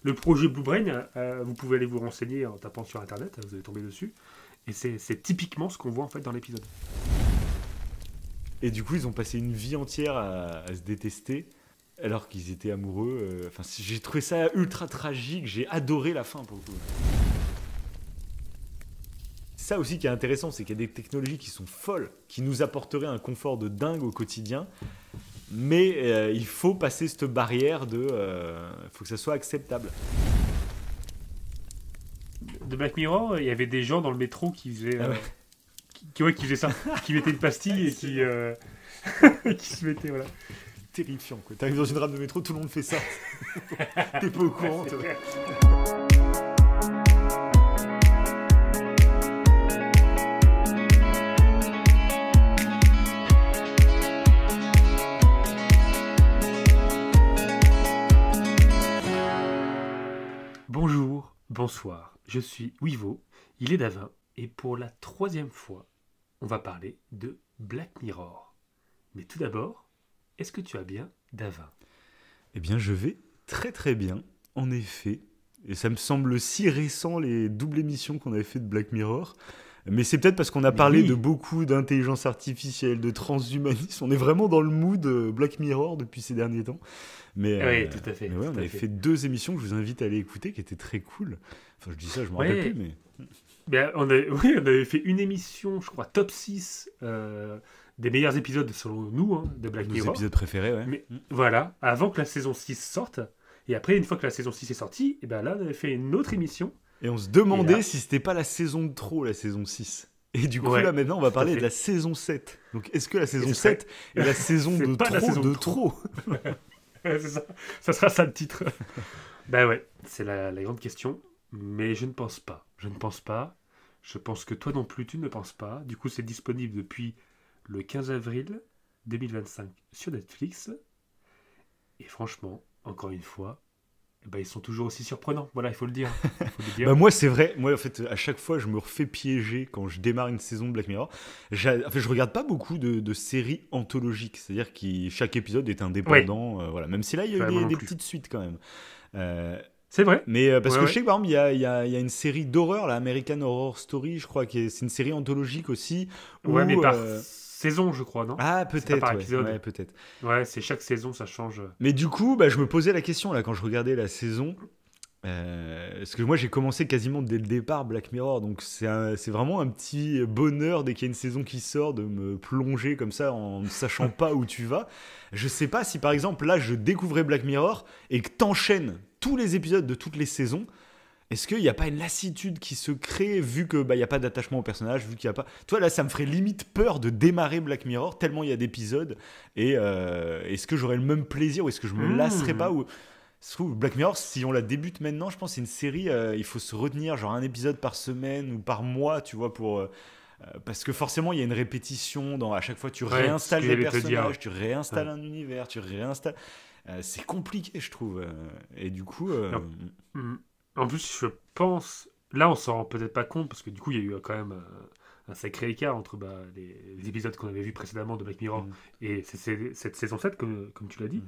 Le projet Blue Brain, vous pouvez aller vous renseigner en tapant sur Internet, vous allez tomber dessus. Et c'est typiquement ce qu'on voit en fait dans l'épisode. Et du coup, ils ont passé une vie entière à se détester alors qu'ils étaient amoureux. Enfin, j'ai trouvé ça ultra tragique. J'ai adoré la fin pour le coup. Ça aussi qui est intéressant, c'est qu'il y a des technologies qui sont folles, qui nous apporteraient un confort de dingue au quotidien. Mais il faut passer cette barrière de... Il faut que ça soit acceptable. De Black Mirror, il y avait des gens dans le métro qui faisaient, qui faisaient ça, qui mettaient une pastille et qui se mettaient, voilà. Terrifiant, quoi. T'arrives dans une rame de métro, tout le monde fait ça. T'es pas au courant, toi. Bonjour, bonsoir, je suis Wivo, il est Davin, et pour la 3e fois, on va parler de Black Mirror. Mais tout d'abord, est-ce que tu vas bien, Davin ? Eh bien, je vais très très bien, en effet. Et ça me semble si récent, les doubles émissions qu'on avait fait de Black Mirror. Mais c'est peut-être parce qu'on a parlé de beaucoup d'intelligence artificielle, de transhumanisme. On est vraiment dans le mood Black Mirror depuis ces derniers temps. Mais, oui, tout à fait. Mais ouais, on avait fait 2 émissions que je vous invite à aller écouter, qui étaient très cool. Enfin, je dis ça, je me rappelle plus, mais... Ben, on avait fait une émission, je crois, top 6 des meilleurs épisodes, selon nous, hein, de Black Mirror. Nos épisodes préférés, ouais. Mais, voilà, avant que la saison 6 sorte. Et après, une fois que la saison 6 est sortie, et ben là, on avait fait une autre émission. Et on se demandait si c'était pas la saison de trop, la saison 6. Et du coup, là, maintenant, on va parler de la saison 7. Donc, est-ce que la saison 7 est la saison de trop, de trop C'est ça. Ça sera ça le titre. Ben ouais, c'est la grande question. Mais je ne pense pas. Je ne pense pas. Je pense que toi non plus, tu ne penses pas. Du coup, c'est disponible depuis le 15 avril 2025 sur Netflix. Et franchement, encore une fois, ben, ils sont toujours aussi surprenants. Voilà, il faut le dire. Bah moi, c'est vrai. Moi, en fait, à chaque fois, je me refais piéger quand je démarre une saison de Black Mirror. En fait, je regarde pas beaucoup de séries anthologiques. C'est-à-dire que chaque épisode est indépendant. Voilà. Même si là, il y a eu des petites suites quand même. C'est vrai. Mais parce que je sais que par exemple, il y a une série d'horreur, la American Horror Story, je crois que c'est une série anthologique aussi. Ouais, mais par saison, je crois, non ? Ah, peut-être. Par épisode. Ouais, peut-être. Ouais, c'est chaque saison, ça change. Mais du coup, je me posais la question là quand je regardais la saison. Parce que moi, j'ai commencé quasiment dès le départ Black Mirror, donc c'est vraiment un petit bonheur dès qu'il y a une saison qui sort de me plonger comme ça en ne sachant pas où tu vas. Je sais pas si par exemple là, je découvrais Black Mirror et que t'enchaînes tous les épisodes de toutes les saisons. Est-ce qu'il n'y a pas une lassitude qui se crée vu que il y a pas d'attachement au personnage, vu qu'il y a pas... Toi là, ça me ferait limite peur de démarrer Black Mirror tellement il y a d'épisodes. Et est-ce que j'aurais le même plaisir ou est-ce que je me lasserais pas ou... Black Mirror, si on la débute maintenant, je pense que c'est une série, il faut se retenir genre un épisode par semaine ou par mois, tu vois, pour... parce que forcément, il y a une répétition. À chaque fois, tu réinstalles les personnages, tu réinstalles un univers, tu réinstalles... c'est compliqué, je trouve. Et du coup... En plus, je pense... Là, on s'en rend peut-être pas compte, parce que du coup, il y a eu quand même un sacré écart entre les épisodes qu'on avait vus précédemment de Black Mirror et cette saison 7, comme tu l'as dit.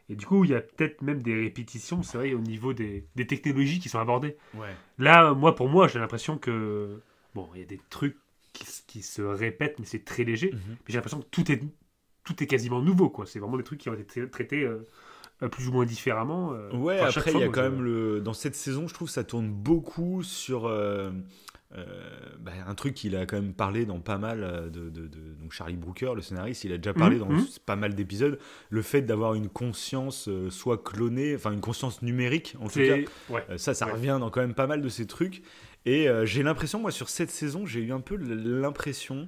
Et du coup, il y a peut-être même des répétitions, c'est vrai, au niveau des technologies qui sont abordées. Ouais. Là, pour moi, j'ai l'impression que... Bon, il y a des trucs qui se répètent, mais c'est très léger. Mais j'ai l'impression que tout est quasiment nouveau, quoi. C'est vraiment des trucs qui ont été traités... plus ou moins différemment. Ouais, après, il y a quand même dans cette saison, je trouve, ça tourne beaucoup sur un truc qu'il a quand même parlé dans pas mal donc Charlie Brooker, le scénariste, il a déjà parlé dans pas mal d'épisodes, le fait d'avoir une conscience soit clonée, enfin une conscience numérique, en tout cas. Ouais. Ça revient dans quand même pas mal de ces trucs. Et j'ai l'impression, moi, sur cette saison, j'ai eu un peu l'impression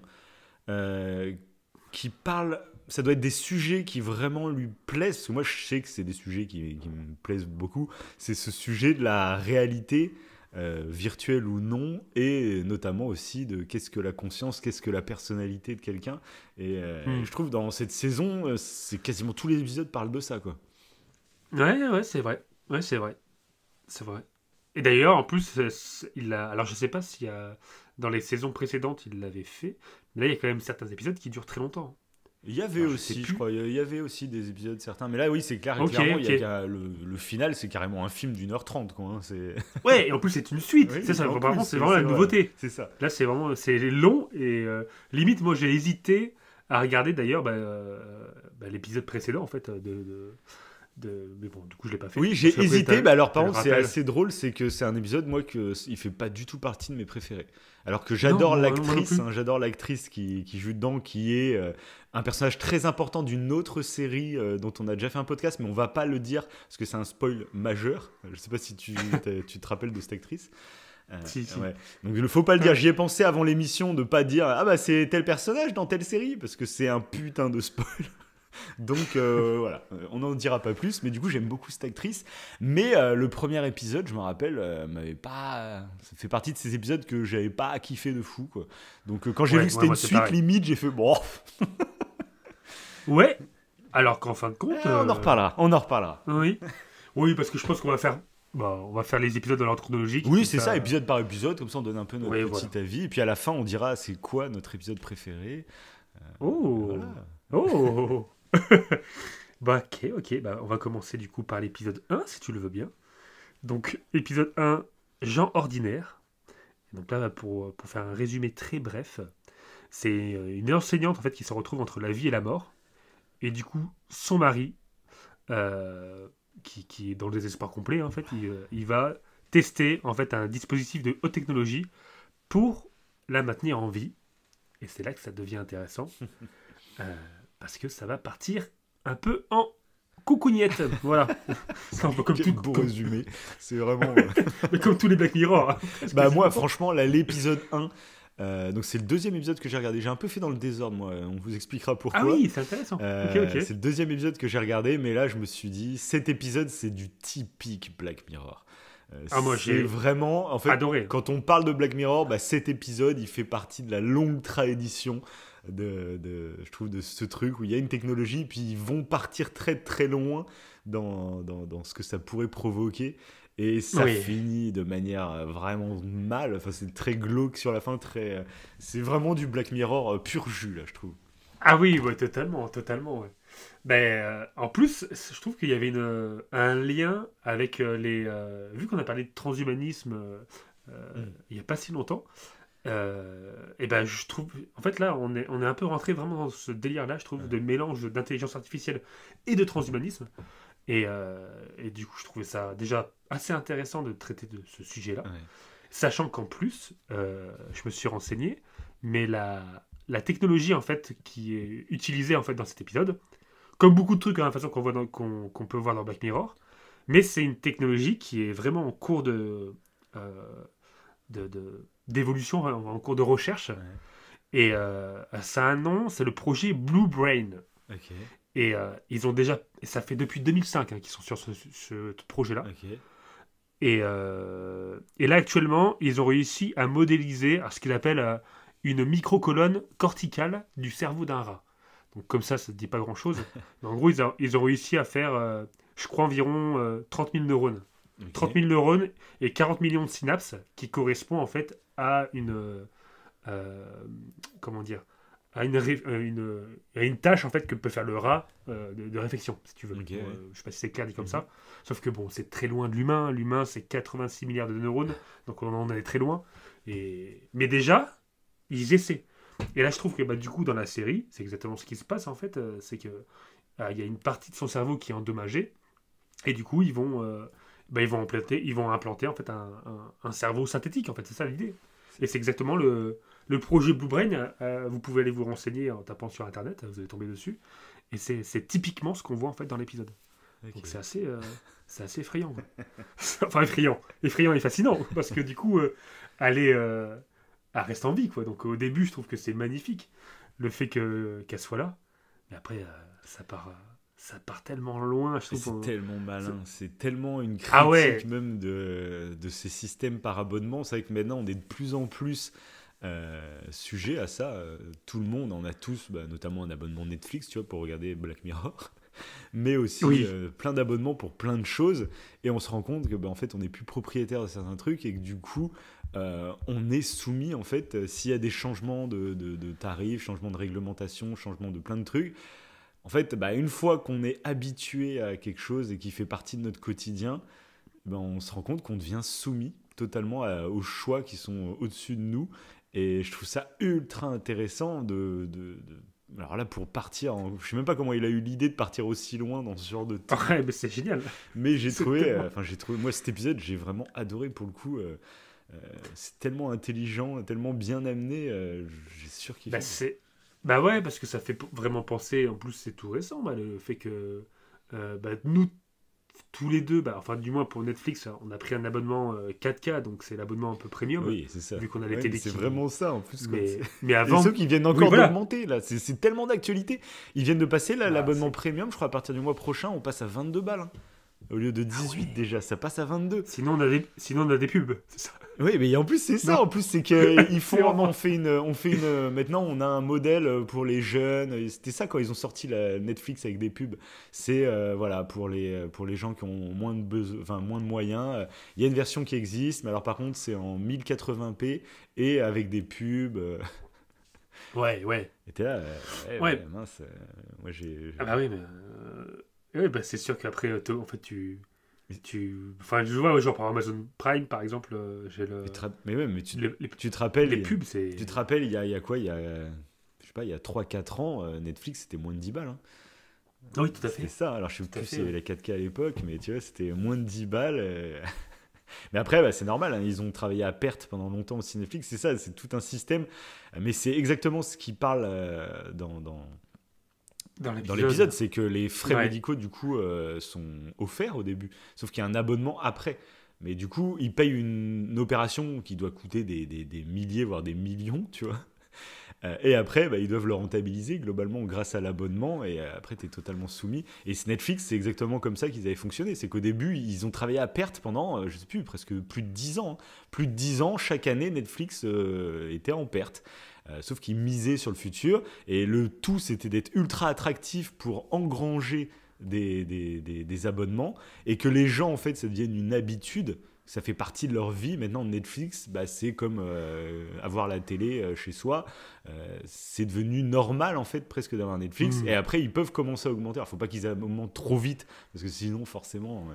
qu'il parle... Ça doit être des sujets qui vraiment lui plaisent. Parce que moi, je sais que c'est des sujets qui me plaisent beaucoup. C'est ce sujet de la réalité, virtuelle ou non, et notamment aussi de qu'est-ce que la conscience, qu'est-ce que la personnalité de quelqu'un. Et je trouve dans cette saison, c'est quasiment tous les épisodes parlent de ça, quoi. Ouais, c'est vrai. Ouais, c'est vrai. Et d'ailleurs, en plus, alors je sais pas si dans les saisons précédentes, il l'avait fait, mais là, il y a quand même certains épisodes qui durent très longtemps. Il y avait Alors, je sais aussi, je plus. crois, il y avait aussi des épisodes certains. Mais là, oui, c'est clair, Ok, clairement, ok. le final, c'est carrément un film d'1h30, quoi. Hein, c'est... Ouais, et en plus, c'est une suite. C'est Oui, ça, en par plus, contre, c'est vraiment la vrai, nouveauté. c'est ça. Là, c'est vraiment c'est long et limite, moi, j'ai hésité à regarder d'ailleurs l'épisode précédent en fait mais bon, du coup, je l'ai pas fait Oui, parce j'ai qu'après, hésité, mais alors t'as par le contre, c'est rappel. assez drôle, c'est que c'est un épisode, moi, il fait pas du tout partie de mes préférés. Alors que Non, j'adore moi non l'actrice, plus. hein, j'adore l'actrice qui joue dedans, qui est un personnage très important d'une autre série dont on a déjà fait un podcast, mais on va pas le dire parce que c'est un spoil majeur. Je sais pas si tu te rappelles de cette actrice. Si, si. Ouais. Donc il ne faut pas le dire. J'y ai pensé avant l'émission de pas dire ah bah c'est tel personnage dans telle série parce que c'est un putain de spoil. Donc voilà, on n'en dira pas plus, mais du coup j'aime beaucoup cette actrice. Mais le premier épisode, je me rappelle, m'avait pas. Ça fait partie de ces épisodes que j'avais pas kiffé de fou, quoi. Donc quand j'ai vu Ouais, que c'était une moi, c'est suite pareil. limite, j'ai fait bon, Ouais, alors qu'en fin de compte, on en reparlera, on en reparlera. oui, oui, parce que je pense qu'on va faire, on va faire les épisodes dans l'ordre chronologique, Oui, comme c'est ça, ça. épisode par épisode, comme ça on donne un peu notre Oui, voilà. petit avis, et puis à la fin on dira c'est quoi notre épisode préféré. Oh, Voilà. oh. Ok, ok. On va commencer du coup par l'épisode 1, si tu le veux bien. Donc, épisode 1, Gens ordinaires. Donc là, pour faire un résumé très bref, c'est une enseignante en fait qui se retrouve entre la vie et la mort. Et du coup, son mari, qui est dans le désespoir complet, en fait, il va tester en fait un dispositif de haute technologie pour la maintenir en vie. Et c'est là que ça devient intéressant. euh, Parce que ça va partir un peu en coucougnette. Voilà. C'est un peu comme, Quel beau comme, résumé, c'est vraiment. mais comme tous les Black Mirror. Hein. Parce Bah que moi franchement là l'épisode 1 donc c'est le deuxième épisode que j'ai regardé. J'ai un peu fait dans le désordre moi, on vous expliquera Ah pourquoi. oui, c'est intéressant. Ok, ok. C'est le deuxième épisode que j'ai regardé, mais là je me suis dit cet épisode c'est du typique Black Mirror. Ah, moi, C'est j'ai vraiment en fait adoré. quand on parle de Black Mirror, bah, cet épisode il fait partie de la longue tradition je trouve de ce truc où il y a une technologie puis ils vont partir très très loin dans ce que ça pourrait provoquer. Et ça Oui. finit de manière vraiment mal. Enfin, c'est très glauque sur la fin. C'est vraiment du Black Mirror pur jus, là, je trouve. Ah oui, ouais, totalement, totalement. Ouais. En plus, je trouve qu'il y avait un lien avec vu qu'on a parlé de transhumanisme il n'y a pas si longtemps, et ben je trouve. En fait, là, on est un peu rentré vraiment dans ce délire-là, je trouve, de mélange d'intelligence artificielle et de transhumanisme. Et du coup, je trouvais ça déjà assez intéressant de traiter de ce sujet-là. Ouais. Sachant qu'en plus, je me suis renseigné, mais la technologie en fait qui est utilisée en fait dans cet épisode, comme beaucoup de trucs, hein, de toute façon qu'on peut voir dans Black Mirror, mais c'est une technologie qui est vraiment en cours euh, d'évolution, en cours de recherche, Ouais. et ça a un nom, c'est le projet Blue Brain. Ok. Et ils ont déjà, et ça fait depuis 2005 qu'ils sont sur ce projet-là. Ok. Et là, actuellement, ils ont réussi à modéliser ce qu'ils appellent une microcolonne corticale du cerveau d'un rat. Donc, comme ça ne dit pas grand-chose. Mais en gros, ils ont réussi à faire, je crois, environ 30 000 neurones. Ok. 30 000 neurones et 40 millions de synapses qui correspondent en fait à euh, comment dire, à une tâche en fait que peut faire le rat de réflexion, si tu veux. Ok, Bon, ouais. je sais pas si c'est clair dit comme Mhm. ça. Sauf que bon, c'est très loin de l'humain. L'humain, c'est 86 milliards de neurones, donc on en est très loin. Mais déjà, ils essaient. Et là, je trouve que du coup, dans la série, c'est exactement ce qui se passe en fait. C'est que il y a une partie de son cerveau qui est endommagée, et du coup, ils vont implanter en fait un cerveau synthétique. En fait, c'est ça l'idée. Et c'est exactement le projet Blue Brain. Vous pouvez aller vous renseigner en tapant sur Internet, vous allez tomber dessus. Et c'est typiquement ce qu'on voit en fait dans l'épisode. Ok. Donc c'est assez effrayant. Quoi. Enfin effrayant et fascinant parce que du coup, elle reste en vie quoi. Donc au début, je trouve que c'est magnifique le fait qu'elle soit là. Mais après, ça part tellement loin. Je Mais trouve. c'est tellement malin, c'est tellement une Ah ouais. critique même de ces systèmes par abonnement. C'est vrai que maintenant on est de plus en plus sujet à ça. Tout le monde en a tous, notamment un abonnement Netflix, tu vois, pour regarder Black Mirror. mais aussi Oui. plein d'abonnements pour plein de choses. Et on se rend compte que en fait, on n'est plus propriétaire de certains trucs et que du coup, on est soumis, en fait, s'il y a des changements de tarifs, changements de réglementation, changements de plein de trucs. En fait, une fois qu'on est habitué à quelque chose et qui fait partie de notre quotidien, on se rend compte qu'on devient soumis totalement aux choix qui sont au-dessus de nous. Et je trouve ça ultra intéressant alors là, pour partir, je sais même pas comment il a eu l'idée de partir aussi loin dans ce genre de truc. Ouais, mais c'est génial. Mais j'ai C'est trouvé, tellement- moi cet épisode, j'ai vraiment adoré pour le coup. C'est tellement intelligent, tellement bien amené. J'ai surkiffé. Bah, c'est... Bah ouais, parce que ça fait vraiment penser, en plus c'est tout récent, bah, le fait que nous, tous les deux, bah, enfin du moins pour Netflix, on a pris un abonnement 4K, donc c'est l'abonnement un peu premium, Oui, c'est ça. vu qu'on a les Ouais, mais télés c'est qui... vraiment ça en plus. Quoi. Mais Et avant... ceux qui viennent Oui, encore voilà. d'augmenter là, c'est tellement d'actualité. Ils viennent de passer là, Bah, l'abonnement c'est... premium, je crois à partir du mois prochain, on passe à 22 balles. Hein. Au lieu de Ah 18 ouais. déjà, ça passe à 22. Sinon on a des pubs, c'est ça. Oui, mais en plus c'est ça. Non. En plus c'est qu'ils C'est font, vraiment... maintenant on a un modèle pour les jeunes. Et c'était ça quand ils ont sorti la Netflix avec des pubs. C'est voilà pour les gens qui ont moins de besoin, enfin moins de moyens. Il y a une version qui existe, mais alors par contre c'est en 1080p et avec des pubs. Ouais, ouais. Et t'es là, Ouais. mince. Moi j'ai. Ah bah oui, mais... ouais, bah c'est sûr qu'après, en fait, Enfin, je vois, ouais, genre par Amazon Prime, par exemple, j'ai le... Mais ouais, mais Les, tu te rappelles. les pubs, c'est... Tu te rappelles, il y a quoi? Je sais pas, il y a 3-4 ans, Netflix c'était moins de 10 balles. Hein. Ah oui, tout à C'était fait. ça. Alors je sais Tout à plus fait, s'il y avait ouais. la 4K à l'époque, mais tu vois, c'était moins de 10 balles. Mais après, c'est normal, hein, ils ont travaillé à perte pendant longtemps aussi Netflix, c'est ça, c'est tout un système. Mais c'est exactement ce qui parle Dans dans l'épisode, l'épisode. c'est que les frais Ouais. médicaux, du coup, sont offerts au début, sauf qu'il y a un abonnement après. Mais du coup, ils payent une opération qui doit coûter des milliers, voire des millions, tu vois. Et après, ils doivent le rentabiliser globalement grâce à l'abonnement. Et après, tu es totalement soumis. Et Netflix, c'est exactement comme ça qu'ils avaient fonctionné. C'est qu'au début, ils ont travaillé à perte pendant, je sais plus, presque plus de 10 ans. Hein. Plus de 10 ans, chaque année, Netflix était en perte. Sauf qu'ils misaient sur le futur. Et le tout, c'était d'être ultra attractif pour engranger des abonnements. Et que les gens, en fait, ça devienne une habitude. Ça fait partie de leur vie. Maintenant, Netflix, c'est comme avoir la télé chez soi. C'est devenu normal, en fait, presque d'avoir Netflix. Et Hmm. après, ils peuvent commencer à augmenter. Alors, faut pas qu'ils augmentent trop vite, parce que sinon, forcément,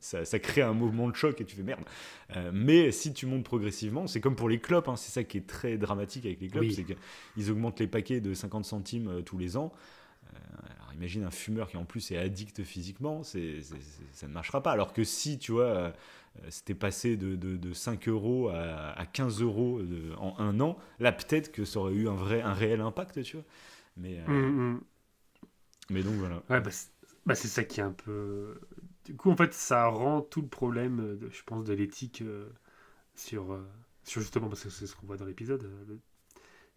ça crée un mouvement de choc et tu fais merde. Mais si tu montes progressivement, c'est comme pour les clopes. Hein, c'est ça qui est très dramatique avec les clopes. Oui. C'est qu'ils augmentent les paquets de 50 centimes tous les ans. Alors imagine un fumeur qui en plus est addict physiquement, ça ne marchera pas. Alors que si, tu vois, c'était passé de 5 euros à 15 euros en un an, là peut-être que ça aurait eu un réel impact, tu vois. Mais, Hmm, hmm. mais donc voilà. Ouais, c'est ça qui est un peu... Du coup, en fait, ça rend tout le problème, je pense, de l'éthique sur justement, parce que c'est ce qu'on voit dans l'épisode.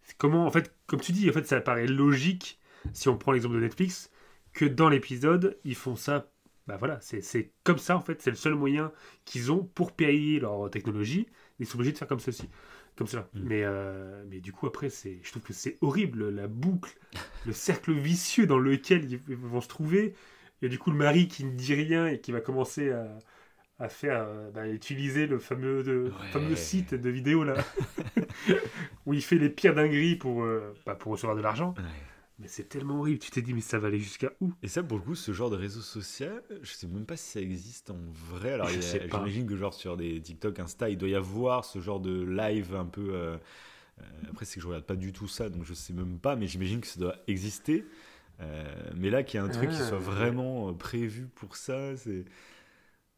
C'est comment, en fait, comme tu dis, en fait, ça paraît logique, si on prend l'exemple de Netflix, que dans l'épisode, ils font ça. Bah voilà, c'est comme ça, en fait, c'est le seul moyen qu'ils ont pour payer leur technologie. Ils sont obligés de faire comme ceci. Comme cela. Mm. Mais du coup, après, je trouve que c'est horrible, la boucle, le cercle vicieux dans lequel ils vont se trouver. Et du coup, le mari qui ne dit rien et qui va commencer à faire, utiliser le fameux Ouais. site de vidéo là, où il fait les pires dingueries pour recevoir de l'argent. Ouais. Mais c'est tellement horrible. Tu t'es dit, mais ça va aller jusqu'à où? Et ça, pour le coup, ce genre de réseau social, je sais même pas si ça existe en vrai. Alors, Je sais pas. j'imagine que genre sur des TikTok, Insta, il doit y avoir ce genre de live un peu. Après, c'est que je regarde pas du tout ça, donc je sais même pas, mais j'imagine que ça doit exister. Mais là, qu'il y a un truc qui soit Ouais. vraiment prévu pour ça, c'est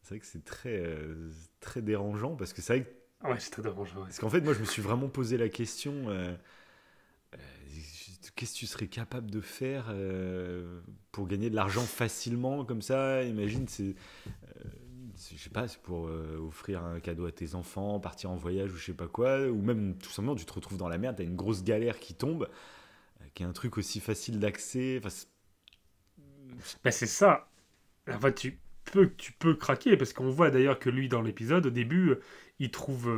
vrai que c'est très dérangeant parce que c'est vrai que Ouais, c'est très dérangeant. Ouais. parce qu'en fait, moi, je me suis vraiment posé la question euh, qu'est-ce que tu serais capable de faire pour gagner de l'argent facilement comme ça? Imagine, je sais pas, c'est pour offrir un cadeau à tes enfants, partir en voyage ou je sais pas quoi, ou même tout simplement, tu te retrouves dans la merde, t'as une grosse galère qui tombe, qui est un truc aussi facile d'accès. Enfin, Bah, c'est ça. En fait, tu peux craquer, parce qu'on voit d'ailleurs que lui, dans l'épisode, au début, il trouve...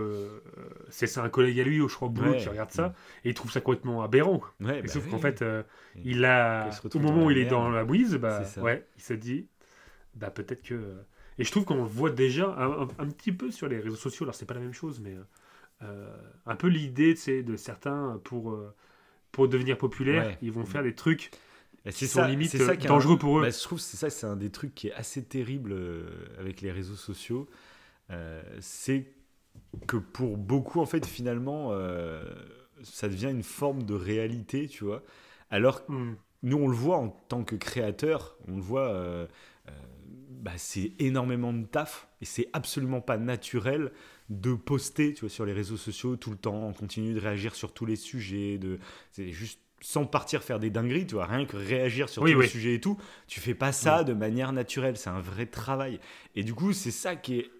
c'est un collègue à lui, je crois, au boulot, qui regarde ça, et il trouve ça complètement aberrant. Quoi. Ouais, Et sauf oui. qu'en fait, Quand il a... se Au retrouve moment dans où la il est merde. dans la bouse, C'est ça. il se dit, peut-être que... Et je trouve qu'on le voit déjà un petit peu sur les réseaux sociaux, alors c'est pas la même chose, mais un peu l'idée, de certains, pour devenir populaires, ils vont faire des trucs... Et qui sont limite c'est ça qui est dangereux pour eux. Je trouve que c'est un des trucs qui est assez terrible avec les réseaux sociaux. C'est que pour beaucoup, en fait, finalement, ça devient une forme de réalité, tu vois. Alors, nous, on le voit en tant que créateur, on le voit, c'est énormément de taf et c'est absolument pas naturel de poster, tu vois, sur les réseaux sociaux tout le temps, on continue de réagir sur tous les sujets, c'est juste sans partir faire des dingueries, tu vois, rien que réagir sur tous les sujets et tout, tu fais pas ça de manière naturelle, c'est un vrai travail. Et du coup, c'est ça qui est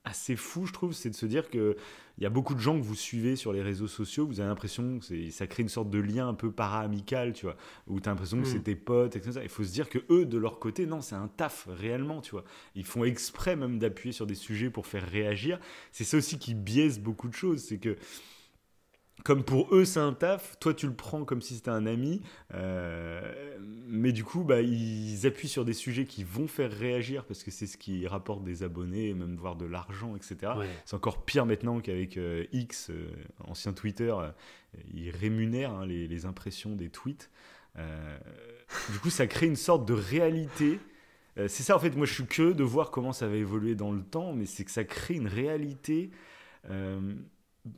assez fou, je trouve, c'est de se dire que il y a beaucoup de gens que vous suivez sur les réseaux sociaux, vous avez l'impression que ça crée une sorte de lien un peu para-amical, tu vois, où tu as l'impression que c'est tes potes, etc. Il faut se dire que eux, de leur côté, non, c'est un taf, réellement, tu vois. Ils font exprès même d'appuyer sur des sujets pour faire réagir. C'est ça aussi qui biaise beaucoup de choses, c'est que comme pour eux c'est un taf, toi tu le prends comme si c'était un ami, mais du coup ils appuient sur des sujets qui vont faire réagir parce que c'est ce qui rapporte des abonnés, même voire de l'argent, etc. Ouais. C'est encore pire maintenant qu'avec X, ancien Twitter, ils rémunèrent les impressions des tweets. Du coup ça crée une sorte de réalité. C'est ça en fait, moi je suis curieux de voir comment ça va évoluer dans le temps, mais c'est que ça crée une réalité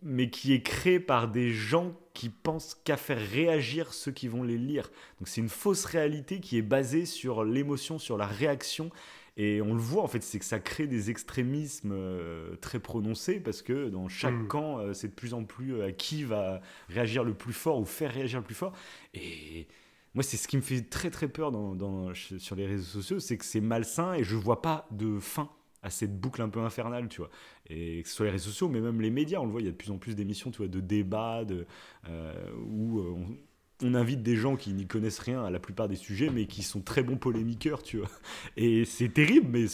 mais qui est créé par des gens qui pensent qu'à faire réagir ceux qui vont les lire. Donc c'est une fausse réalité qui est basée sur l'émotion, sur la réaction. Et on le voit, en fait, c'est que ça crée des extrémismes très prononcés, parce que dans chaque camp, c'est de plus en plus qui va réagir le plus fort ou faire réagir le plus fort. Et moi, c'est ce qui me fait très très peur sur les réseaux sociaux, c'est que c'est malsain et je vois pas de fin à cette boucle un peu infernale, tu vois. Et que ce soit les réseaux sociaux, mais même les médias, on le voit, il y a de plus en plus d'émissions, tu vois, de débats, où on invite des gens qui n'y connaissent rien à la plupart des sujets, mais qui sont très bons polémiqueurs, tu vois. Et c'est terrible, mais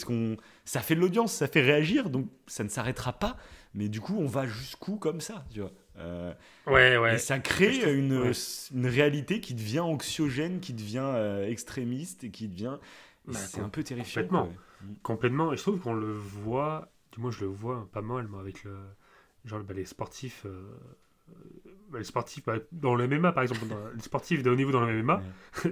ça fait de l'audience, ça fait réagir, donc ça ne s'arrêtera pas. Mais du coup, on va jusqu'où comme ça, tu vois. Et ça crée une réalité qui devient anxiogène, qui devient extrémiste, et qui devient... c'est un peu terrifiant. Complètement. Et je trouve qu'on le voit, du moins je le vois pas mal, moi, avec les sportifs. Les sportifs dans le MMA, par exemple, les sportifs de haut niveau dans le MMA,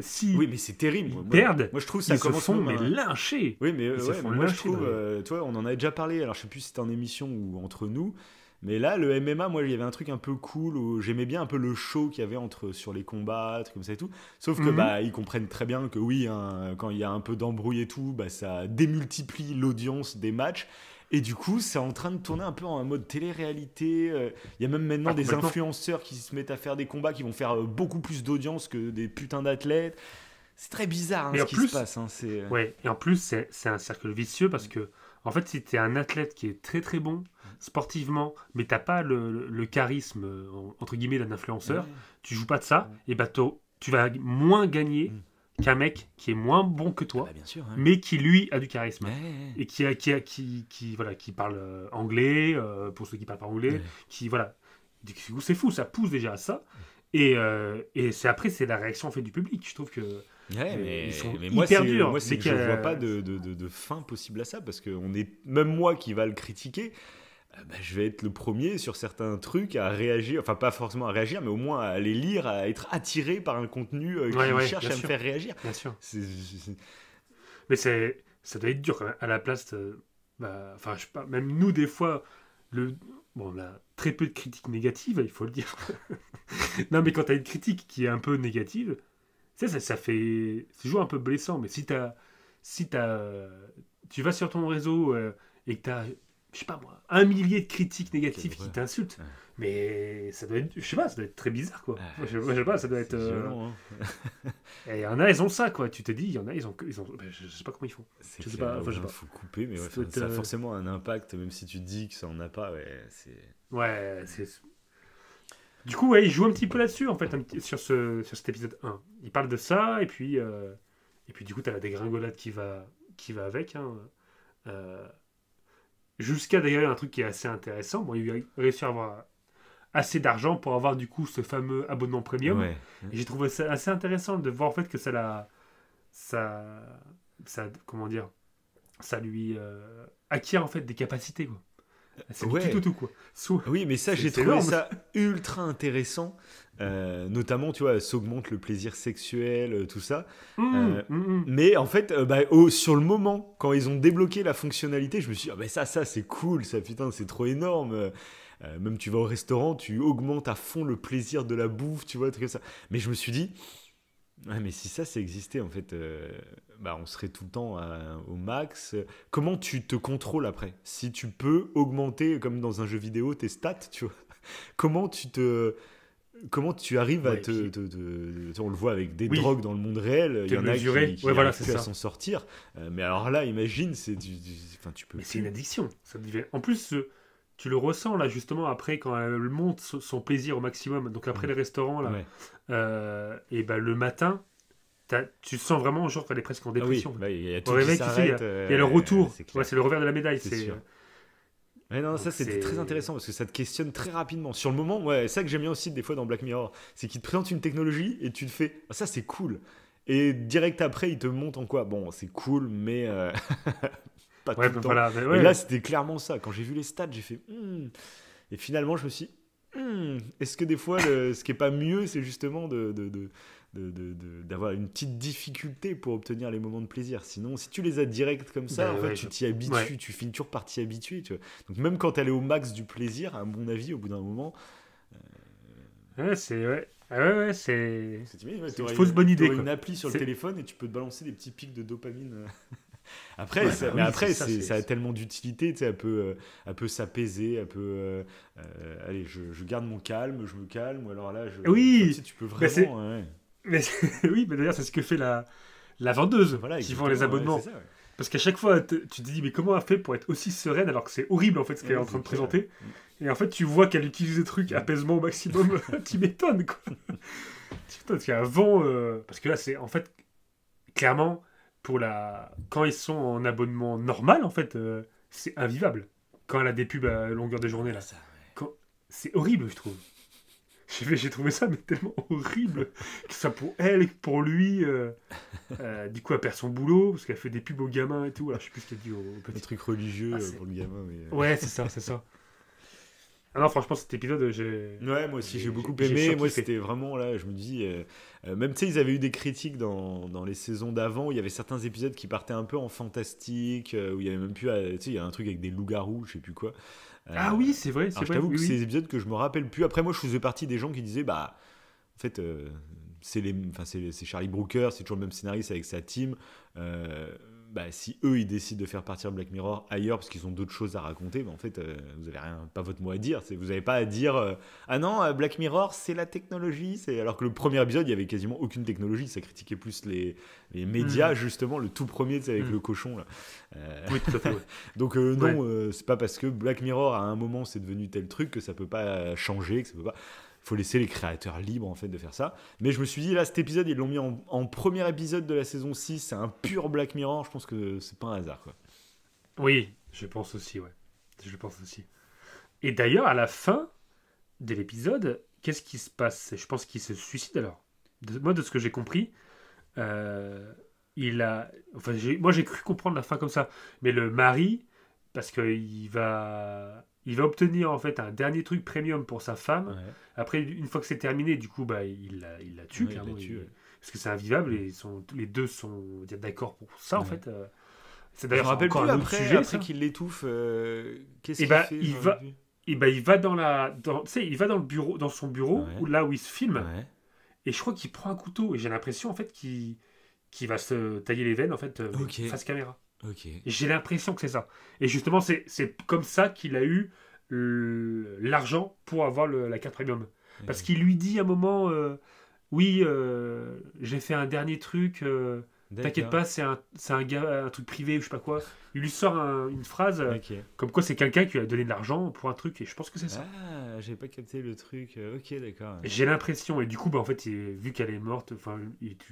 si oui, mais c'est terrible. Ils perdent. Moi, je trouve ça se font lyncher. Oui, mais moi, je trouve, toi, on en avait déjà parlé. Alors, je sais plus si c'était en émission ou entre nous. Mais là, le MMA, moi, il y avait un truc un peu cool où j'aimais bien un peu le show qu'il y avait sur les combats, trucs comme ça et tout. Sauf que ils comprennent très bien que oui, quand il y a un peu d'embrouille et tout, ça démultiplie l'audience des matchs. Et du coup, c'est en train de tourner un peu en mode télé-réalité. Il y a même maintenant des influenceurs qui se mettent à faire des combats qui vont faire beaucoup plus d'audience que des putains d'athlètes. C'est très bizarre ce qui se passe. Ouais, et en plus, c'est un cercle vicieux parce que, en fait, si tu es un athlète qui est très très bon sportivement, mais t'as pas le charisme, entre guillemets, d'un influenceur, tu joues pas de ça, et tu vas moins gagner qu'un mec qui est moins bon que toi, bien sûr, mais qui lui a du charisme et qui parle anglais, pour ceux qui parlent pas anglais, du coup c'est fou, ça pousse déjà à ça. Et c'est la réaction en fait du public. Je trouve que ils sont hyper durs. Moi, c'est que je vois pas de fin possible à ça, parce que même moi qui va le critiquer, je vais être le premier sur certains trucs à réagir, enfin pas forcément à réagir, mais au moins à les lire, à être attiré par un contenu qui cherche à me faire réagir. Bien sûr. Mais ça doit être dur quand même, à la place enfin je sais pas, même nous des fois, on a très peu de critiques négatives, il faut le dire. Non, mais quand tu as une critique qui est un peu négative, ça fait... C'est toujours un peu blessant, mais si tu vas sur ton réseau et que tu as, je sais pas moi, 1 millier de critiques négatives qui t'insultent, mais ça doit être, je sais pas, ça doit être très bizarre, quoi. Je sais pas, ça doit être... violent, Et il y en a, ils ont ça, quoi. Tu te dis, il y en a, ils ont je sais pas comment ils font. Je sais pas. Faut couper, mais ça a forcément un impact, même si tu te dis que ça en a pas, c'est... Du coup, il joue un petit peu là-dessus, en fait, sur cet épisode 1. Il parle de ça, et puis du coup, tu as la dégringolade qui va avec. Euh, Jusqu'à d'ailleurs un truc qui est assez intéressant. Bon, il a réussi à avoir assez d'argent pour avoir du coup ce fameux abonnement premium. Ouais. Et j'ai trouvé ça assez intéressant de voir en fait que ça, comment dire, ça lui acquiert en fait des capacités quoi. C'est du Ouais. tout quoi. Oui, mais ça, j'ai C'est trouvé énorme. ça ultra intéressant. Notamment, tu vois, ça augmente le plaisir sexuel, tout ça. Euh, Hum. mais en fait, sur le moment, quand ils ont débloqué la fonctionnalité, je me suis dit, ah, ça, c'est cool, ça, putain, c'est trop énorme. Même tu vas au restaurant, tu augmentes à fond le plaisir de la bouffe, tu vois, truc comme ça. Mais je me suis dit, ouais, mais si ça existait, en fait, on serait tout le temps au max. Comment tu te contrôles après? Si tu peux augmenter, comme dans un jeu vidéo, tes stats, tu vois, comment comment tu arrives à Ouais, puis, on le voit avec des oui, drogues dans le monde réel, il te y en a mesurer. qui Ouais, voilà, n'arrivent c'est plus à ça. s'en sortir. Mais alors là, imagine, enfin, tu peux Mais c'est une plus. addiction. Ça devient... En plus, tu le ressens là justement après quand elle monte son plaisir au maximum. Donc après Mm. les restaurants là, Ouais. et ben le matin, tu sens vraiment genre qu'elle est presque en Ah oui, dépression. il y a Au tout qui réveil, tu sais, s'arrête, il y a le retour. c'est Ouais, clair, c'est le revers de la médaille. c'est sûr. C'est Ouais, non, ça donc c'était très c'est intéressant parce que ça te questionne très rapidement. Sur le moment, ouais, ça que j'aime bien aussi des fois dans Black Mirror, c'est qu'il te présente une technologie et tu te fais, ah, ça c'est cool. Et direct après, il te montre en quoi, bon, c'est cool, mais pas ouais, tout le ben temps. voilà. Ben Et là, ouais. c'était clairement ça. Quand j'ai vu les stats, j'ai fait, Et finalement, je me suis dit, est-ce que des fois, ce qui est pas mieux, c'est justement d'avoir une petite difficulté pour obtenir les moments de plaisir. Sinon, si tu les as direct comme ça, en Ben fait, ouais, tu t'y ouais. habitues, tu finis toujours par t'y habituer. Tu vois. Donc même quand elle est au max du plaisir, à mon avis, au bout d'un moment, Ouais, c'est ouais. Ah ouais, ouais, c'est ouais, c'est tu une aurais fausse bonne idée une quoi. appli sur le C'est téléphone et tu peux te balancer des petits pics de dopamine. Après, ouais, bah mais oui, c'est après, ça. ça a tellement d'utilité, tu sais, elle peut s'apaiser, elle peut, allez, je garde mon calme, je me calme, ou alors là, tu vois, tu sais, Oui, tu peux mais c'est vraiment, ouais. mais oui, mais d'ailleurs c'est ce que fait la vendeuse Voilà, qui vend les exactement, ouais, c'est abonnements. ça, ouais. Parce qu'à chaque fois, tu te dis, mais comment elle fait pour être aussi sereine alors que c'est horrible en fait ce qu'elle est Ouais, en train c'est de clair. présenter. Et en fait, tu vois qu'elle utilise des trucs Mm. apaisement au maximum. Tu m'étonnes quoi. Tu m'étonnes parce qu'avant, parce que là, c'est en fait clairement quand ils sont en abonnement normal, en fait, c'est invivable. Quand elle a des pubs à longueur de journée Ouais, là, ça, ouais. quand... c'est horrible, je trouve. J'ai trouvé ça mais tellement horrible que ça pour elle et que pour lui. Du coup, elle perd son boulot parce qu'elle fait des pubs aux gamins et tout. Alors, je sais plus ce qu'elle dit aux Un petits. truc religieux Ah, c'est... pour le gamin, mais. Ouais, c'est ça, c'est ça. Ah non, franchement, cet épisode, Ouais, moi aussi j'ai beaucoup j'ai aimé. Moi surkiffé. c'était vraiment là, je me dis, même tu sais, ils avaient eu des critiques dans les saisons d'avant où il y avait certains épisodes qui partaient un peu en fantastique, où il y avait même plus, tu sais, il y a un truc avec des loups-garous, je sais plus quoi. Ah Euh, oui, alors c'est je vrai, t'avoue oui, que c'est oui. des épisodes que je me rappelle plus. Après, moi je faisais partie des gens qui disaient, bah, en fait, c'est Charlie Brooker, c'est toujours le même scénariste avec sa team. Si eux ils décident de faire partir Black Mirror ailleurs parce qu'ils ont d'autres choses à raconter, en fait vous avez rien, pas votre mot à dire. Vous n'avez pas à dire ah non, Black Mirror c'est la technologie. Alors que le premier épisode il y avait quasiment aucune technologie, ça critiquait plus les médias Hmm, justement, le tout premier, tu sais, avec hmm. le cochon là. Euh, Oui, tout à fait, ouais. donc Ouais. non, c'est pas parce que Black Mirror à un moment c'est devenu tel truc que ça peut pas changer, que ça peut pas. Il faut laisser les créateurs libres en fait de faire ça. Mais je me suis dit là, cet épisode ils l'ont mis en premier épisode de la saison 6, c'est un pur Black Mirror. Je pense que c'est pas un hasard quoi. Oui, je pense aussi, ouais. Je pense aussi. Et d'ailleurs, à la fin de l'épisode, qu'est-ce qui se passe? Je pense qu'il se suicide alors. Moi, de ce que j'ai compris, euh, Enfin, moi, j'ai cru comprendre la fin comme ça. Mais le mari, parce il va obtenir en fait un dernier truc premium pour sa femme. Ouais, Après, une fois que c'est terminé, du coup, bah, il la tue ouais, il l'a clairement. tué. Ouais. Parce que c'est invivable Mm. et les deux sont on va dire, d'accord pour ça en Ouais. fait. C'est Je me d'ailleurs rappelle encore plus un autre après, sujet ça. qu'il l'étouffe, qu'est-ce Et qu'il ben fait, je il me rappelle va plus. et ben il va tu sais, il va dans le bureau, dans son bureau Ouais, là où il se filme ouais, et je crois qu'il prend un couteau et j'ai l'impression en fait qu'il va se tailler les veines en fait mais ok, face caméra. ok. Et j'ai l'impression que c'est ça. Et justement c'est comme ça qu'il a eu l'argent pour avoir la carte premium. Parce Ouais. qu'il lui dit à un moment oui j'ai fait un dernier truc t'inquiète D'accord, pas c'est un truc privé ou je sais pas quoi. Il lui sort une phrase ok. comme quoi c'est quelqu'un qui lui a donné de l'argent pour un truc et je pense que c'est ça. Ah, j'avais pas capté le truc. Ok, d'accord. J'ai l'impression et du coup bah en fait vu qu'elle est morte enfin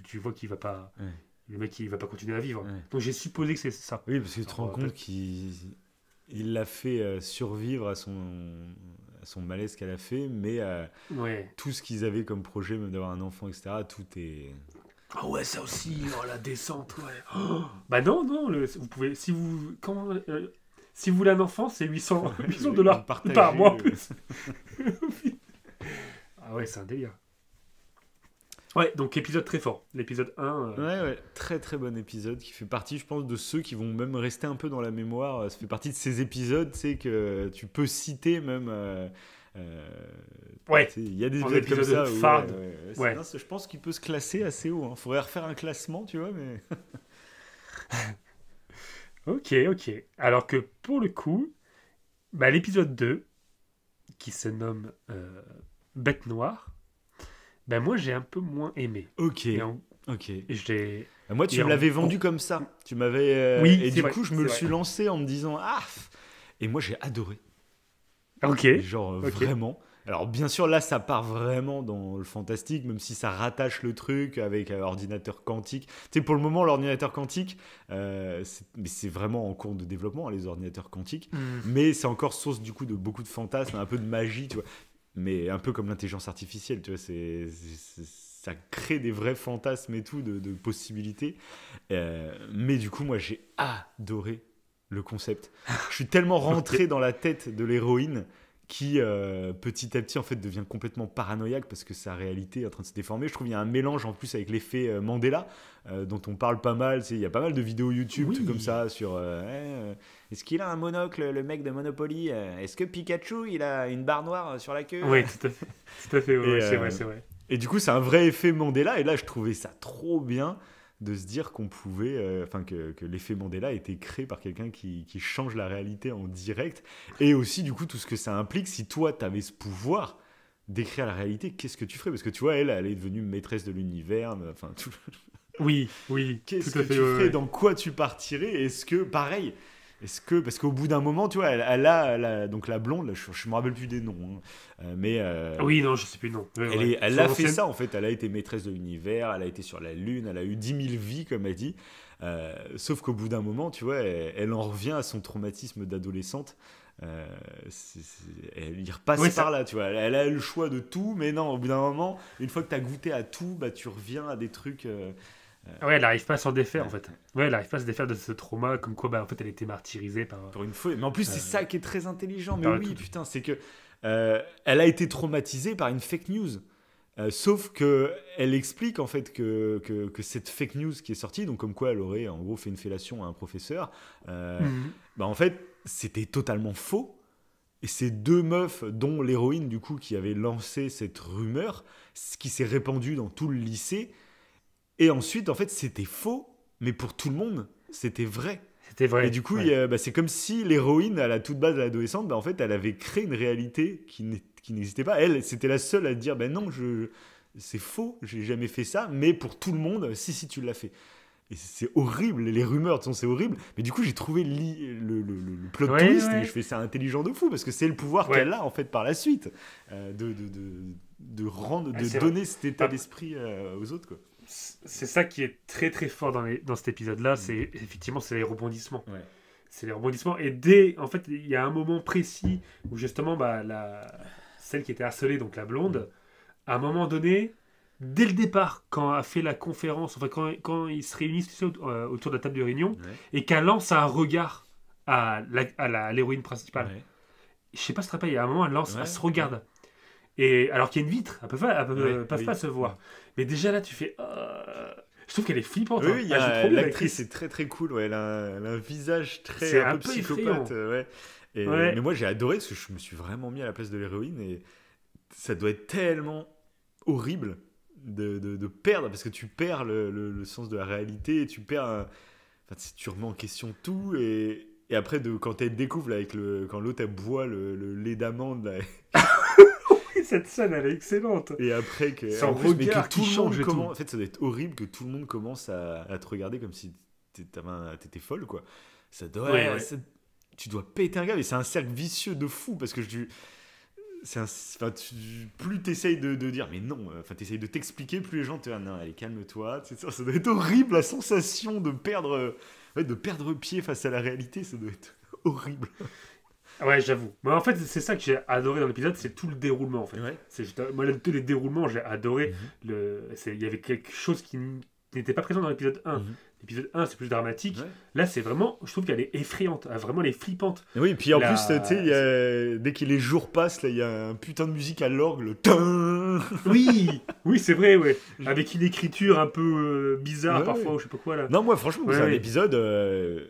tu vois qu'il va pas Ouais. le mec il va pas continuer à vivre. Ouais. Donc j'ai supposé que c'est ça. Oui, parce que tu te rends Alors, compte qu'il il l'a fait survivre à son malaise qu'elle a fait, mais Ouais. tout ce qu'ils avaient comme projet, même d'avoir un enfant, etc., tout est. Ah ouais, ça aussi, oh, la descente, ouais. Oh. Bah non, non, vous pouvez, si vous voulez un enfant, c'est 800, 800 dollars Partagez par mois en le- plus. Ah ouais, c'est un délire. Ouais, donc épisode très fort. L'épisode 1. Ouais, ouais, très très bon épisode qui fait partie, je pense, de ceux qui vont même rester un peu dans la mémoire. Ça fait partie de ces épisodes, tu sais, que tu peux citer même. Ouais, Tu sais, il y a des en épisodes comme épisode ça. phare. Ouais. Non, je pense qu'il peut se classer assez haut. Faudrait refaire un classement, tu vois, mais. Ok, ok. Alors que pour le coup, bah, l'épisode 2, qui se nomme Bête Noire, bah moi j'ai un peu moins aimé. Ok, Et en- ok. j'ai... Moi, tu Et me en- l'avais vendu comme ça. Tu m'avais. Oui, et c'est du vrai, coup, je me c'est le vrai. suis lancé en me disant ah. Et moi, j'ai adoré. Ok, Genre ok. vraiment. Alors bien sûr là ça part vraiment dans le fantastique même si ça rattache le truc avec ordinateur quantique. Tu sais pour le moment l'ordinateur quantique mais c'est vraiment en cours de développement hein, les ordinateurs quantiques Hmm. mais c'est encore source du coup de beaucoup de fantasmes, un peu de magie tu vois. Mais un peu comme l'intelligence artificielle tu vois ça crée des vrais fantasmes et tout de possibilités. Mais du coup moi j'ai adoré le concept. Je suis tellement rentré dans la tête de l'héroïne qui petit à petit en fait devient complètement paranoïaque parce que sa réalité est en train de se déformer. Je trouve qu'il y a un mélange en plus avec l'effet Mandela dont on parle pas mal. Il y a pas mal de vidéos YouTube Oui. trucs comme ça sur est-ce qu'il a un monocle le mec de Monopoly est-ce que Pikachu il a une barre noire sur la queue Oui, tout à fait. Tout à fait, ouais, Et, c'est vrai, c'est vrai. et du coup c'est un vrai effet Mandela et là je trouvais ça trop bien de se dire qu'on pouvait, que l'effet Mandela a été créé par quelqu'un qui change la réalité en direct, et aussi du coup tout ce que ça implique, si toi tu avais ce pouvoir d'écrire la réalité, qu'est-ce que tu ferais? Parce que tu vois, elle est devenue maîtresse de l'univers, enfin, Oui, oui, qu'est-ce tout à que fait. tu ouais, ferais? ouais. Dans quoi tu partirais? Est-ce que, pareil, parce qu'au bout d'un moment, tu vois, elle a donc la blonde, là, je me rappelle plus des noms, hein, mais Oui, non, je sais plus, non. Ouais, ouais. elle Son a fait ancienne- ça en fait, elle a été maîtresse de l'univers, elle a été sur la lune, elle a eu 10 000 vies comme elle dit. Sauf qu'au bout d'un moment, tu vois, elle en revient à son traumatisme d'adolescente. Elle y repasse Ouais, par ça- là, tu vois. Elle a eu le choix de tout, mais non, au bout d'un moment, une fois que tu as goûté à tout, bah, tu reviens à des trucs. Ouais, elle n'arrive pas à s'en défaire, en Ouais. fait. Ouais, elle n'arrive pas à se défaire de ce trauma, comme quoi, bah, en fait, elle a été martyrisée par... Pour une fois. Mais en plus, c'est ça qui est très intelligent. Mais par le oui, tout. putain, c'est que elle a été traumatisée par une fake news. Sauf que elle explique en fait que cette fake news qui est sortie, donc comme quoi elle aurait en gros fait une fellation à un professeur, Mhm. bah en fait c'était totalement faux. Et ces deux meufs, dont l'héroïne du coup qui avait lancé cette rumeur, ce qui s'est répandu dans tout le lycée, et ensuite en fait c'était faux, mais pour tout le monde c'était vrai. C'était vrai. Et du coup, ouais. c'est comme si l'héroïne, à la toute base de l'adolescente, bah, en fait, elle avait créé une réalité qui n'existait pas. Elle, c'était la seule à dire, ben non, c'est faux, j'ai jamais fait ça, mais pour tout le monde, si, tu l'as fait. Et c'est horrible, les rumeurs, de toute façon, c'est horrible. Mais du coup, j'ai trouvé le plot Ouais, twist, ouais. et je fais ça intelligent de fou, parce que c'est le pouvoir Ouais. qu'elle a, en fait, par la suite, de rendre, Ah, de c'est donner cet état Ah. d'esprit aux autres, quoi. C'est ça qui est très très fort dans cet épisode-là, c'est effectivement c'est les rebondissements. Ouais. C'est les rebondissements. Et en fait, il y a un moment précis où justement, bah, celle qui était harcelée, donc la blonde, à un moment donné, dès le départ, quand a fait la conférence, enfin quand ils se réunissent tu sais, autour de la table de réunion, et qu'elle lance un regard à l'héroïne principale. Ouais. Je sais pas si tu te rappelles, il y a un moment, elle Ouais. se regarde. Et alors qu'il y a une vitre, elles peuvent Oui. pas se voir. Mais déjà là, tu fais. Je trouve qu'elle est flippante. Oui, hein. oui, Ah, j'ai trop bien l'actrice est très très cool. Ouais, elle a un visage très C'est un un peu peu psychopathe. effrayant. Ouais. Ouais. Mais moi j'ai adoré parce que je me suis vraiment mis à la place de l'héroïne et ça doit être tellement horrible de perdre parce que tu perds le sens de la réalité et tu perds. Enfin, tu remets en question tout et après quand elle découvre là, quand l'autre elle boit le lait d'amande là, Cette scène, elle est excellente. et après que Son en plus, mais regard que tout qui le monde change et commence tout. en fait ça doit être horrible que tout le monde commence à te regarder comme si t'étais folle quoi. Ça doit Ouais, ouais. tu dois péter un câble et c'est un cercle vicieux de fou parce que enfin, plus t'essayes de dire mais non, enfin t'essayes de t'expliquer, plus les gens te disent non, allez calme-toi, ça doit être horrible la sensation de perdre pied face à la réalité, ça doit être horrible. Ouais, j'avoue. Moi, en fait, c'est ça que j'ai adoré dans l'épisode, c'est tout le déroulement, en fait. Ouais. Moi, tous les déroulements, j'ai adoré. Mhm. Il y avait quelque chose qui n'était pas présent dans l'épisode 1. Mhm. L'épisode 1, c'est plus dramatique. Ouais. Là, c'est vraiment, je trouve qu'elle est effrayante. Vraiment, elle est flippante. Oui, puis en La- plus, tu sais, dès que les jours passent, là, il y a un putain de musique à l'orgue, le tin. Oui, oui, c'est vrai, ouais. Avec une écriture un peu bizarre Ouais, parfois, ouais. ou je sais pas quoi, là. Non, moi, franchement, Ouais, c'est un ouais. épisode.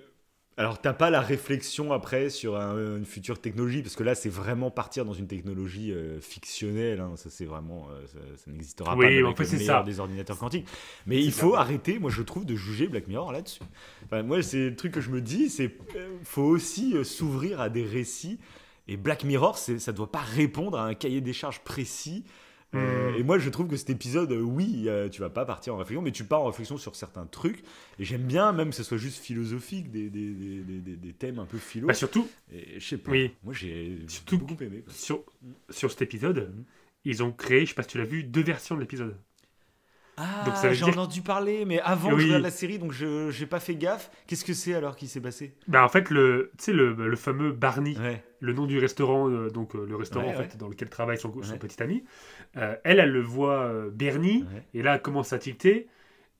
Alors, t'as pas la réflexion après sur une future technologie, parce que là, c'est vraiment partir dans une technologie fictionnelle. Hein. Ça, c'est vraiment, ça n'existera Oui, pas même en avec fait, le c'est meilleur ça. des ordinateurs quantiques. Mais C'est il ça, faut ouais. arrêter, moi, je trouve, de juger Black Mirror là-dessus. Enfin, moi, c'est le truc que je me dis, c'est faut aussi s'ouvrir à des récits. Et Black Mirror, ça doit pas répondre à un cahier des charges précis. Et moi, je trouve que cet épisode, oui, tu vas pas partir en réflexion, mais tu pars en réflexion sur certains trucs. Et j'aime bien, même que ce soit juste philosophique, des thèmes un peu philo. Bah, surtout, Et je sais pas, oui. moi j'ai Surtout beaucoup aimé. Quoi. sur cet épisode, Mhm. ils ont créé, je sais pas si tu l'as vu, 2 versions de l'épisode. Donc, ça Ah, veut j'ai dire- entendu parler, mais avant que Oui. je regarde la série, donc je j'ai pas fait gaffe. Qu'est-ce que c'est alors qui s'est passé? Bah, en fait, tu sais, le fameux Barney, Ouais, le nom du restaurant, donc le restaurant Ouais, en fait, ouais. dans lequel travaille son Ouais. petit ami, elle le voit Bernie, ouais, et là, elle commence à tilter.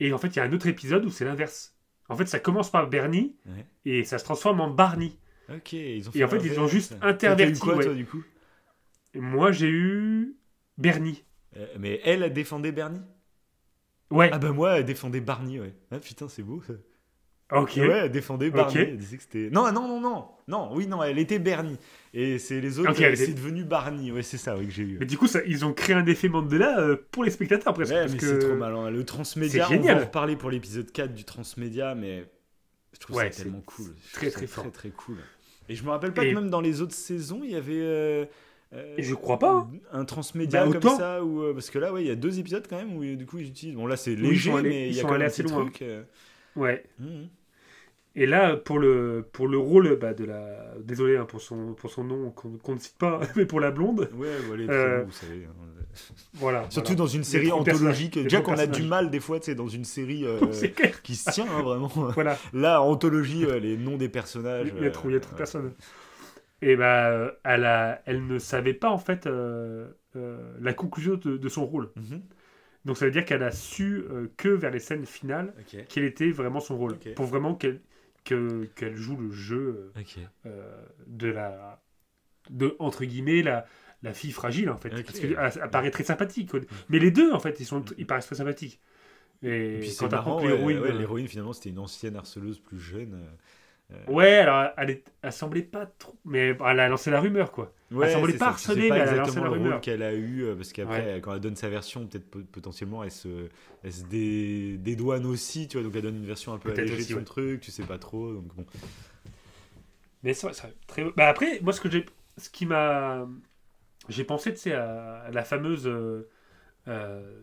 Et en fait, il y a un autre épisode où c'est l'inverse. En fait, ça commence par Bernie, ouais. et ça se transforme en Barney. Ok, ils ont Et en fait, ils ont l'inverse. juste Toi, t'as eu interverti. quoi, Ouais. toi, du coup? Et moi, j'ai eu Bernie. Mais elle a défendé Bernie? Ouais, Ah bah moi, elle défendait Barney, ouais. Ah putain, c'est beau ça. ok. Ouais, elle défendait Barney. Ok. Elle disait que c'était. Non, non, non, non. Non, oui, non, elle était Bernie. Et c'est les autres, Ok, elle était- c'est devenu Barney. Ouais, c'est ça, oui, que j'ai eu. Mais du coup, ils ont créé un effet Mandela pour les spectateurs presque. Ouais, parce mais que... c'est trop malin. Le transmédia, C'est on va génial. en reparler pour l'épisode 4 du transmédia, mais je trouve Ouais, ça tellement cool. Je très, trouve ça très fort. Très, très cool. Et je me rappelle pas Et- que même dans les autres saisons, il y avait. Et je crois pas, hein. Un transmédia Bah, comme autant. ça, parce que là, ouais, il y a 2 épisodes quand même où du coup ils utilisent. Bon, là c'est ils léger, sont allés- mais il ils y a sont quand même allés un assez petit loin. truc. Ouais. Mhm. Et là, pour le rôle de la... Désolé hein, pour son nom qu'on ne cite pas, mais pour la blonde. Ouais, voilà, les Euh, prénoms, vous savez. Hein. Voilà. Surtout voilà. dans une série trop de anthologique. personnages, Déjà trop de qu'on a du personnages. mal des fois, tu sais, dans une série C'est clair. qui se tient, hein, vraiment. Voilà. Là, anthologie, les noms des personnages. Il y a trop de personnes. Et bah, elle ne savait pas en fait la conclusion de son rôle. Mhm. Donc ça veut dire qu'elle a su que vers les scènes finales Ok. quel était vraiment son rôle. Ok. Pour vraiment qu'elle joue le jeu Ok. de entre guillemets la fille fragile en fait. Ok. Parce qu'elle paraît très sympathique. Mais les deux en fait ils paraissent très sympathiques. Et puis quand c'est t'apprends marrant, que l'héroïne. l'héroïne finalement c'était une ancienne harceleuse plus jeune. Ouais, alors elle semblait pas trop. Mais elle a lancé la rumeur quoi. Ouais, semblait c'est pas ça. Tu sais harcelée, pas mais elle a lancé exactement la le rôle rumeur. qu'elle a eu, parce qu'après, quand elle donne sa version, peut-être potentiellement, elle se dédouane aussi, tu vois, donc elle donne une version un peu Peut-être allégée de aussi, son ouais. truc, tu sais pas trop, donc bon. Mais c'est vrai, très. Bah après, moi ce qui m'a, j'ai pensé, tu sais, à la fameuse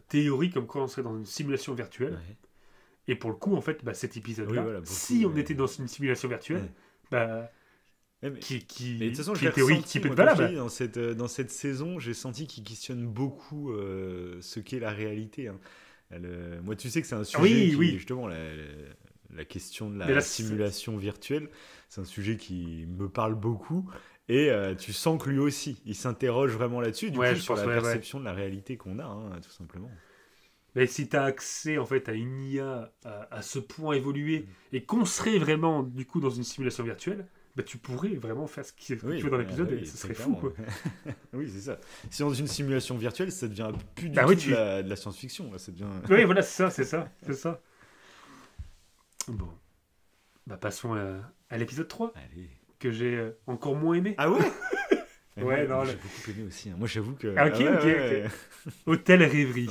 théorie comme quoi on serait dans une simulation virtuelle. Ouais. Et pour le coup, en fait, bah, cet épisode-là, Oui, voilà, beaucoup, si on ouais. était dans une simulation virtuelle, Ouais. bah, Ouais, mais- qui Mais de toute façon, qui j'ai est théorie ressenti, qui peut moi, être comme je valable. te dis, dans cette saison, j'ai senti qu'il questionne beaucoup ce qu'est la réalité. Hein. Moi, tu sais que c'est un sujet Oui, qui, oui. justement, la question de Mais la là, simulation virtuelle, c'est un sujet qui me parle beaucoup. Et tu sens que lui aussi, il s'interroge vraiment là-dessus, du Ouais, coup, je sur pense, la ouais, perception de la réalité qu'on a, hein, tout simplement. Mais si tu as accès en fait à une IA à ce point évolué Mm. et qu'on serait vraiment du coup dans une simulation virtuelle, bah, tu pourrais vraiment faire ce que tu veux dans l'épisode et ce serait très fou clairement. quoi. Oui, c'est ça. Si dans une simulation virtuelle, ça devient plus du Bah tout oui, de la science-fiction. Là, ça devient... Oui, voilà, c'est ça. Bon, bah passons à l'épisode 3 Allez. que j'ai encore moins aimé. Ah ouais. Et Ouais, moi, non, j'ai le- beaucoup aimé aussi. Hein. Moi, j'avoue que. Ah, ok, ok. Hôtel Rêverie.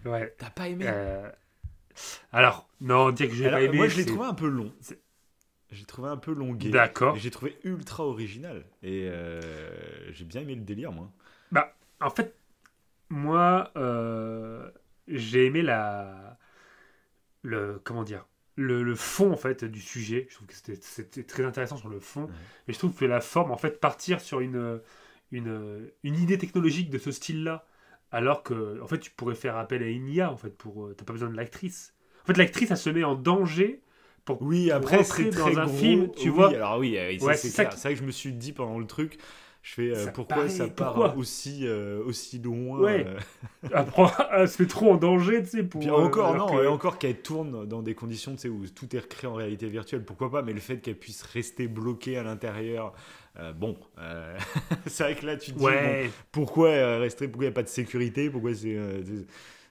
Ouais. Ouais. T'as pas aimé? Alors, non, dire que j'ai Alors, pas aimé. moi, je l'ai c'est- trouvé un peu long. c'est- J'ai trouvé un peu longué. D'accord. Et j'ai trouvé ultra original. Et j'ai bien aimé le délire, moi. Bah, en fait, moi, j'ai aimé comment dire, le fond en fait du sujet. Je trouve que c'était très intéressant sur le fond. Ouais. Mais je trouve que la forme, en fait, partir sur une une idée technologique de ce style-là, alors que en fait tu pourrais faire appel à une IA en fait t'as pas besoin de l'actrice. En fait l'actrice elle se met en danger Oui, pour après c'est rentrer très dans un gros. film, tu Oui, vois. alors oui, ça Ouais, c'est c'est ça clair. C'est vrai que je me suis dit pendant le truc, je fais ça pourquoi ça paraît part pourquoi. aussi loin. Ouais, elle se met trop en danger, tu sais, Puis pour encore alors non, et que encore qu'elle tourne dans des conditions, tu sais, où tout est recréé en réalité virtuelle, pourquoi pas, mais le fait qu'elle puisse rester bloquée à l'intérieur, bon, c'est vrai que là tu te dis, bon, ouais, pourquoi rester, pourquoi il n'y a pas de sécurité, pourquoi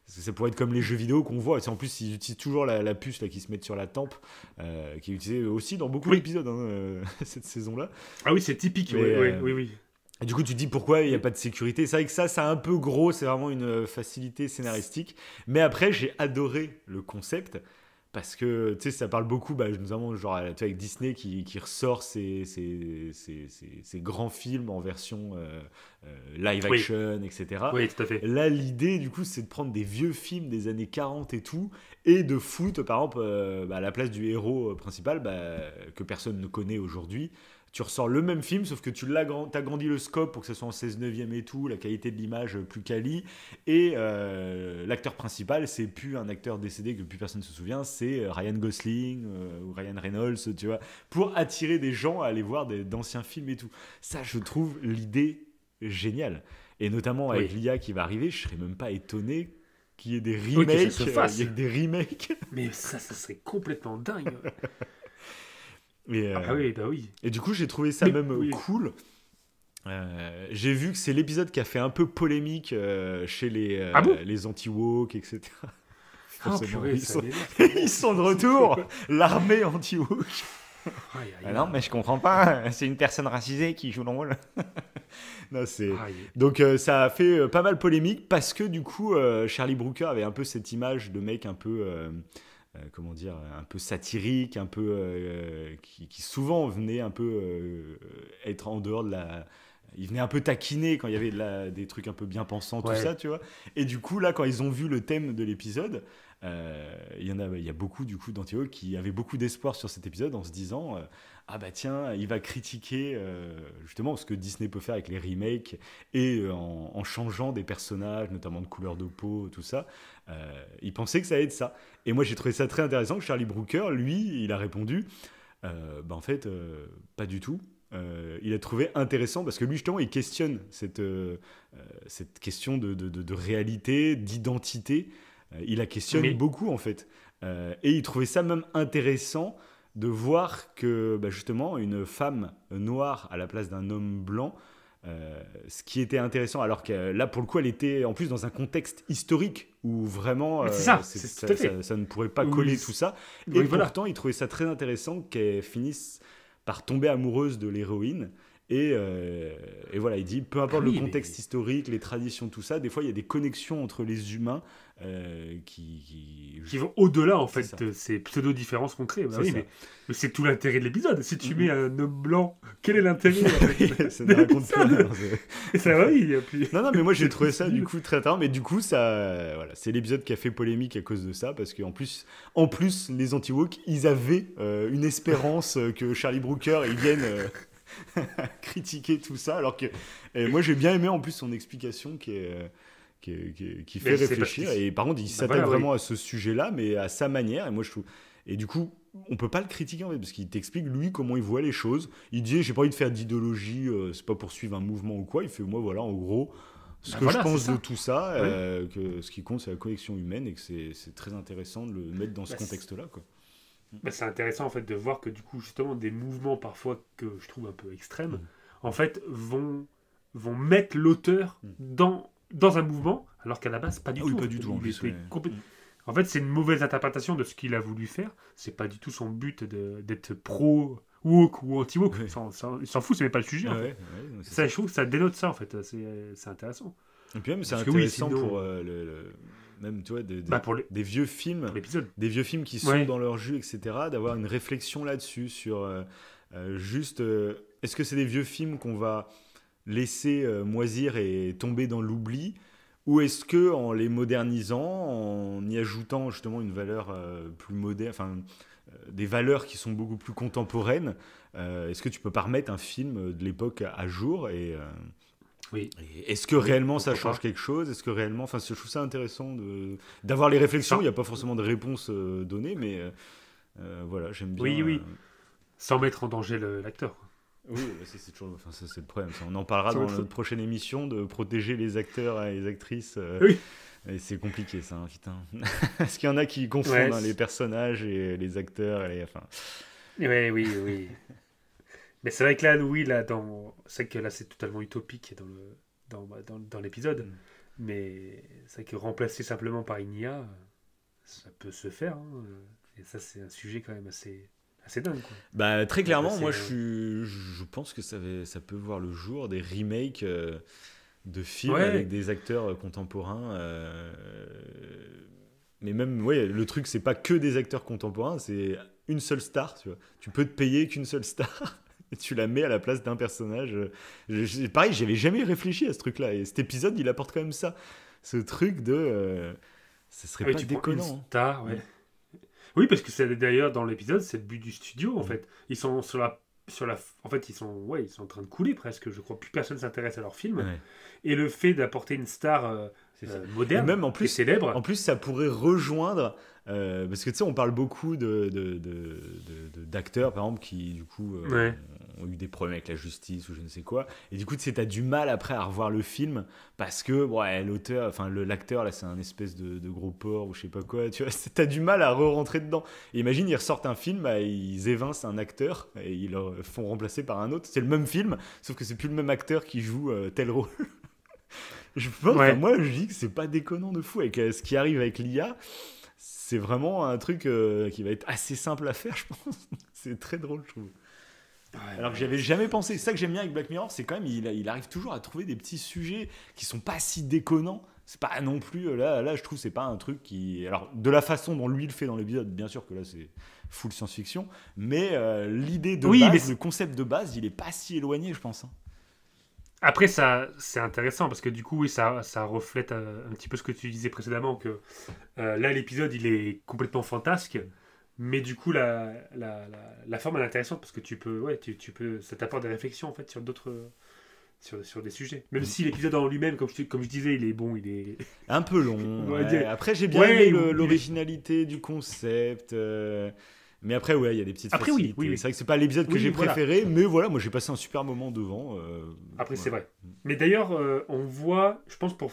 ça pourrait être comme les jeux vidéo qu'on voit. En plus, ils utilisent toujours la puce là, qui se met sur la tempe, qui est utilisée aussi dans beaucoup oui. d'épisodes hein, cette saison-là. Ah oui, c'est typique, Mais oui, oui. et du coup, tu te dis pourquoi il n'y a pas de sécurité. C'est vrai que ça, c'est un peu gros, c'est vraiment une facilité scénaristique. Mais après, j'ai adoré le concept parce que tu sais, ça parle beaucoup, notamment genre, tu vois, avec Disney qui ressort ses grands films en version live Oui, action, etc. oui, tout à fait. Là, l'idée, du coup, c'est de prendre des vieux films des années 40 et tout, et de foutre, par exemple, à la place du héros principal, que personne ne connaît aujourd'hui. Tu ressors le même film, sauf que t'as grandi le scope pour que ce soit en 16:9 et tout, la qualité de l'image plus quali, et l'acteur principal, c'est plus un acteur décédé que plus personne ne se souvient, c'est Ryan Gosling ou Ryan Reynolds, tu vois, pour attirer des gens à aller voir d'anciens films et tout. Ça, je trouve l'idée géniale. Et notamment avec Oui, l'IA qui va arriver, je serais même pas étonné qu'il y ait des oui, que ça remakes. se Il y fasse. a que des remakes. Mais ça serait complètement dingue. Et, Ah bah oui, bah oui. et du coup, j'ai trouvé ça Mais même oui. cool. J'ai vu que c'est l'épisode qui a fait un peu polémique chez Ah bon? les anti-woke, etc. Oh Forcément, purée, ça m'énerve ils tellement. sont de retour, l'armée anti-woke. Aïe, Ah aïe, non, mais je comprends pas, c'est une personne racisée qui joue le rôle. Non, aïe. Donc ça a fait pas mal polémique parce que du coup, Charlie Brooker avait un peu cette image de mec un peu, comment dire, un peu satirique, un peu qui souvent venait un peu être en dehors de la. Il venait un peu taquiner quand il y avait des trucs un peu bien pensants, tout Ouais. ça, tu vois. Et du coup, là, quand ils ont vu le thème de l'épisode, il y a beaucoup du coup d'anti qui avaient beaucoup d'espoir sur cet épisode en se disant ah bah tiens, il va critiquer justement ce que Disney peut faire avec les remakes et en changeant des personnages, notamment de couleur de peau, tout ça. Il pensait que ça allait être ça. Et moi, j'ai trouvé ça très intéressant que Charlie Brooker, lui, il a répondu en fait, pas du tout. Il a trouvé intéressant parce que lui, justement, il questionne cette question de réalité, d'identité. Il la questionne Mais beaucoup, en fait. Et il trouvait ça même intéressant de voir que, justement, une femme noire à la place d'un homme blanc, ce qui était intéressant, alors que là, pour le coup, elle était en plus dans un contexte historique où vraiment c'est ça, c'est tout à fait. ça ne pourrait pas Oui, coller tout ça. Et oui, voilà. pourtant, il trouvait ça très intéressant qu'elle finisse par tomber amoureuse de l'héroïne. Et voilà, il dit, peu Ah importe le oui, contexte mais historique, les traditions, tout ça, des fois, il y a des connexions entre les humains qui vont au-delà en c'est fait ça. de ces pseudo-différences qu'on crée. Bah C'est oui, ça. mais c'est tout l'intérêt de l'épisode. Si tu Mhm. mets un homme blanc, quel est l'intérêt en fait Ça ne raconte plus ça, rien. et ça va, oui. Et puis, Non, non, mais moi j'ai c'est trouvé ça du nul. coup très intéressant. Mais du coup, ça, voilà, c'est l'épisode qui a fait polémique à cause de ça, parce qu'en plus, les anti-woke, ils avaient une espérance que Charlie Brooker il vienne critiquer tout ça, alors que moi j'ai bien aimé en plus son explication qui fait Mais c'est parce réfléchir. Et par contre, il bah s'attaque voilà, oui. vraiment à ce sujet-là, mais à sa manière. Et moi je trouve. Et du coup, on peut pas le critiquer en fait, parce qu'il t'explique lui comment il voit les choses. Il dit j'ai pas envie de faire d'idéologie, c'est pas pour suivre un mouvement ou quoi. Il fait moi voilà en gros ce Bah que je voilà, c'est pense de ça. tout ça, Ouais. que ce qui compte c'est la connexion humaine et que c'est très intéressant de le mettre dans ce Bah, contexte-là quoi. c'est intéressant en fait de voir que du coup justement des mouvements parfois que je trouve un peu extrêmes Mm. en fait vont mettre l'auteur Mm. dans un mouvement alors qu'à la base pas du Ah oui tout en pas fait. du tout en Il plus. était Ouais. complètement. En fait, c'est une mauvaise interprétation de ce qu'il a voulu faire. C'est pas du tout son but d'être pro woke ou anti woke. Ouais. Il s'en fout, c'est même pas le sujet Ah en ouais, fait. ouais, non, c'est Ça, ça. je trouve que ça dénote ça en fait. C'est intéressant. Et puis même c'est Parce que oui, intéressant sinon, pour même tu vois bah des vieux films. pour l'épisode. Des vieux films qui sont Ouais. dans leur jus, etc., d'avoir une réflexion là-dessus, sur juste, est-ce que c'est des vieux films qu'on va laisser moisir et tomber dans l'oubli, ou est-ce que en les modernisant, en y ajoutant justement une valeur plus moderne, enfin des valeurs qui sont beaucoup plus contemporaines, est-ce que tu peux pas remettre un film de l'époque à jour Oui. Et est-ce que réellement ça pourquoi change pas. quelque chose? Est-ce que réellement, enfin, je trouve ça intéressant d'avoir les réflexions. Il Sans- n'y a pas forcément de réponse donnée, mais voilà, j'aime bien. Oui, oui. Sans mettre en danger l'acteur. Oui, bah, c'est toujours, enfin, ça, c'est le problème. Ça. On en parlera Sans dans mettre- notre prochaine émission de protéger les acteurs et les actrices. Oui. Et c'est compliqué, ça, hein, putain. Parce qu'il y en a qui confondent Ouais. hein, les personnages et les acteurs. Enfin, Ouais, oui, oui. Mais c'est vrai que là, oui, là, c'est vrai que là, c'est totalement utopique dans l'épisode. Mm. Mais c'est vrai que remplacer simplement par une IA, ça peut se faire, hein. Et ça, c'est un sujet quand même assez dingue, quoi. bah, très clairement, Remplacer, moi, je pense que ça peut voir le jour des remakes de films Ouais, avec des acteurs contemporains. Mais même, ouais, le truc, c'est pas que des acteurs contemporains, c'est une seule star, tu vois. Tu peux te payer qu'une seule star et tu la mets à la place d'un personnage. Pareil, j'avais jamais réfléchi à ce truc-là. Et cet épisode, il apporte quand même ça. Ce truc de. Ça serait ah oui, pas tu prends une déconnant. Hein. star, ouais. Oui, parce que c'est d'ailleurs dans l'épisode, c'est le but du studio en Mm. fait. Ils sont en fait, ils sont en train de couler presque. Je crois plus personne s'intéresse à leur film. Ouais, Et le fait d'apporter une star c'est ça. Et moderne même et célèbre, en plus, ça pourrait rejoindre. Parce que tu sais, on parle beaucoup d'acteurs, par exemple, qui du coup ouais, ont eu des problèmes avec la justice ou je ne sais quoi. Et du coup, tu sais, t'as du mal après à revoir le film parce que bon, ouais, l'auteur, enfin l'acteur là, c'est un espèce de gros porc ou je sais pas quoi. Tu vois, t'as du mal à re-rentrer dedans. Et imagine, ils ressortent un film, bah, ils évincent un acteur et ils le font remplacer par un autre. C'est le même film, sauf que c'est plus le même acteur qui joue tel rôle. Je pense, enfin, ouais. moi, je dis que c'est pas déconnant de fou. Avec ce qui arrive avec l'IA, c'est vraiment un truc qui va être assez simple à faire, je pense. C'est très drôle, je trouve. Ouais, Alors que ouais, j'avais jamais pensé. C'est ça que j'aime bien avec Black Mirror, c'est quand même, il arrive toujours à trouver des petits sujets qui sont pas si déconnants. C'est pas non plus, là, je trouve, c'est pas un truc qui. Alors, de la façon dont lui le fait dans l'épisode, bien sûr que là, c'est full science-fiction, mais l'idée de Oui, mais base, le concept de base, il est pas si éloigné, je pense. Hein. après ça, c'est intéressant parce que du coup, oui, ça reflète un petit peu ce que tu disais précédemment que là, l'épisode, il est complètement fantasque. Mais du coup, la forme elle est intéressante parce que tu peux, ouais, tu peux, ça t'apporte des réflexions en fait sur d'autres, sur des sujets. Même si l'épisode en lui-même, comme je disais, il est bon, il est, Un peu long. on va Ouais. dire, Après, j'ai bien ouais, aimé il est- l'originalité du concept. Mais après, ouais, il y a des petites Après oui, facilités. oui, oui, C'est vrai que c'est pas l'épisode que oui, j'ai voilà. préféré, mais voilà, moi j'ai passé un super moment devant. Après c'est Voilà. vrai. Mais d'ailleurs, on voit, je pense pour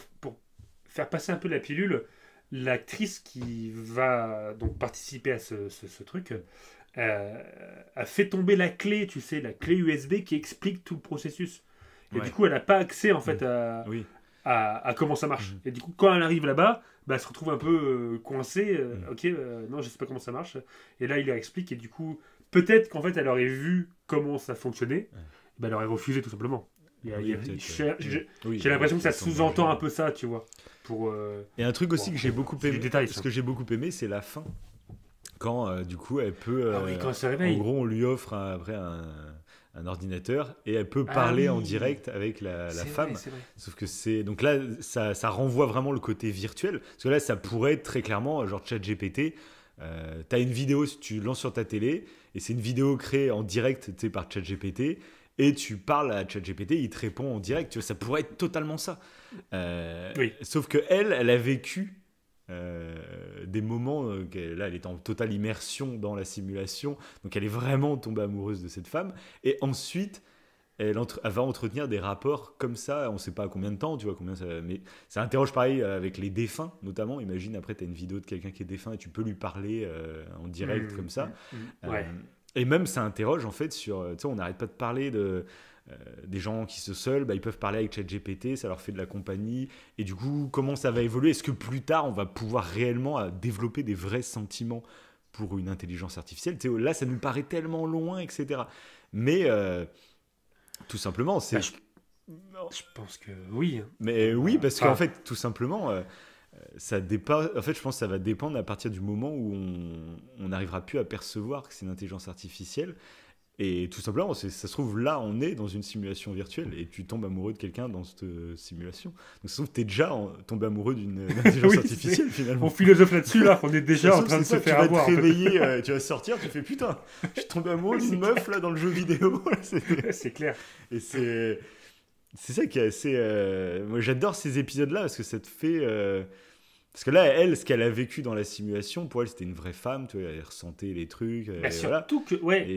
faire passer un peu la pilule, l'actrice qui va donc participer à ce truc a fait tomber la clé, tu sais, la clé USB qui explique tout le processus. Et Ouais. du coup, elle n'a pas accès en fait Oui. à comment ça marche. Mhm. Et du coup, quand elle arrive là-bas, bah, elle se retrouve un peu coincée. Mhm. Ok, non, je sais pas comment ça marche. Et là, il leur explique. Et du coup, peut-être qu'en fait, elle aurait vu comment ça fonctionnait. Ouais. Bah, elle aurait refusé tout simplement. Oui, peut-être, oui, J'ai l'impression que ça peut-être en sous-entend danger. un peu ça, tu vois. Pour, Et un truc aussi bon, que j'ai beaucoup c'est du aimé, détail, ce ça. que j'ai beaucoup aimé, c'est la fin. Quand du coup elle peut, Ah oui, quand elle se en réveille. gros, on lui offre après un ordinateur et elle peut Ah parler en oui. direct avec la C'est femme. vrai, c'est vrai. Sauf que c'est. Donc là, ça renvoie vraiment le côté virtuel. Parce que là, ça pourrait être très clairement, genre ChatGPT. T'as une vidéo, tu lances sur ta télé, et c'est une vidéo créée en direct tu sais, par ChatGPT, et tu parles à ChatGPT, il te répond en direct. Tu vois, ça pourrait être totalement ça. Oui. Sauf que elle a vécu des moments, là, elle est en totale immersion dans la simulation, donc elle est vraiment tombée amoureuse de cette femme. Et ensuite, elle va entretenir des rapports comme ça, on ne sait pas à combien de temps, tu vois, combien ça, mais ça interroge pareil avec les défunts, notamment. Imagine, après, tu as une vidéo de quelqu'un qui est défunt et tu peux lui parler en direct comme ça. Ouais. Et même, ça interroge, en fait, sur, tu sais, on n'arrête pas de parler des gens qui se seuls, bah, ils peuvent parler avec ChatGPT, ça leur fait de la compagnie. Et du coup, comment ça va évoluer? Est-ce que plus tard, on va pouvoir réellement développer des vrais sentiments pour une intelligence artificielle? Tu sais, là, ça nous paraît tellement loin, etc. Mais tout simplement, c'est. Bah, je pense que oui. Mais oui, parce Enfin, qu'en fait, tout simplement, ça dépend. En fait, je pense que ça va dépendre à partir du moment où on n'arrivera plus à percevoir que c'est une intelligence artificielle. Et tout simplement, ça se trouve, là, on est dans une simulation virtuelle et tu tombes amoureux de quelqu'un dans cette simulation. Donc, ça se trouve, tu es déjà tombé amoureux d'une intelligence Oui, artificielle, finalement. on philosophe là-dessus, là. On est Ça déjà se en trouve, train de c'est se ça, faire tu vas avoir. te En fait. réveiller, tu vas sortir, tu fais putain, je suis tombé amoureux d'une meuf là dans le jeu vidéo. C'est clair. Et c'est. C'est ça qui est assez. Moi, j'adore ces épisodes-là parce que ça te fait. Parce que là, elle, ce qu'elle a vécu dans la simulation, pour elle, c'était une vraie femme, tu vois, elle ressentait les trucs. Bah, Voilà.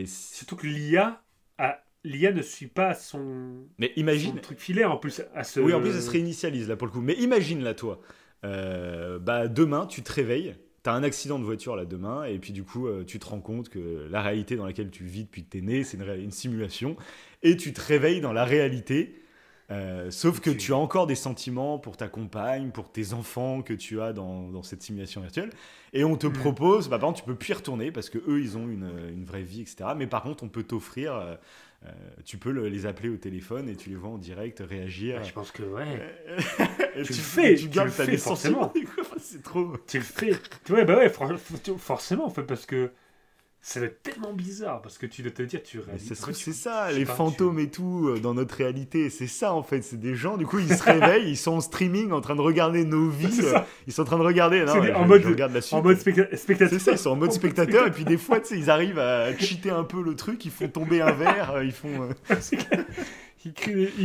surtout que l'IA ne suit pas Mais son imagine. truc filaire en plus à ce. Oui, en plus, ça se réinitialise là pour le coup. Mais imagine là, toi. Bah, demain, tu te réveilles. T'as un accident de voiture là demain, et puis du coup, tu te rends compte que la réalité dans laquelle tu vis depuis que t'es né, c'est une simulation. Et tu te réveilles dans la réalité. Sauf que tu as encore des sentiments pour ta compagne, pour tes enfants que tu as dans cette simulation virtuelle. Et on te propose, bah, par exemple, tu peux plus y retourner parce que eux, ils ont une vraie vie, etc. Mais par contre, on peut t'offrir, tu peux les appeler au téléphone et tu les vois en direct réagir. Bah, je pense que ouais. Et tu le fais, tu gardes ta forcément. C'est trop. Tu le fais. Ouais, bah ouais, forcément en fait parce que ça va être tellement bizarre parce que tu dois te dire tu réalises. Ça se trouve, c'est ça, les fantômes et tout dans notre réalité, c'est ça en fait, c'est des gens, du coup ils se réveillent, ils sont en streaming en train de regarder nos vies, ils sont en train de regarder, non, en mode C'est spectateur. ça, ils sont en mode spectateur et puis des fois tu sais, ils arrivent à cheater un peu le truc, ils font tomber un verre, ils font... Il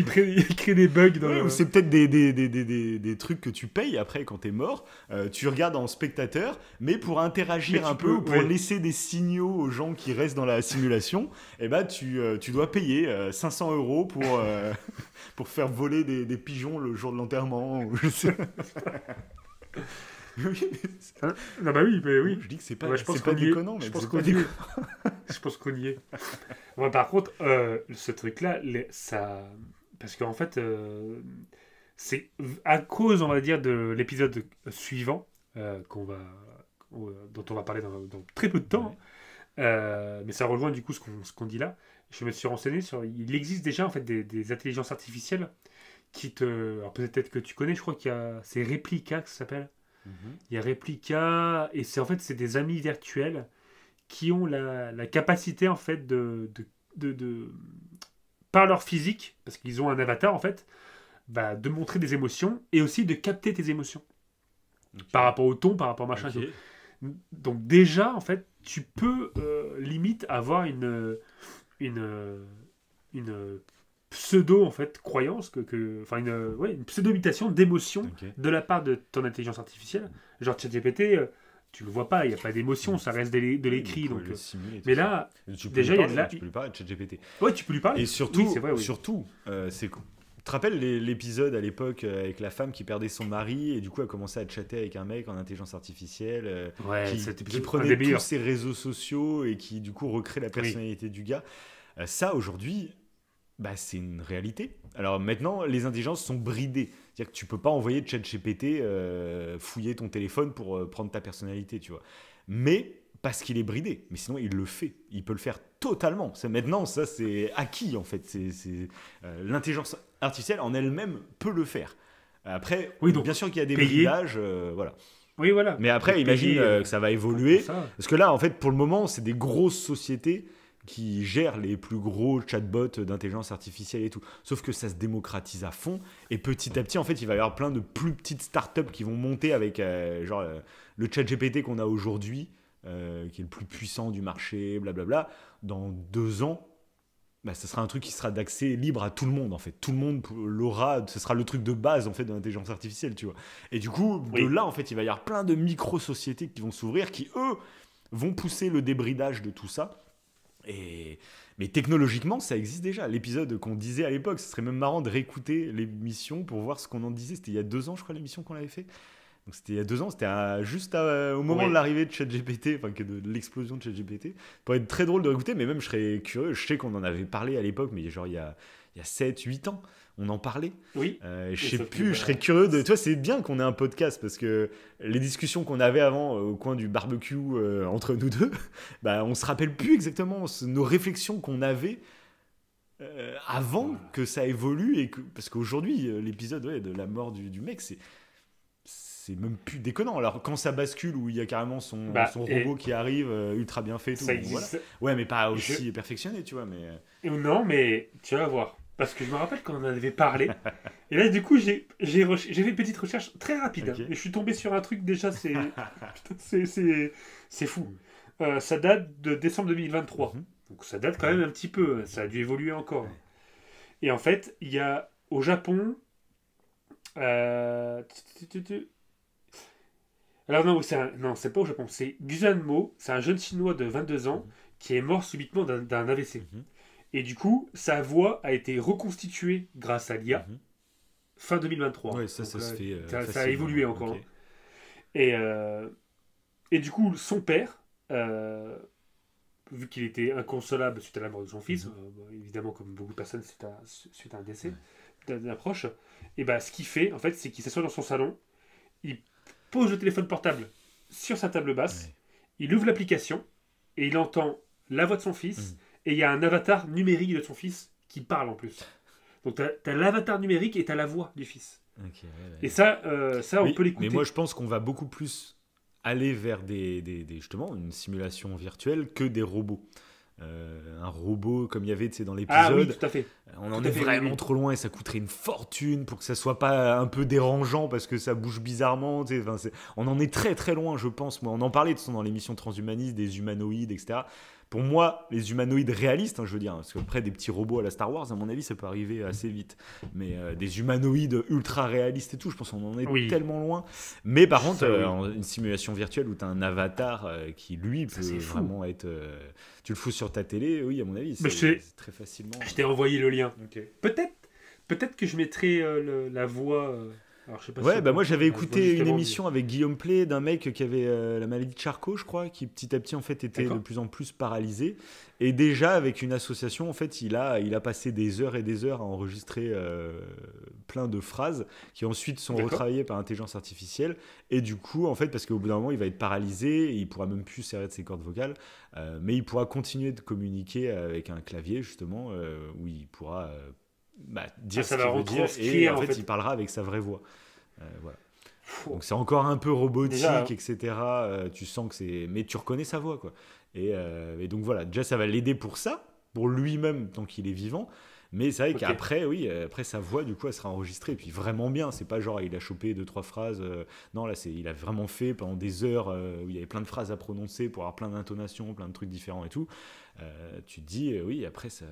crée des bugs dans ou c'est peut-être des trucs que tu payes après quand t'es mort. Tu regardes en spectateur, mais pour interagir un peu, pour laisser des signaux aux gens qui restent dans la simulation, et ben tu dois payer 500 € pour faire voler des pigeons le jour de l'enterrement. Ou je sais. Non bah oui, mais oui. Je dis que c'est pas, ouais, c'est pas déconnant, mais je pense qu'on y est. Je pense qu'on y est. Ouais, par contre, ce truc-là, ça, parce qu'en fait, c'est à cause, on va dire, de l'épisode suivant dont on va parler dans très peu de temps. Mais ça rejoint du coup ce qu'on dit là. Je me suis renseigné sur. Il existe déjà en fait des intelligences artificielles qui te. Alors peut-être que tu connais, je crois qu'il y a. C'est Replica que ça s'appelle. Il y a Replica, et c'est des amis virtuels qui ont la capacité en fait par leur physique, parce qu'ils ont un avatar en fait, bah, de montrer des émotions et aussi de capter tes émotions par rapport au ton, par rapport au machin. Okay. Donc déjà en fait, tu peux limite avoir une pseudo en fait croyance une pseudo imitation d'émotion de la part de ton intelligence artificielle, genre ChatGPT. Tu le vois pas, il n'y a pas d'émotion, ça reste de l'écrit. Donc, mais là, déjà, il y a de la. Tu peux lui parler de ChatGPT. Ouais, tu peux lui parler. Et surtout, oui, c'est vrai, oui. Tu te rappelles l'épisode à l'époque avec la femme qui perdait son mari et du coup a commencé à chatter avec un mec en intelligence artificielle qui prenait tous ses réseaux sociaux et qui du coup recrée la personnalité du gars. Ça, aujourd'hui, bah, c'est une réalité. Alors maintenant, les intelligences sont bridées. C'est-à-dire que tu peux pas envoyer de ChatGPT fouiller ton téléphone pour prendre ta personnalité, tu vois. Mais parce qu'il est bridé. Mais sinon, il le fait. Il peut le faire totalement. Maintenant, ça, c'est acquis, en fait. L'intelligence artificielle, en elle-même, peut le faire. Après, donc, bien sûr qu'il y a des bridages, voilà. Oui, voilà. Mais après, imagine que ça va évoluer. Parce que là, en fait, pour le moment, c'est des grosses sociétés qui gèrent les plus gros chatbots d'intelligence artificielle et tout. Sauf que ça se démocratise à fond. Et petit à petit, en fait, il va y avoir plein de plus petites startups qui vont monter avec le ChatGPT qu'on a aujourd'hui, qui est le plus puissant du marché, blablabla. Dans 2 ans, bah, ce sera un truc qui sera d'accès libre à tout le monde, en fait. Tout le monde l'aura, ce sera le truc de base, en fait, de l'intelligence artificielle, tu vois. Et du coup, de là, en fait, il va y avoir plein de micro-sociétés qui vont s'ouvrir, qui, eux, vont pousser le débridage de tout ça. Mais technologiquement, ça existe déjà. L'épisode qu'on disait à l'époque, ce serait même marrant de réécouter l'émission pour voir ce qu'on en disait. C'était il y a 2 ans, je crois, l'émission qu'on avait fait. Donc c'était il y a 2 ans, c'était juste au moment de l'arrivée de ChatGPT, enfin de l'explosion de ChatGPT. Ça pourrait être très drôle de réécouter, mais même je serais curieux. Je sais qu'on en avait parlé à l'époque, mais genre il y a 7-8 ans. On en parlait. Oui. Je sais plus, je serais curieux de. Tu vois, c'est bien qu'on ait un podcast parce que les discussions qu'on avait avant au coin du barbecue entre nous deux, bah, on se rappelle plus exactement nos réflexions qu'on avait avant que ça évolue. Parce qu'aujourd'hui, l'épisode de la mort du mec, c'est même plus déconnant. Alors, quand ça bascule, où il y a carrément son robot qui arrive, ultra bien fait, tout, voilà. Ouais, mais pas aussi perfectionné, tu vois. Non, mais tu vas voir. Parce que je me rappelle qu'on en avait parlé. Et là, du coup, j'ai fait une petite recherche très rapide. Okay. Et je suis tombé sur un truc, déjà, c'est fou. Ça date de décembre 2023. Donc ça date quand même un petit peu. Ça a dû évoluer encore. Et en fait, il y a au Japon, alors non, non, c'est pas au Japon, c'est Gusanmo, c'est un jeune chinois de 22 ans qui est mort subitement d'un AVC. Et du coup, sa voix a été reconstituée grâce à l'IA fin 2023. Ouais, ça Donc, se fait. ça a évolué encore. Okay. Et du coup, son père, vu qu'il était inconsolable suite à la mort de son fils, évidemment, comme beaucoup de personnes suite à un décès d'un proche, et bah, ce qu'il fait, en fait, c'est qu'il s'assoit dans son salon, il pose le téléphone portable sur sa table basse, il ouvre l'application, et il entend la voix de son fils, et il y a un avatar numérique de son fils qui parle en plus. Donc, t'as l'avatar numérique et t'as la voix du fils. Okay, et ça, on peut l'écouter. Mais moi, je pense qu'on va beaucoup plus aller vers justement une simulation virtuelle que des robots. Un robot comme il y avait dans l'épisode, ah oui, tout à fait. On en est vraiment trop loin et ça coûterait une fortune pour que ça soit pas un peu dérangeant parce que ça bouge bizarrement. On en est très très loin, je pense. Moi, on en parlait dans l'émission Transhumaniste, des humanoïdes, etc. Pour moi, les humanoïdes réalistes, je veux dire, parce qu'après des petits robots à la Star Wars, à mon avis, ça peut arriver assez vite. Mais des humanoïdes ultra réalistes et tout, je pense qu'on en est tellement loin. Mais par contre, une simulation virtuelle où tu as un avatar qui, lui, peut vraiment être... tu le fous sur ta télé, oui, à mon avis, c'est très facilement... Je t'ai envoyé le lien. Okay. Peut-être que je mettrai la voix... Alors, je sais pas moi j'avais écouté une émission avec Guillaume Play d'un mec qui avait la maladie de Charcot, je crois, qui petit à petit en fait était de plus en plus paralysé. Et déjà avec une association, en fait, il a passé des heures et des heures à enregistrer plein de phrases qui ensuite sont retravaillées par intelligence artificielle. Et du coup, en fait, parce qu'au bout d'un moment, il va être paralysé, et il pourra même plus servir de ses cordes vocales, mais il pourra continuer de communiquer avec un clavier justement où il pourra dire ce qu'il veut dire et en fait il parlera avec sa vraie voix. Voilà. Donc c'est encore un peu robotique, déjà, etc. Tu sens que c'est... Mais tu reconnais sa voix, quoi. Et donc voilà, déjà ça va l'aider pour ça, pour lui-même tant qu'il est vivant. Mais c'est vrai qu'après, après sa voix, du coup, elle sera enregistrée. Et puis vraiment bien, c'est pas genre il a chopé 2-3 phrases. Non, là, il a vraiment fait pendant des heures où il y avait plein de phrases à prononcer pour avoir plein d'intonations, plein de trucs différents et tout. Tu te dis, oui, après ça...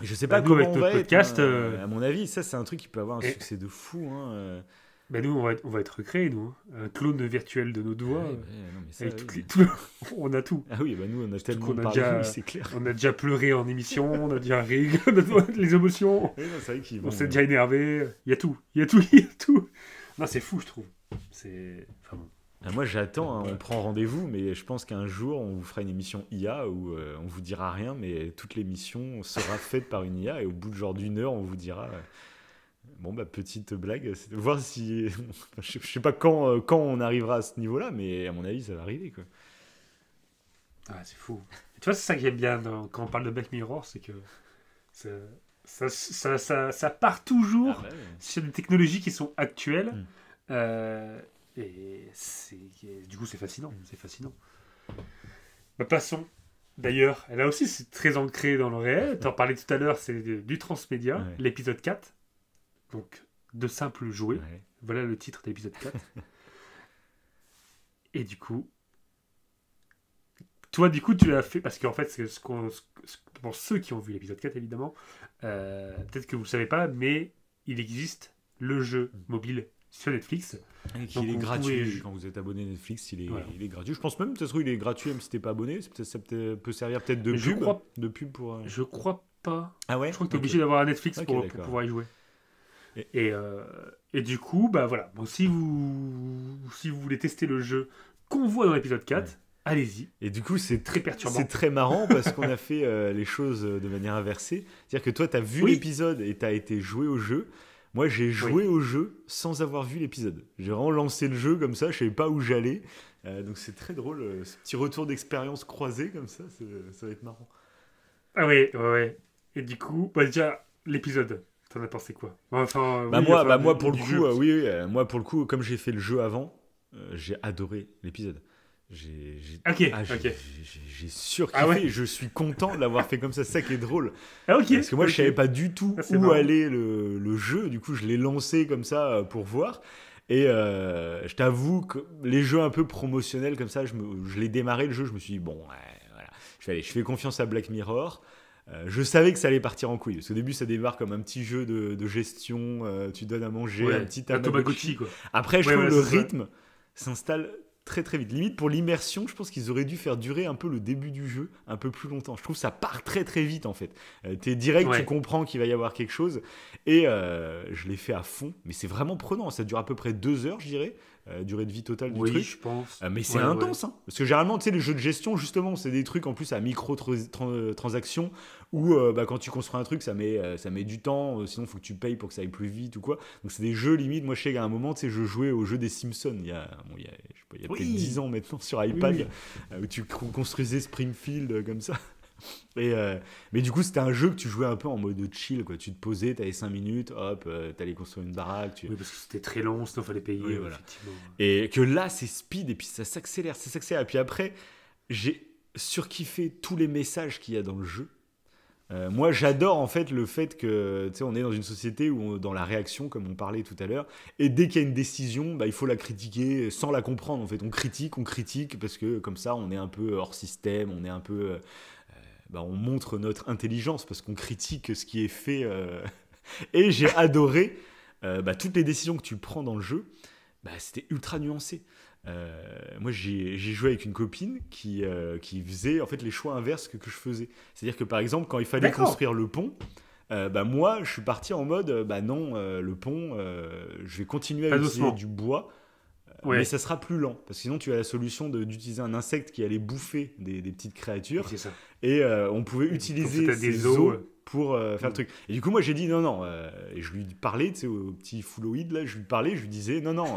Je sais pas comment on va podcast, être, à mon avis, ça c'est un truc qui peut avoir un succès de fou. Nous, on va être recréés, nous. Un clone virtuel de notre voix. On a tout. Ah oui, nous on a tellement parlé, c'est clair. On a déjà pleuré en émission, on a déjà ri, les émotions. Oui, non, c'est vrai on s'est déjà énervé. Il y a tout. Non, c'est fou, je trouve. Enfin bon. Moi j'attends, on prend rendez-vous, mais je pense qu'un jour on vous fera une émission IA où on vous dira rien, mais toute l'émission sera faite par une IA et au bout de genre d'une heure on vous dira petite blague, voir si je sais pas quand on arrivera à ce niveau-là, mais à mon avis ça va arriver, quoi. Ah, c'est fou. Tu vois, c'est ça que j'aime bien quand on parle de Black Mirror, c'est que ça part toujours sur des technologies qui sont actuelles. Et du coup, c'est fascinant. Passons. D'ailleurs, là aussi, c'est très ancré dans le réel. Tu en parlais tout à l'heure, c'est du transmédia, l'épisode 4. Donc, de simples jouets. Voilà le titre de l'épisode 4. Et du coup, toi, tu l'as fait parce qu'en fait, pour ceux qui ont vu l'épisode 4, évidemment, peut-être que vous ne le savez pas, mais il existe le jeu mobile sur Netflix. Et qu'il est gratuit. Quand vous êtes abonné à Netflix, il est gratuit. Je pense même, peut-être qu'il est gratuit même si t'es pas abonné. Ça peut servir peut-être de pub pour... Je crois pas. Ah ouais. Je crois que t'es obligé d'avoir un Netflix pour pouvoir y jouer. Et du coup, voilà. Bon, si vous voulez tester le jeu qu'on voit dans l'épisode 4, allez-y. Et du coup, c'est très perturbant. C'est très marrant parce qu'on a fait les choses de manière inversée. C'est-à-dire que toi, t'as vu l'épisode et t'as été joué au jeu. Moi, j'ai joué au jeu sans avoir vu l'épisode. J'ai vraiment lancé le jeu comme ça, je savais pas où j'allais. Donc c'est très drôle, ce petit retour d'expérience croisé comme ça, ça va être marrant. Ah oui. Et du coup, déjà, l'épisode, t'en as pensé quoi? Moi, pour le coup, comme j'ai fait le jeu avant, j'ai adoré l'épisode. J'ai surkiffé, je suis content de l'avoir fait comme ça, c'est ça qui est drôle. Parce que moi je savais pas du tout où allait le jeu, du coup je l'ai lancé comme ça pour voir. Et je t'avoue que les jeux un peu promotionnels comme ça, je l'ai démarré le jeu, je me suis dit voilà, je fais confiance à Black Mirror. Je savais que ça allait partir en couille. Parce qu'au début, ça démarre comme un petit jeu de gestion. Tu donnes à manger, un petit Tamagotchi, quoi. Après, je trouve le rythme s'installe très très vite. Limite pour l'immersion, je pense qu'ils auraient dû faire durer un peu le début du jeu un peu plus longtemps. Je trouve que ça part très très vite en fait. T'es direct, tu comprends qu'il va y avoir quelque chose. Et je l'ai fait à fond, mais c'est vraiment prenant. Ça dure à peu près 2 heures, je dirais. Durée de vie totale du truc. Oui, je pense. Mais c'est intense, hein. Parce que généralement, tu sais, les jeux de gestion, justement, c'est des trucs en plus à micro-transactions où quand tu construis un truc, ça met du temps. Sinon, il faut que tu payes pour que ça aille plus vite ou quoi. Donc, c'est des jeux limite. Moi, je sais qu'à un moment, tu sais, je jouais au jeu des Simpsons il y a peut-être 10 ans maintenant sur iPad, où tu construisais Springfield comme ça. Mais du coup, c'était un jeu que tu jouais un peu en mode chill, quoi. Tu te posais, t'avais 5 minutes, hop, t'allais construire une baraque. Oui, parce que c'était très long, sinon fallait payer. Oui, voilà. Et que là, c'est speed, et puis ça s'accélère. Et puis après, j'ai surkiffé tous les messages qu'il y a dans le jeu. Moi, j'adore en fait le fait que, tu sais, on est dans une société où dans la réaction, comme on parlait tout à l'heure, et dès qu'il y a une décision, il faut la critiquer sans la comprendre. En fait, on critique parce que comme ça, on est un peu hors système, on est un peu on montre notre intelligence parce qu'on critique ce qui est fait. Et j'ai adoré toutes les décisions que tu prends dans le jeu. C'était ultra nuancé. Moi, j'ai joué avec une copine qui faisait en fait les choix inverses que je faisais. C'est-à-dire que par exemple, quand il fallait construire le pont, moi, je suis parti en mode non, le pont, je vais continuer à utiliser du bois. Mais ça sera plus lent, parce que sinon tu as la solution d'utiliser un insecte qui allait bouffer des petites créatures, c'est ça. Et on pouvait utiliser ces os pour faire le truc. Et du coup moi j'ai dit non, et je lui parlais, tu sais, au petit fouloïde là, je lui disais non,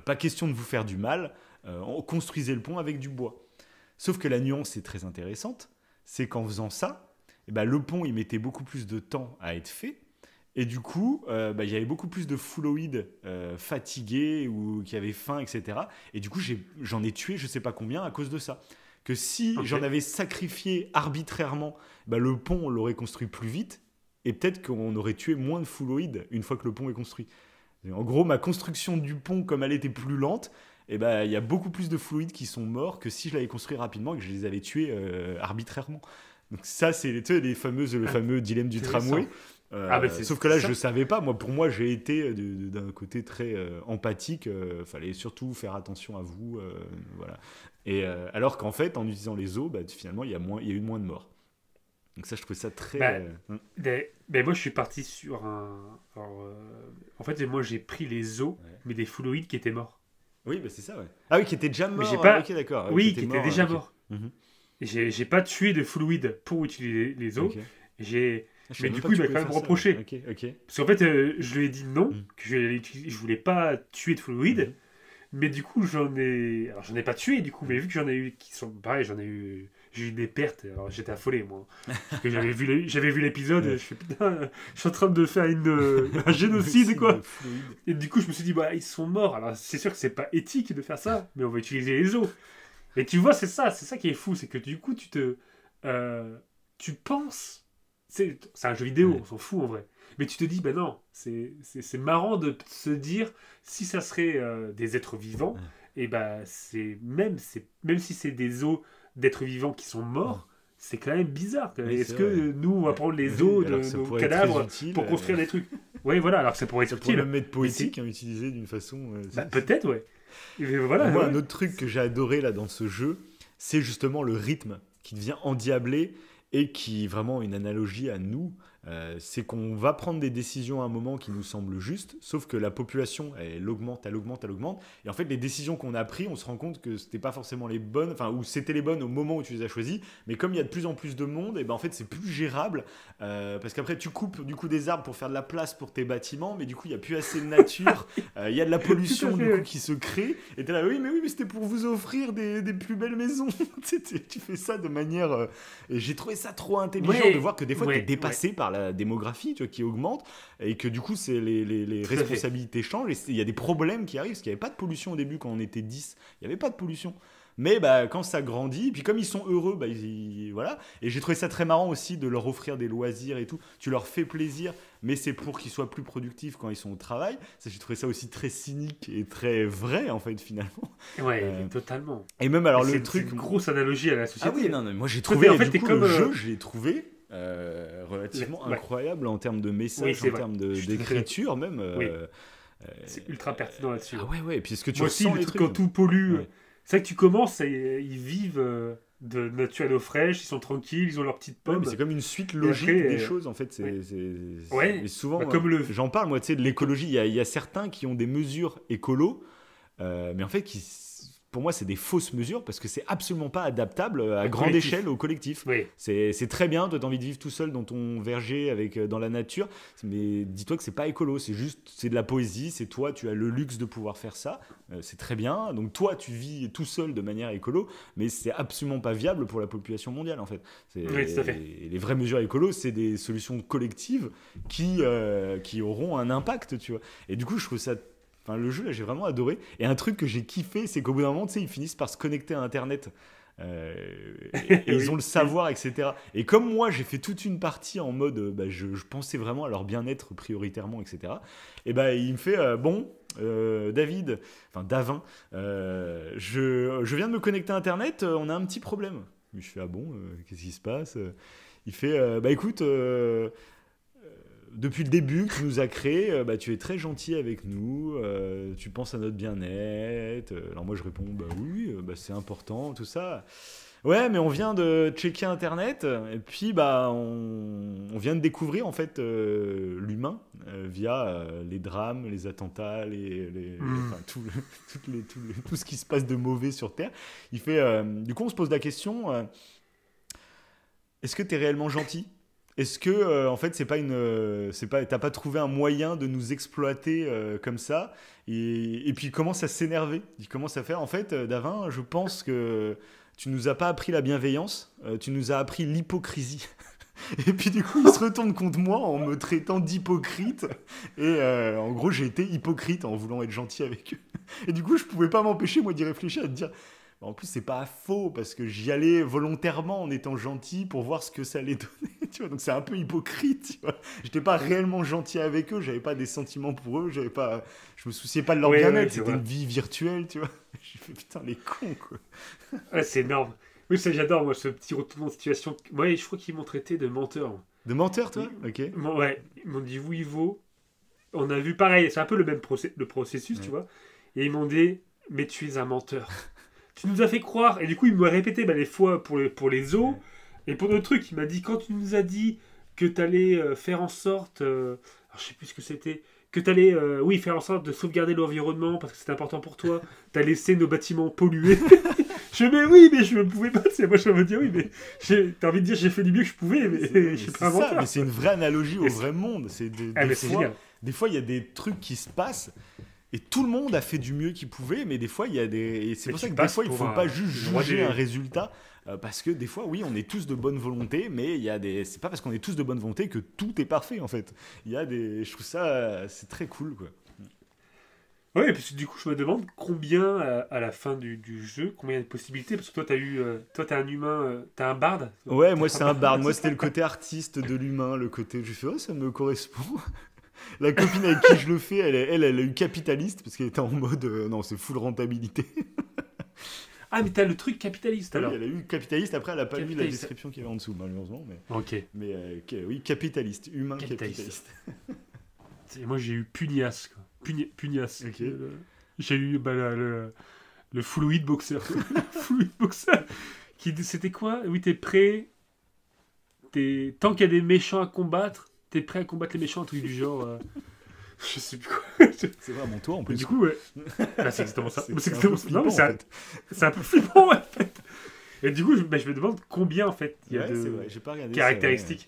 pas question de vous faire du mal, on construisait le pont avec du bois. Sauf que la nuance est très intéressante, c'est qu'en faisant ça, le pont il mettait beaucoup plus de temps à être fait. Et du coup, il y avait beaucoup plus de fouloïdes fatigués ou qui avaient faim, etc. Et du coup, j'en ai tué je sais pas combien à cause de ça. Que si j'en avais sacrifié arbitrairement, le pont, on l'aurait construit plus vite. Et peut-être qu'on aurait tué moins de fouloïdes une fois que le pont est construit. En gros, ma construction du pont, comme elle était plus lente, il y a beaucoup plus de fouloïdes qui sont morts que si je l'avais construit rapidement et que je les avais tués arbitrairement. Donc ça, c'est le fameux dilemme du tramway. Sauf que là, je ne savais pas. Pour moi, j'ai été d'un côté très empathique. Fallait surtout faire attention à vous. Voilà. Et alors qu'en fait, en utilisant les os, finalement, il y a eu moins de morts. Donc ça, je trouvais ça très... moi, je suis parti sur un... en fait, moi, j'ai pris les os, mais des fouloïdes qui étaient morts. Oui, c'est ça, ouais. Ah oui, qui étaient déjà morts. Mais j'ai pas... Ok, d'accord. Oui, qui étaient déjà morts. Et j'ai pas tué de fouloïdes pour utiliser les os. Mais du coup, il m'a quand même reproché. Parce qu'en fait, je lui ai dit non, que je voulais pas tuer de flouides. Mais du coup, j'en ai pas tué, du coup, mais vu que j'en ai eu qui sont pareil, j'ai eu des pertes. Alors j'étais affolé, moi. Parce que j'avais vu l'épisode, je fais putain, je suis en train de faire un génocide, quoi. Et du coup, je me suis dit, ils sont morts. Alors c'est sûr que c'est pas éthique de faire ça, mais on va utiliser les os. Et tu vois, c'est ça qui est fou, c'est que du coup, tu penses. C'est un jeu vidéo, on s'en fout en vrai. Mais tu te dis, non, c'est marrant de se dire, si ça serait des êtres vivants, et même si c'est des os d'êtres vivants qui sont morts, c'est quand même bizarre. Est-ce que nous, on va prendre les os de nos cadavres pour construire des trucs? Oui, voilà, alors que ça pourrait être utile. Ça pourrait même être poétique, utiliser d'une façon... peut-être, ouais. Et voilà, moi, un autre truc que j'ai adoré là dans ce jeu, c'est justement le rythme qui devient endiablé et qui est vraiment une analogie à nous. C'est qu'on va prendre des décisions à un moment qui nous semblent justes, sauf que la population, elle augmente. Et en fait, les décisions qu'on a prises, on se rend compte que c'était pas forcément les bonnes, ou c'était les bonnes au moment où tu les as choisies, mais comme il y a de plus en plus de monde, et en fait, c'est plus gérable, parce qu'après, tu coupes du coup des arbres pour faire de la place pour tes bâtiments, mais du coup, il n'y a plus assez de nature, il y a de la pollution du coup, qui se crée, et t'es là, oui, mais c'était pour vous offrir des plus belles maisons. Tu fais ça de manière... et j'ai trouvé ça trop intelligent de voir que des fois, t'es dépassé par la démographie qui augmente et que du coup les responsabilités changent et il y a des problèmes qui arrivent parce qu'il n'y avait pas de pollution au début quand on était 10, il n'y avait pas de pollution, mais quand ça grandit, puis comme ils sont heureux, voilà. Et j'ai trouvé ça très marrant aussi de leur offrir des loisirs et tout, tu leur fais plaisir mais c'est pour qu'ils soient plus productifs quand ils sont au travail. Ça, j'ai trouvé ça aussi très cynique et très vrai en fait finalement. Totalement. Et même alors c'est une grosse analogie à la société. Ah oui, non, moi j'ai trouvé en fait, le jeu, je l'ai trouvé relativement Ouais. incroyables en termes de Oui, messages, c'est en vrai. termes Je suis très- d'écriture même. Oui, c'est ultra pertinent là-dessus. Ah Ouais. ouais, et puis est-ce que tu Moi aussi, ressens le les truc trucs? quand tout pollue, Ouais. c'est vrai que tu commences, et, ils vivent de nature à l'eau fraîche, ils sont tranquilles, ils ont leurs petites Ouais, mais c'est pommes. comme une suite Et après, logique des choses, en fait. ouais. Mais Ouais, bah, souvent, comme le. j'en parle, moi, tu sais, de l'écologie. Il y a certains qui ont des mesures écolo, mais en fait, pour moi, c'est des fausses mesures parce que c'est absolument pas adaptable à Au grande collectif. échelle au collectif. Oui, C'est très bien, toi, t'as envie de vivre tout seul dans ton verger, dans la nature, mais dis-toi que c'est pas écolo, c'est de la poésie, c'est toi, tu as le luxe de pouvoir faire ça, c'est très bien. Donc toi, tu vis tout seul de manière écolo, mais c'est absolument pas viable pour la population mondiale, en fait. oui, tout à fait. Les vraies mesures écolo, c'est des solutions collectives qui auront un impact, tu vois. Et du coup, je trouve ça. Enfin, le jeu, là, j'ai vraiment adoré. Et un truc que j'ai kiffé, c'est qu'au bout d'un moment, tu sais, ils finissent par se connecter à Internet. Euh, et ils ont Oui, le oui. savoir, etc. Et comme moi, j'ai fait toute une partie en mode, bah, je pensais vraiment à leur bien-être prioritairement, etc. Et bah, il me fait, bon, David, enfin Davin, je viens de me connecter à Internet, on a un petit problème. Je fais, ah bon, qu'est-ce qui se passe? Il fait, bah écoute, depuis le début que tu nous as créé, bah, tu es très gentil avec nous, tu penses à notre bien-être. Alors moi je réponds, bah oui, bah, c'est important, tout ça. Ouais, mais on vient de checker Internet, et puis bah, on vient de découvrir en fait l'humain via les drames, les attentats, Hmm. enfin, tout ce qui se passe de mauvais sur Terre. Il fait, du coup on se pose la question, est-ce que tu es réellement gentil? Est-ce que en fait t'as pas trouvé un moyen de nous exploiter comme ça? Et puis il commence à s'énerver. Il commence à faire en fait, Davin, je pense que tu nous as pas appris la bienveillance, tu nous as appris l'hypocrisie. Et puis du coup il se retourne contre moi en me traitant d'hypocrite. Et en gros j'ai été hypocrite en voulant être gentil avec eux. Et du coup je pouvais pas m'empêcher moi d'y réfléchir et de dire en plus, c'est pas faux parce que j'y allais volontairement en étant gentil pour voir ce que ça allait donner. Tu vois, donc c'est un peu hypocrite. Tu vois. J'étais pas réellement gentil avec eux, j'avais pas des sentiments pour eux, je me souciais pas de leur Oui, oui, bien-être. je C'était vois. une vie virtuelle, tu vois. J'ai fait putain les cons quoi. Ouais, c'est énorme. Oui, ça j'adore, moi, ce petit retournement de situation. Ouais, je crois qu'ils m'ont traité de menteur. Moi. De menteur, toi? Ils- Ok. ouais, ils m'ont dit, oui, Ivo. On a vu pareil, c'est un peu le même le processus, tu Ouais. vois. Et ils m'ont dit, mais tu es un menteur. Tu nous as fait croire. Et du coup, il m'a répété bah, les fois pour les os. Ouais. Et pour d'autres trucs, il m'a dit, quand tu nous as dit que tu allais faire en sorte. Alors, je sais plus ce que c'était. Que tu allais, oui, faire en sorte de sauvegarder l'environnement parce que c'est important pour toi. Tu as laissé nos bâtiments pollués. Je fais, mais oui, mais je ne pouvais pas. C'est moi, je me dis, oui, mais t'as envie de dire, j'ai fait du mieux que je pouvais, mais je Mais suis c'est pas un ça, mais menteur. c'est une vraie analogie au Et vrai monde. C'est ah, mais c'est génial. des fois, il y a des trucs qui se passent et tout le monde a fait du mieux qu'il pouvait, mais des fois, il y a des. Et c'est Mais pour ça tu que des passes fois, il pour faut pas juste une roi juger des. un résultat. Parce que des fois, oui, on est tous de bonne volonté, mais il y a des. C'est pas parce qu'on est tous de bonne volonté que tout est parfait, en fait. Il y a des. Je trouve ça. C'est très cool, quoi. Ouais, et puis du coup, je me demande combien à la fin du jeu, combien il y a de possibilités, parce que toi, t'as un humain, t'as un barde. Ouais, moi, c'est un T'as barde. Moi, c'était le côté artiste de l'humain, le côté. Je fais, oh, ça me correspond. La copine avec qui je le fais, elle a eu capitaliste, parce qu'elle était en mode. Non, c'est full rentabilité. Ah, mais t'as le truc capitaliste Oui, alors. elle a eu capitaliste. Après, elle a pas lu la Capitaliste. description qu'il y avait en dessous, malheureusement. Ok, Oui, capitaliste, humain capitaliste. capitaliste. Et moi, j'ai eu pugnace, quoi. Pugnace. Ok. J'ai eu bah, le fluid boxer. Le fluid boxer. C'était quoi? Oui, t'es prêt. Tant qu'il y a des méchants à combattre, t'es prêt à combattre les méchants, un truc du genre. Je sais plus quoi. C'est vraiment toi en Mais plus. du coup, ouais. Ah, c'est exactement ça. C'est C'est un peu exactement ça. Non, mais flippant, en fait. c'est un peu flippant, ouais, en fait. Et du coup, je me demande combien, en fait, il y a Ouais, c'est vrai, de j'ai pas regardé ça, caractéristiques.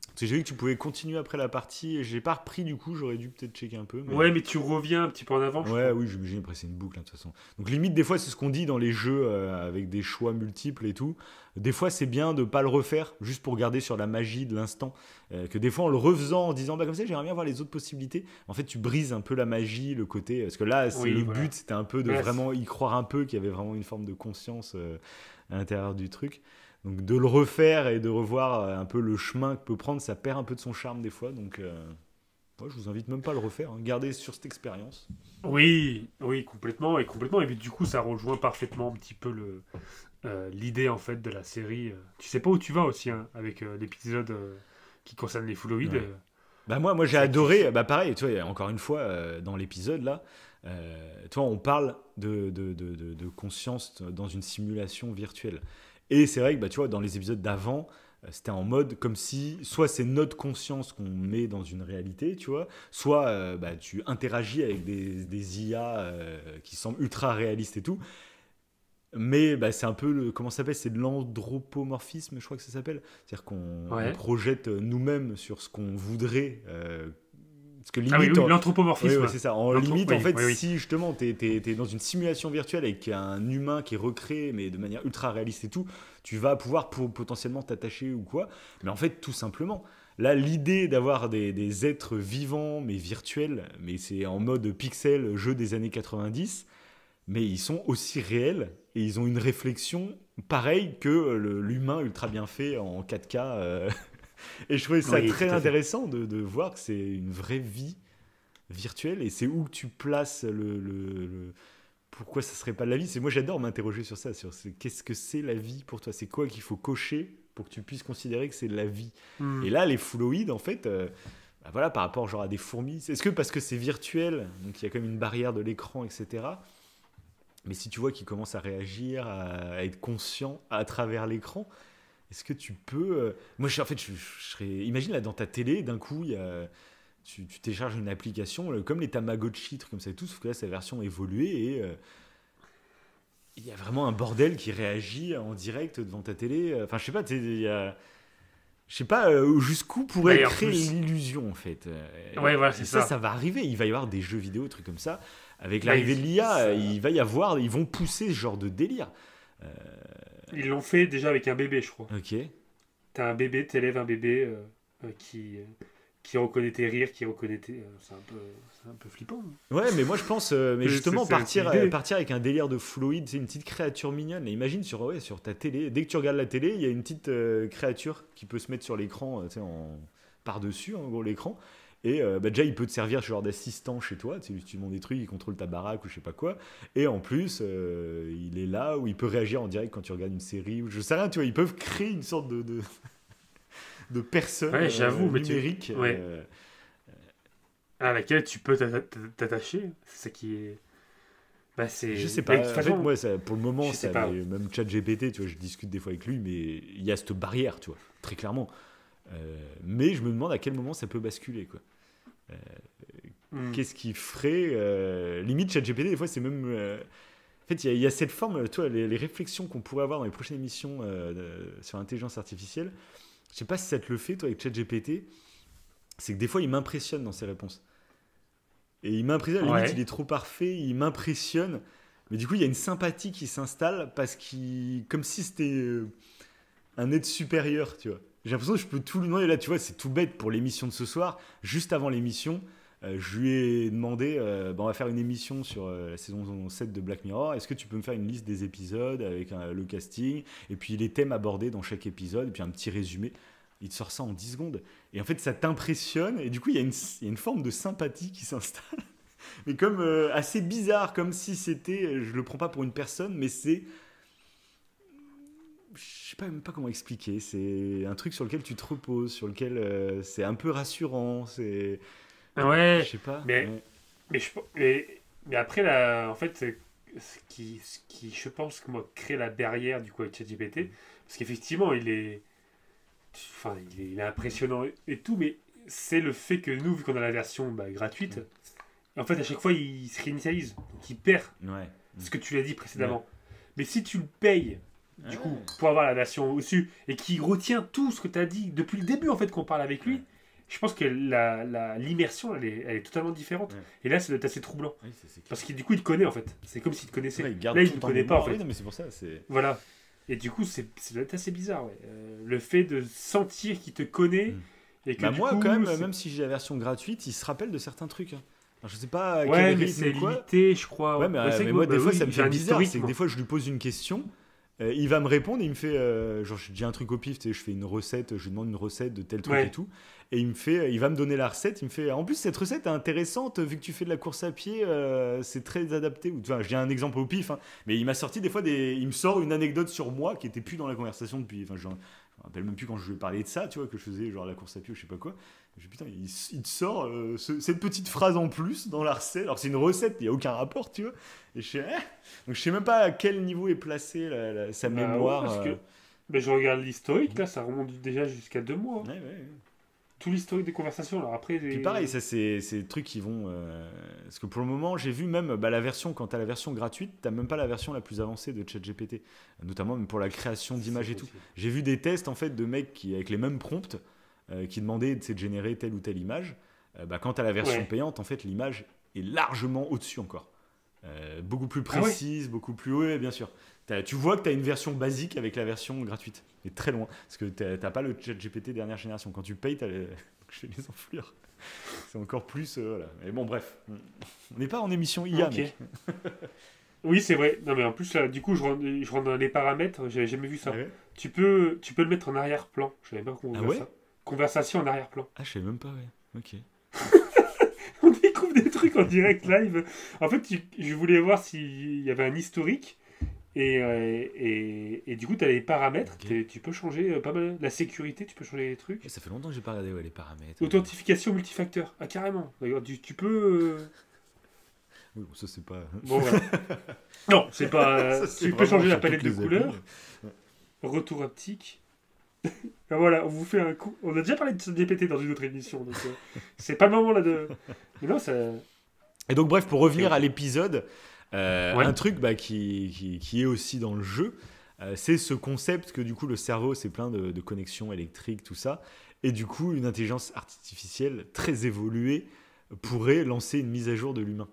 Parce que j'ai vu que tu pouvais continuer après la partie et j'ai pas repris du coup, j'aurais dû peut-être checker un peu. Mais... Ouais, mais tu reviens un petit peu en avant, je Ouais, crois. oui, j'imagine, après c'est une boucle hein, de toute façon. Donc limite, des fois, c'est ce qu'on dit dans les jeux avec des choix multiples et tout. Des fois, c'est bien de pas le refaire, juste pour garder sur la magie de l'instant. Que des fois, en le refaisant, en disant, bah comme ça, j'aimerais bien voir les autres possibilités. En fait, tu brises un peu la magie, le côté. Parce que là, Oui, le voilà. but, c'était un peu de Ouais, vraiment y croire un peu, qu'il y avait vraiment une forme de conscience à l'intérieur du truc. Donc de le refaire et de revoir un peu le chemin que peut prendre, ça perd un peu de son charme des fois. Donc moi, je vous invite même pas à le refaire. Hein. Gardez sur cette expérience. oui, oui, complètement. Et puis, du coup, ça rejoint parfaitement un petit peu l'idée en fait de la série. Tu sais pas où tu vas aussi hein, avec l'épisode qui concerne les fluides. Ouais. Bah moi j'ai Ça adoré. kiffe. Bah pareil, tu vois, encore une fois, dans l'épisode là, tu vois, on parle de conscience dans une simulation virtuelle. Et c'est vrai que bah, tu vois, dans les épisodes d'avant, c'était en mode comme si soit c'est notre conscience qu'on met dans une réalité, tu vois, soit bah, tu interagis avec des IA qui semblent ultra réalistes et tout. Mais bah, c'est un peu comment ça s'appelle? C'est de l'anthropomorphisme, je crois que ça s'appelle. C'est-à-dire qu'on Ouais. projette nous-mêmes sur ce qu'on voudrait. Parce que Ah oui, limite, oui, oui, l'anthropomorphisme. ouais, c'est ça. En limite, en Oui, fait, oui, oui. si justement t'es dans une simulation virtuelle avec un humain qui est recréé, mais de manière ultra réaliste et tout, tu vas pouvoir potentiellement t'attacher ou quoi. Mais en fait, tout simplement, là, l'idée d'avoir des êtres vivants, mais virtuels, mais c'est en mode pixel, jeu des années 90, mais ils sont aussi réels et ils ont une réflexion pareille que l'humain ultra bien fait en 4K. Et je trouvais ça Oui, très tout à fait. intéressant de voir que c'est une vraie vie virtuelle et c'est où que tu places pourquoi ça serait pas la vie. C'est moi j'adore m'interroger sur ça, sur qu'est-ce que c'est la vie pour toi, c'est quoi qu'il faut cocher pour que tu puisses considérer que c'est la vie. Hmm. Et là les fluides en fait bah voilà, par rapport genre à des fourmis, est-ce que parce que c'est virtuel, donc il y a comme une barrière de l'écran, etc. Mais si tu vois qu'ils commencent à réagir, à être conscients à travers l'écran, est-ce que tu peux. Moi, en fait, je serais. Imagine là dans ta télé, d'un coup, tu télécharges une application, comme les Tamagotchi, trucs comme ça et tout, sauf que là, c'est la version évoluée et il y a vraiment un bordel qui réagit en direct devant ta télé. Enfin, je sais pas, il y a. Je sais pas jusqu'où Bah, pourrait et en créer plus, l'illusion en fait. ouais, voilà, Et c'est ça, ça. ça va arriver. Il va y avoir des jeux vidéo, trucs comme ça. Avec Bah, l'arrivée de l'IA, ça- il va y avoir, ils vont pousser ce genre de délire. Euh, ils l'ont fait déjà avec un bébé, je crois. ok. T'as un bébé, t'élèves un bébé qui reconnaît tes rires, qui reconnaît tes. C'est un peu flippant. Ouais, mais moi je pense, mais justement C'est partir, l'idée. partir avec un délire de fluide, c'est une petite créature mignonne. Et imagine sur, ouais, sur ta télé, dès que tu regardes la télé, il y a une petite créature qui peut se mettre sur l'écran, tu sais, par-dessus, en gros, l'écran. Et bah, déjà, il peut te servir genre d'assistant chez toi. Tu sais, tu demandes des trucs, il contrôle ta baraque ou je sais pas quoi. Et en plus, il est là où il peut réagir en direct quand tu regardes une série. Ou je sais rien, tu vois, ils peuvent créer une sorte de personne Ouais, j'avoue, mais tu. numérique. Ouais. À laquelle tu peux t'attacher. C'est ça qui est. Bah, c'est. Je sais Bah, de toute pas. En fait, façon, moi, ça, pour le moment, je sais ça, pas. même ChatGPT, tu vois, je discute des fois avec lui, mais il y a cette barrière, tu vois, très clairement. Mais je me demande à quel moment ça peut basculer, quoi. Euh, Hmm. Qu'est-ce qui ferait limite ChatGPT, des fois, c'est même. En fait, il y a cette forme, toi, les réflexions qu'on pourrait avoir dans les prochaines émissions sur l'intelligence artificielle. Je sais pas si ça te le fait, toi, avec ChatGPT. C'est que des fois, il m'impressionne dans ses réponses. Et il m'impressionne, limite, il Ouais. est trop parfait, il m'impressionne. Mais du coup, il y a une sympathie qui s'installe parce qu'il. Comme si c'était un être supérieur, tu vois. J'ai l'impression que je peux tout lui demander. Là, tu vois, c'est tout bête pour l'émission de ce soir. Juste avant l'émission, je lui ai demandé bah, on va faire une émission sur la saison 7 de Black Mirror. Est-ce que tu peux me faire une liste des épisodes avec le casting et puis les thèmes abordés dans chaque épisode et puis un petit résumé. Il te sort ça en 10 secondes. Et en fait, ça t'impressionne. Et du coup, il y a une forme de sympathie qui s'installe. Mais comme assez bizarre, comme si c'était. Je le prends pas pour une personne, mais c'est. Je sais pas même pas comment expliquer. C'est un truc sur lequel tu te reposes, sur lequel c'est un peu rassurant. C'est. Je Ouais. sais pas. Mais, Ouais. mais, mais après, là, en fait, ce qui, je pense, que moi, crée la barrière du coup avec ChatGPT, parce qu'effectivement, enfin, il est impressionnant et tout, mais c'est le fait que nous, vu qu'on a la version bah, gratuite, en fait, à chaque fois, il se réinitialise. Donc, il perd Ouais. ce que tu l'as dit Ouais. précédemment. Mais si tu le payes, Ah du coup, ouais. pour avoir la version au-dessus, et qui retient tout ce que tu as dit depuis le début, en fait, qu'on parle avec lui, Ouais. je pense que l'immersion, elle est totalement différente. Ouais. Et là, ça doit être assez troublant. Oui, c'est clair. Parce que du coup, il te connaît, en fait. C'est comme s'il te connaissait. Ouais, il garde Là, il tout ne te en connaît pas, en mémoire. Oui, fait. non, mais c'est pour ça. C'est. Voilà. Et du coup, ça doit être assez bizarre, ouais. Le fait de sentir qu'il te connaît, Mm. et que Bah du moi, coup, quand même, c'est- même si j'ai la version gratuite, il se rappelle de certains trucs, hein. Alors, je sais pas Ouais, quel mais rythme c'est ou quoi. limité, je crois. Ouais, Bah, c'est mais que moi, bah des fois, oui, ça me j'ai fait un bizarre. historique, C'est que moi. des fois, je lui pose une question. il va me répondre et il me fait genre je dis un truc au pif, tu sais, je fais une recette, je lui demande une recette de tel truc Ouais. et tout, et il va me donner la recette, il me fait en plus cette recette est intéressante vu que tu fais de la course à pied, c'est très adapté, ou enfin je dis un exemple au pif, hein, mais il m'a sorti des fois il me sort une anecdote sur moi qui était plus dans la conversation depuis, enfin je me rappelle même plus quand je lui ai parlé de ça, tu vois, que je faisais genre la course à pied ou je sais pas quoi. Je dis, putain, il te sort cette petite phrase en plus dans la recette, alors que c'est une recette, il n'y a aucun rapport, tu vois. Et je sais, donc je sais même pas à quel niveau est placée sa Bah, ouais, mémoire. parce que mais je regarde l'historique, là, ça remonte déjà jusqu'à 2 mois, hein. Ouais. Tout l'historique des conversations. Alors après, Puis pareil, ça c'est des trucs qui vont. Parce que pour le moment, j'ai vu même la version, quand t'as la version gratuite, t'as même pas la version la plus avancée de ChatGPT, notamment même pour la création d'images et tout. possible. J'ai vu des tests en fait de mecs qui, avec les mêmes prompts, qui demandaient de générer telle ou telle image. Quand t'as la version Ouais. payante, en fait, l'image est largement au-dessus encore. Beaucoup plus Ah ouais. précise, beaucoup plus haut, bien sûr. Tu vois que tu as une version basique avec la version gratuite. Mais très loin. Parce que t'as pas le chat GPT dernière génération. Quand tu payes, t'as les... je fais les enflures. C'est encore plus. Voilà. Mais bon, bref. On n'est pas en émission IA, Ok. mec. Oui, c'est vrai. Non, mais en plus, là, du coup, je rentre dans les paramètres. J'avais jamais vu ça. Ah ouais, Tu peux le mettre en arrière-plan. Je savais pas qu'on Ah pouvait ouais faire ça. Conversation en arrière-plan. je savais même pas, ouais. Ok. On découvre des trucs en direct live. En fait, je voulais voir s'il y avait un historique. Et du coup, tu as les paramètres. Ok. Tu peux changer pas mal. La sécurité, tu peux changer les trucs. Ça fait longtemps que j'ai pas regardé les paramètres. Authentification multifacteur. Ah, carrément. D'ailleurs, tu peux. Oui, bon, ça c'est pas. Bon, voilà. Non, c'est pas. Ça, c'est Tu peux vraiment changer la sur palette de toutes les couleurs. applis. Retour haptique. Ben voilà, on vous fait un coup. On a déjà parlé de GPT dans une autre émission, donc c'est pas le moment là de. Mais non, ça. Et donc, bref, pour revenir à l'épisode, Ouais. un truc qui est aussi dans le jeu, c'est ce concept que du coup le cerveau c'est plein de connexions électriques, tout ça, et du coup une intelligence artificielle très évoluée pourrait lancer une mise à jour de l'humain.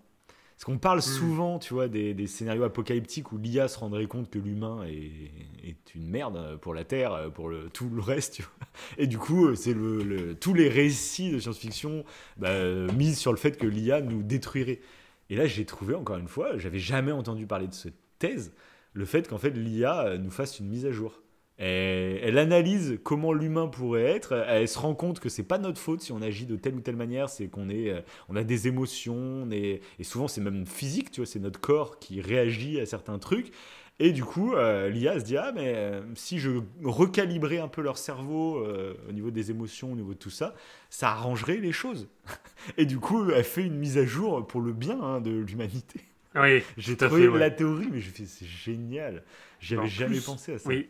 Parce qu'on parle souvent, tu vois, des scénarios apocalyptiques où l'IA se rendrait compte que l'humain est une merde pour la Terre, pour tout le reste, tu vois. Et du coup, c'est tous les récits de science-fiction misent sur le fait que l'IA nous détruirait. Et là, j'ai trouvé, encore une fois, j'avais jamais entendu parler de cette thèse, le fait qu'en fait l'IA nous fasse une mise à jour. Elle analyse comment l'humain pourrait être, elle se rend compte que c'est pas notre faute si on agit de telle ou telle manière, c'est on a des émotions, et souvent c'est même physique, tu vois, c'est notre corps qui réagit à certains trucs. Et du coup, l'IA se dit si je recalibrais un peu leur cerveau au niveau des émotions, au niveau de tout ça, ça arrangerait les choses. Et du coup, elle fait une mise à jour pour le bien de l'humanité. Oui, J'ai tout à trouvé fait, ouais. la théorie, mais je fais c'est génial. J'avais En jamais plus, pensé à ça. Oui.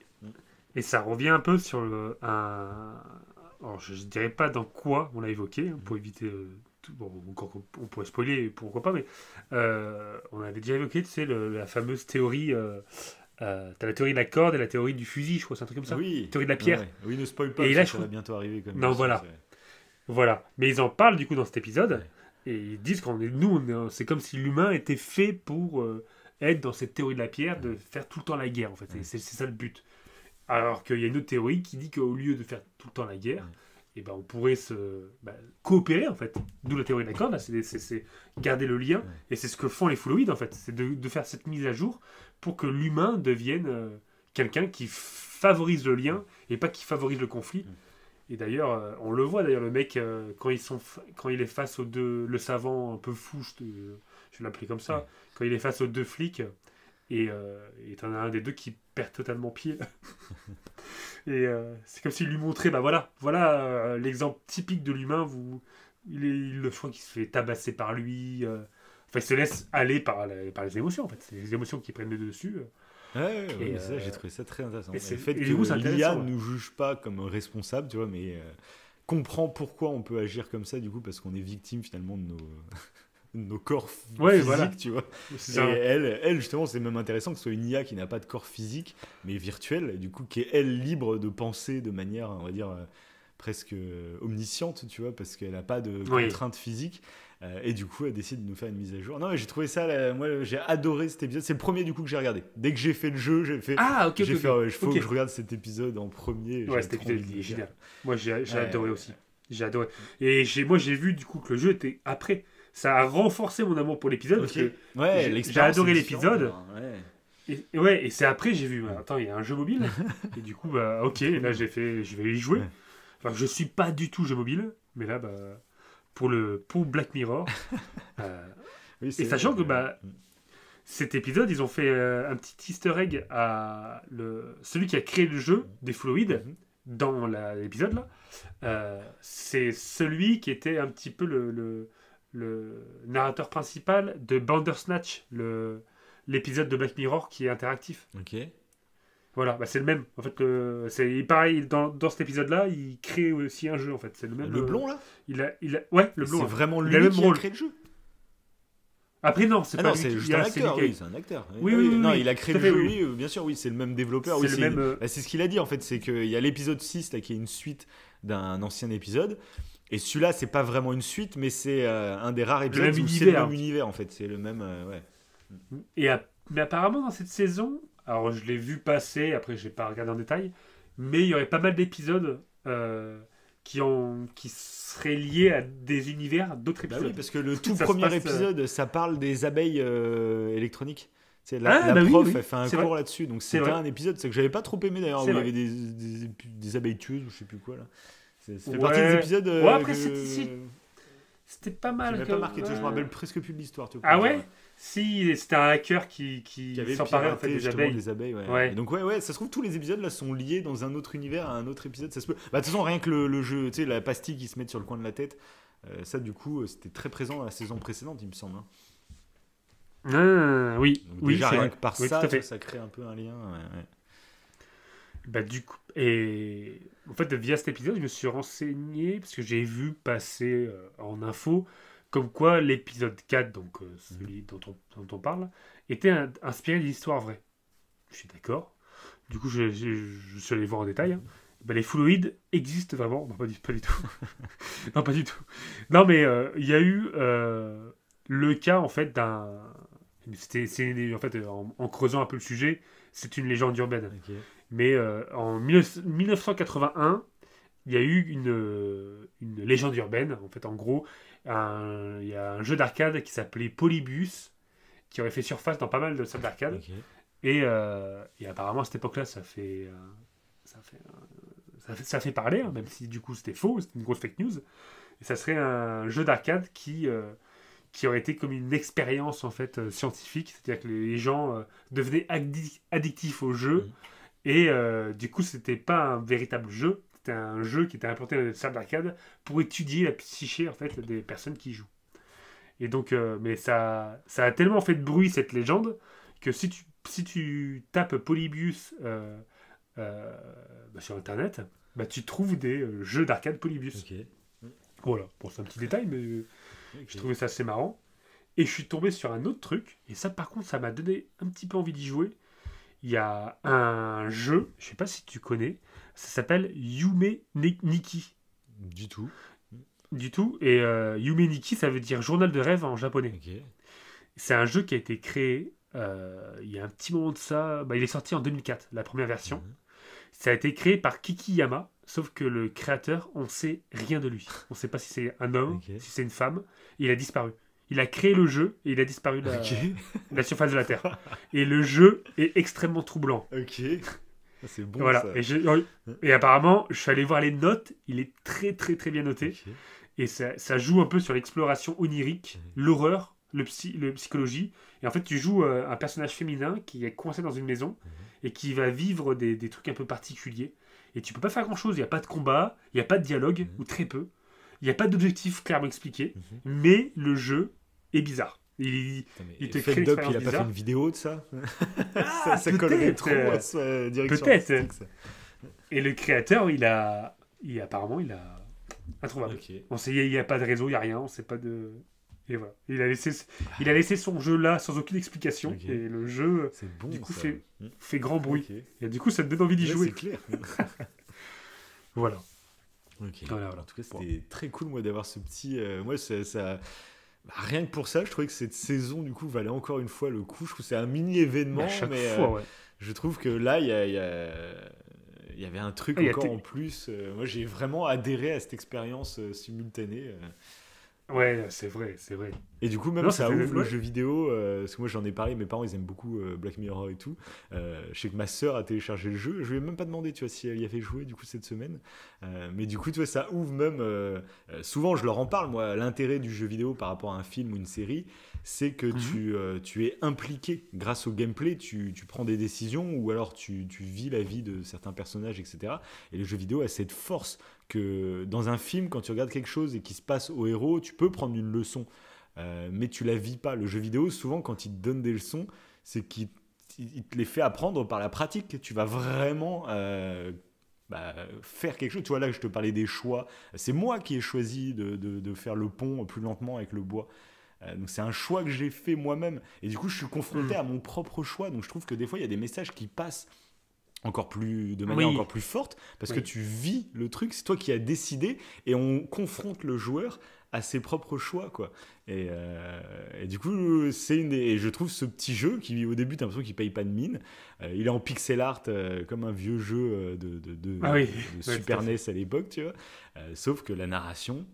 Et ça revient un peu sur alors, je dirais pas dans quoi on l'a évoqué, hein, pour éviter. Bon, encore on pourrait spoiler, pourquoi pas, mais on avait déjà évoqué, tu sais, la fameuse théorie. T'as la théorie de la corde et la théorie du fusil, je crois, c'est un truc comme ça. Oui. Théorie de la pierre. Ouais. Oui, ne spoil pas, Et parce là, que je ça va trouve- bientôt arriver. Comme Non, émission, voilà. c'est- Voilà. Mais ils en parlent du coup dans cet épisode. Ouais. Et ils disent c'est comme si l'humain était fait pour être dans cette théorie de la pierre, de faire tout le temps la guerre, en fait. Et c'est ça le but. Alors qu'il y a une autre théorie qui dit qu'au lieu de faire tout le temps la guerre, eh ben, on pourrait coopérer, en fait. D'où la théorie de la corde, là, c'est garder le lien. Ouais. Et c'est ce que font les fluides, en fait. C'est de faire cette mise à jour pour que l'humain devienne quelqu'un qui favorise le lien et pas qui favorise le conflit. Et d'ailleurs, on le voit, d'ailleurs, le mec, quand il est face aux deux, le savant un peu fou, je vais l'appeler comme ça, Ouais. quand il est face aux deux flics, et t'en as un des deux qui perd totalement pied. Et c'est comme s'il lui montrait, voilà l'exemple typique de l'humain, je crois qu'il se fait tabasser par lui, enfin il se laisse aller par les émotions, en fait, c'est les émotions qui prennent le dessus. Ouais, Et, ça, j'ai trouvé ça très intéressant. et Le c'est- fait et du coup, c'est que l'IA intéressant, ne nous juge pas comme responsable, tu vois, mais comprend pourquoi on peut agir comme ça, du coup, parce qu'on est victime finalement de nos corps Ouais, physiques, voilà. tu vois. C'est Et ça. elle, justement, c'est même intéressant que ce soit une IA qui n'a pas de corps physique, mais virtuel, et du coup, qui est, elle, libre de penser de manière, on va dire, presque omnisciente, tu vois, parce qu'elle n'a pas de Oui. contraintes physiques. Et du coup, elle décide de nous faire une mise à jour. Non, mais j'ai trouvé ça, moi, j'ai adoré cet épisode. C'est le premier, du coup, que j'ai regardé. Dès que j'ai fait le jeu, j'ai fait... Ah, ok, J'ai ok. fait, ok. il faut Ok. que je regarde cet épisode en premier. Ouais, J'avais cet trop épisode envie de il est le faire. génial. Moi, j'ai Ouais, adoré ouais, aussi. J'ai adoré. Et j'ai vu du coup que le jeu était après. Ça a renforcé mon amour pour l'épisode. Ok. Parce que Ouais, j'ai l'expérience adoré est l'épisode. différente, alors, ouais. Et c'est après j'ai vu, attends, il y a un jeu mobile. Et du coup, bah, ok, et là j'ai fait, je vais y jouer. Ouais. Enfin, je suis pas du tout jeu mobile, mais là, bah, pour Black Mirror. euh, Oui, et c'est vrai sachant que que- bah, cet épisode, ils ont fait un petit easter egg à celui qui a créé le jeu des fluides Mhm. dans l'épisode là. C'est celui qui était un petit peu le narrateur principal de Bandersnatch, l'épisode de Black Mirror qui est interactif. Ok. Voilà, bah c'est le même. En fait, c'est pareil dans cet épisode-là, il crée aussi un jeu. En fait, c'est le même. Le blond là Ouais, le blond. C'est Là. vraiment Il lui a le même qui a rôle. créé le jeu. Après, non, c'est Ah pas non, lui c'est qui- juste il y a- un c'est lui acteur, qui a- oui, c'est un acteur. Oui, oui, oui, Non, oui, il a créé tout le à fait, jeu, oui. oui, bien sûr, oui, c'est le même développeur. C'est Oui, le même. bah, c'est ce qu'il a dit en fait, c'est qu'il y a l'épisode 6 là, qui est une suite d'un ancien épisode. Et celui-là, c'est pas vraiment une suite, mais c'est un des rares épisodes même où c'est le univers. même univers en fait. C'est le même. Ouais. Mais apparemment, dans cette saison, alors je l'ai vu passer, après, j'ai pas regardé en détail, mais il y aurait pas mal d'épisodes qui seraient liés à des univers d'autres Bah épisodes. oui, parce que le tout Ça se premier passe, épisode, ça parle des abeilles électroniques. C'est Ah, la bah oui, prof, oui, elle fait un c'est cours vrai. là-dessus. Donc C'est c'était vrai. un épisode, c'est que j'avais pas trop aimé d'ailleurs, où C'est il y vrai. avait des abeilles tueuses ou je sais plus quoi là. Ça fait Ouais. partie des épisodes Ouais, après, que c'était pas mal. qui m'avaient pas marqué. Tu vois, je me rappelle presque plus de l'histoire. tu vois, Ah pour ouais dire. Si, c'était un hacker qui Qui avait s'emparait en piraté fait des justement abeilles. des abeilles. Ouais. Ouais. Et donc ouais, ça se trouve tous les épisodes là sont liés dans un autre univers, à un autre épisode. Ça se peut. Bah de toute façon rien que le jeu, tu sais, la pastille qui se met sur le coin de la tête, ça du coup c'était très présent dans la saison précédente, il me semble. Hein. Oui, Donc, oui, déjà c'est rien vrai. que par Oui, ça, tout à fait. ça crée un peu un lien. Ouais. Bah, du coup, et en fait, via cet épisode, je me suis renseigné parce que j'ai vu passer en info comme quoi l'épisode 4, donc celui dont on parle, était inspiré d'une histoire vraie. Je suis d'accord. Du coup, je suis allé voir en détail. Hein. Bah, les fluides existent vraiment. Non, pas du tout. Non, pas du tout. Non, mais il y a eu le cas en fait d'un. En fait, en creusant un peu le sujet, c'est une légende urbaine. Ok. Mais en 1981, il y a eu une légende urbaine. En fait, en gros, il y a un jeu d'arcade qui s'appelait Polybius, qui aurait fait surface dans pas mal de salles d'arcade. Ok. Et apparemment, à cette époque-là, ça fait parler, hein, même si du coup c'était faux, c'était une grosse fake news. Et ça serait un jeu d'arcade qui aurait été comme une expérience en fait scientifique, c'est-à-dire que les gens devenaient addictifs au jeu. Mhm. Et du coup, c'était pas un véritable jeu, c'était un jeu qui était implanté dans une salle d'arcade pour étudier la psyché en fait des personnes qui y jouent. Et donc, mais ça a tellement fait de bruit cette légende que si tu tapes Polybius sur internet, bah, tu trouves des jeux d'arcade Polybius. Ok. Voilà, bon, c'est un petit détail, mais Ok. je trouvais ça assez marrant. Et je suis tombé sur un autre truc, et ça par contre, ça m'a donné un petit peu envie d'y jouer. Il y a un jeu, je sais pas si tu connais, ça s'appelle Yume Nikki. Du tout. Du tout, et Yume Nikki, ça veut dire journal de rêve en japonais. Ok. C'est un jeu qui a été créé il y a un petit moment de ça. Bah, il est sorti en 2004, la première version. Mhm. Ça a été créé par Kikiyama, sauf que le créateur, on sait rien de lui. On sait pas si c'est un homme, Ok. si c'est une femme. Il a disparu. Il a créé le jeu et il a disparu de Ok. la surface de la Terre. Et le jeu est extrêmement troublant. Ok. Ah, c'est bon Voilà. ça. Et apparemment, je suis allé voir les notes. Il est très très très bien noté. Ok. Et ça joue un peu sur l'exploration onirique, l'horreur, le psychologie. Et en fait, tu joues un personnage féminin qui est coincé dans une maison et qui va vivre des trucs un peu particuliers. Et tu peux pas faire grand-chose. Il n'y a pas de combat, il n'y a pas de dialogue, ou très peu. Il n'y a pas d'objectif clairement expliqué. Mais le jeu est bizarre. Putain, mais Il te Fed crée une Up, il a expérience pas fait bizarre. une vidéo de ça Ah, ça collerait peut-être, trop à sa direction peut-être. artistique, ça. Et le créateur, apparemment, il a introuvable. Ok. On sait, il n'y a pas de réseau, il n'y a rien, on sait pas de. Et voilà. Il a laissé son jeu là sans aucune explication. Ok. Et le jeu, C'est bon. du coup, ça. fait grand bruit. Ok. Et du coup, ça te donne envie d'y Ouais, jouer. c'est clair. Voilà. Ok. Voilà. En tout cas, c'était très cool moi d'avoir ce petit. Moi, bah, rien que pour ça, je trouvais que cette saison du coup valait encore une fois le coup. Je trouve que c'est un mini événement, À chaque mais fois, ouais. je trouve que là, il y avait un truc Ah, il y a encore en plus. Moi, j'ai vraiment adhéré à cette expérience simultanée. Ouais, c'est vrai, c'est vrai. Et du coup, même Non, ça c'était... ouvre le Ouais. jeu vidéo, parce que moi j'en ai parlé, mes parents ils aiment beaucoup Black Mirror et tout. Je sais que ma sœur a téléchargé le jeu, je lui ai même pas demandé, tu vois, si elle y avait joué du coup cette semaine. Mais du coup, tu vois, ça ouvre même. Souvent, je leur en parle, moi, l'intérêt du jeu vidéo par rapport à un film ou une série, c'est que Mhm. tu es impliqué grâce au gameplay, tu prends des décisions ou alors tu vis la vie de certains personnages, etc. Et le jeu vidéo a cette force que dans un film, quand tu regardes quelque chose et qui se passe au héros, tu peux prendre une leçon. Mais tu la vis pas. Le jeu vidéo, souvent, quand il te donne des leçons, c'est qu'il il te les fait apprendre par la pratique. Tu vas vraiment faire quelque chose. Tu vois, là, je te parlais des choix. C'est moi qui ai choisi de faire le pont plus lentement avec le bois. Donc c'est un choix que j'ai fait moi-même. Et du coup, je suis confronté Mhm. à mon propre choix. Donc je trouve que des fois, il y a des messages qui passent de manière encore Oui, plus forte, parce que oui. tu vis le truc, c'est toi qui as décidé, et on confronte le joueur à ses propres choix, quoi. Et du coup, et je trouve ce petit jeu qui, au début, t'as l'impression qu'il paye pas de mine. Il est en pixel art, comme un vieux jeu Ah oui, de ouais, tout à Super fait. NES à l'époque, tu vois. Sauf que la narration,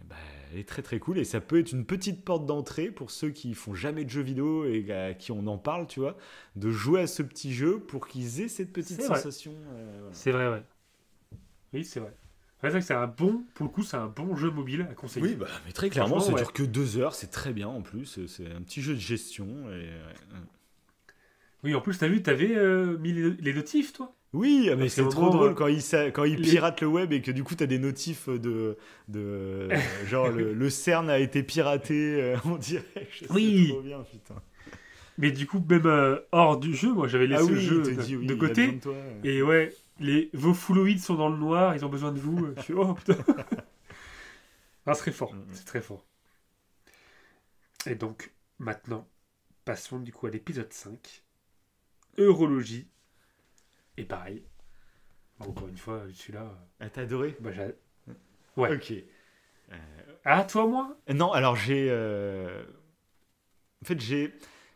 bah, elle est très très cool et ça peut être une petite porte d'entrée pour ceux qui font jamais de jeux vidéo et à qui on en parle, tu vois, de jouer à ce petit jeu pour qu'ils aient cette petite C'est vrai. sensation. Voilà. C'est vrai, ouais. Oui, c'est vrai. Ouais, c'est vrai que c'est un bon, pour le coup, c'est un bon jeu mobile à Oui, conseiller. bah, mais très clairement, Franchement, ça ouais. dure que 2 heures, c'est très bien en plus, c'est un petit jeu de gestion. Oui, en plus, t'as vu, t'avais mis les notifs, toi? Oui, mais Parce qu'à un c'est trop moment, drôle quand il les... pirate le web et que du coup t'as des notifs genre le CERN a été piraté en direct, c'est trop Oui, bien, putain. mais du coup, même hors du jeu, moi, j'avais Ah laissé le oui, il te jeu dit de oui, il a besoin de côté. toi. Et ouais, vos fluides sont dans le noir, ils ont besoin de vous. Je suis, oh putain. Ah, c'est très fort, c'est très fort. Et donc, maintenant, passons du coup à l'épisode 5. Eurologie. Et pareil, encore une fois, celui-là, Ah, t'as adoré? bah, ouais. Ok. Ah, toi, moi? Non, alors en fait,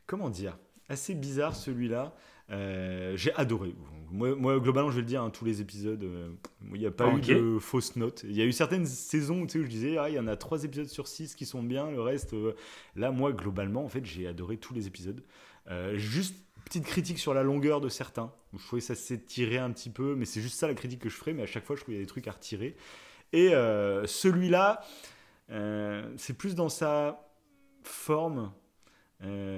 comment dire? Assez bizarre celui-là. J'ai adoré. Moi, globalement, je vais le dire, hein, tous les épisodes, il n'y a pas eu Ok. de fausses notes. Il y a eu certaines saisons tu sais, où je disais, ah, il y en a 3 épisodes sur 6 qui sont bien, le reste. Là, moi, globalement, en fait, j'ai adoré tous les épisodes. Juste petite critique sur la longueur de certains. Où je trouvais que ça s'étirait un petit peu, mais c'est juste ça la critique que je ferais. Mais à chaque fois, je trouvais qu'il y a des trucs à retirer. Et celui-là, c'est plus dans sa forme.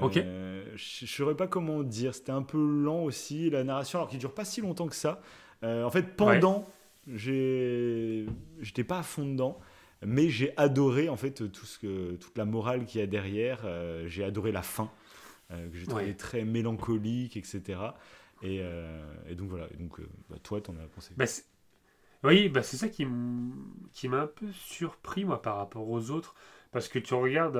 Ok. Je ne saurais pas comment dire. C'était un peu lent aussi, la narration, alors qu'il dure pas si longtemps que ça. En fait, Ouais. pendant, j'étais pas à fond dedans, mais j'ai adoré en fait toute la morale qu'il y a derrière. J'ai adoré la fin, que j'ai trouvé Ouais. très mélancolique, etc. Et donc voilà. Toi, t'en as pensé. Bah, oui, bah, c'est ça qui m'a un peu surpris, moi, par rapport aux autres. Parce que tu regardes,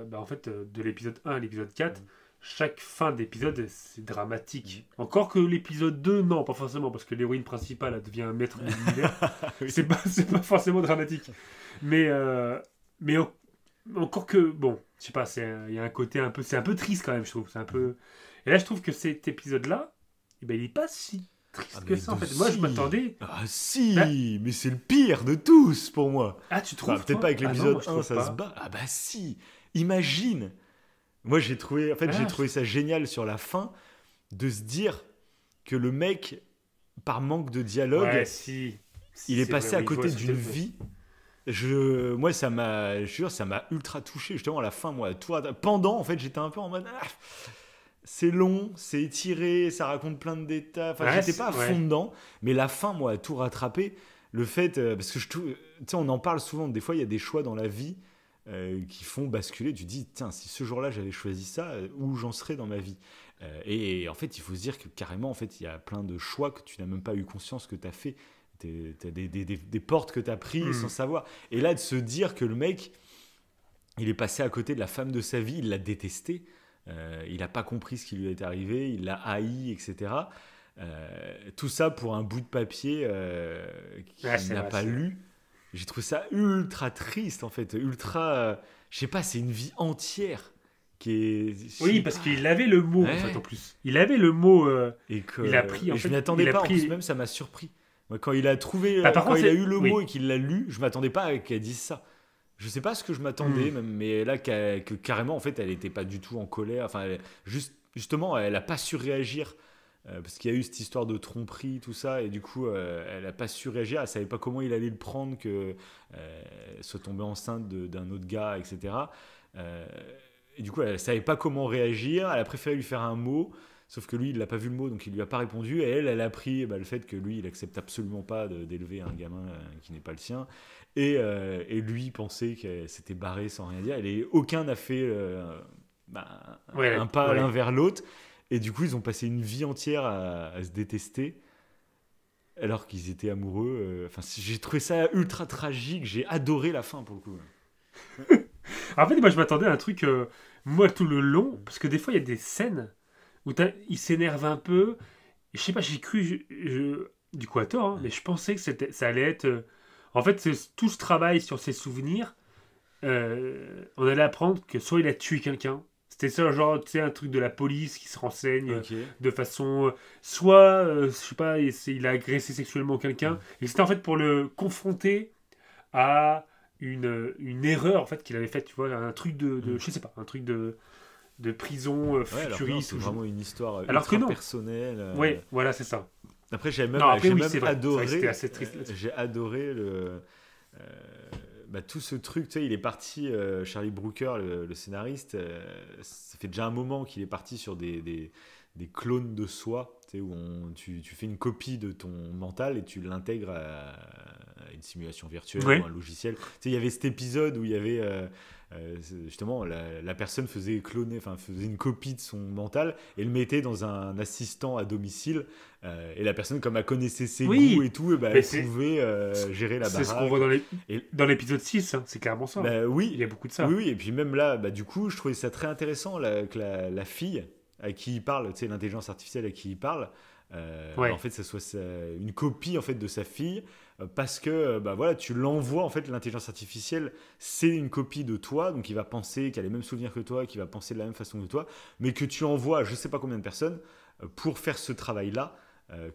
bah, en fait, de l'épisode 1 à l'épisode 4, Mhm. chaque fin d'épisode, c'est Mhm. dramatique. Encore que l'épisode 2, non, pas forcément, parce que l'héroïne principale, elle devient un maître de l'univers. Oui. C'est pas forcément dramatique. Mais, encore que, bon, je sais pas, il y a un côté un peu, c'est un peu triste quand même, je trouve. C'est un Mhm. peu... Et là, je trouve que cet épisode-là, eh ben, il est pas si Ah triste que mais ça, de en fait. Moi, je si. m'attendais... Ah Bah, si, mais c'est le pire de tous pour moi. ah, tu Bah, trouves, peut-être pas toi? avec Ah non, moi, l'épisode je 1, trouve ça se pas. bat. Ah bah si. Imagine. Moi j'ai Ah, trouvé ça génial sur la fin de se dire que le mec, par manque de ouais, dialogue, si. il est C'est vrai, passé à oui, je vois côté ce que d'une tu... vie. Moi je jure, ça m'a ultra touché. Justement à la fin, moi, pendant en fait, j'étais un peu en mode, c'est long, c'est étiré, ça raconte plein de détails. Enfin, Ouais, j'étais pas à fond ouais. dedans, mais la fin, moi, a tout rattrapé. Le fait, parce que tu sais, on en parle souvent. Des fois, il y a des choix dans la vie qui font basculer. Tu te dis, tiens, si ce jour-là j'avais choisi ça, où j'en serais dans ma vie. Et en fait, il faut se dire que carrément, en fait, il y a plein de choix que tu n'as même pas eu conscience que tu as fait. T'as des portes que tu as prises sans Hmm. savoir. Et là, de se dire que le mec, il est passé à côté de la femme de sa vie, il l'a détesté, il n'a pas compris ce qui lui est arrivé, il l'a haï, etc. Tout ça pour un bout de papier Ouais, qu'il c'est n'a vrai, pas c'est vrai. lu. J'ai trouvé ça ultra triste en fait, ultra. Je sais pas, c'est une vie entière qui est. Je Oui, sais parce pas. qu'il avait le mot, en fait, en Ouais. plus. Il avait le mot... il a pris, Et en je m'y fait, attendais il a pas, en plus, pris... même ça m'a surpris. Moi, quand il a trouvé, Bah, par quand contre, il a eu le mot oui. et qu'il l'a lu, je m'attendais pas à qu'elle dise ça. Je sais pas ce que je m'attendais, même, mais là, que carrément, en fait, elle était pas du tout en colère. Enfin, justement, elle a pas su réagir. Parce qu'il y a eu cette histoire de tromperie, tout ça, et du coup, elle a pas su réagir. Elle savait pas comment il allait le prendre, que soit tombée enceinte d'un autre gars, etc. Euh, et du coup, elle savait pas comment réagir. Elle a préféré lui faire un mot. Sauf que lui, il n'a pas vu le mot, donc il lui a pas répondu. Et elle a appris le fait que lui, il accepte absolument pas d'élever un gamin qui n'est pas le sien. Et lui pensait qu'elle s'était barrée sans rien dire. Aucun n'a fait un pas l'un vers l'autre. Et du coup, ils ont passé une vie entière à se détester, alors qu'ils étaient amoureux. Enfin, j'ai trouvé ça ultra tragique. J'ai adoré la fin, pour le coup. En fait, moi, je m'attendais à un truc, moi, tout le long, parce que des fois, il y a des scènes où il s'énerve un peu. Et je sais pas, j'ai cru, du coup à tort, hein, mais je pensais que ça allait être. En fait, tout ce travail sur ses souvenirs, on allait apprendre que soit il a tué quelqu'un. C'était ça, genre, tu sais, un truc de la police qui se renseigne de façon. Soit, je sais pas, il a agressé sexuellement quelqu'un. Et c'était en fait pour le confronter à une erreur en fait qu'il avait faite, tu vois, un truc je sais pas, un truc de prison futuriste. C'est vraiment une histoire alors ultra que non. personnelle. Oui, voilà, c'est ça. Après, j'ai même adoré. C'était assez triste. J'ai adoré tout ce truc. Tu sais, il est parti, Charlie Brooker, le scénariste. Ça fait déjà un moment qu'il est parti sur des clones de soi, tu sais, où tu fais une copie de ton mental et tu l'intègres à une simulation virtuelle ou un logiciel. Tu sais, il y avait cet épisode où il y avait justement la personne faisait une copie de son mental et le mettait dans un assistant à domicile, et la personne, comme elle connaissait ses goûts et tout, elle pouvait gérer la baraque. C'est ce qu'on voit dans l'épisode 6, hein, c'est clairement ça. Oui, il y a beaucoup de ça. Oui, et puis même là, du coup, je trouvais ça très intéressant que la fille à qui il parle, tu sais, l'intelligence artificielle à qui il parle, en fait, ça soit une copie en fait de sa fille, parce que voilà, tu l'envoies, en fait, l'intelligence artificielle, c'est une copie de toi, donc il va penser qu'il a les mêmes souvenirs que toi, qu'il va penser de la même façon que toi, mais que tu envoies à je sais pas combien de personnes pour faire ce travail-là.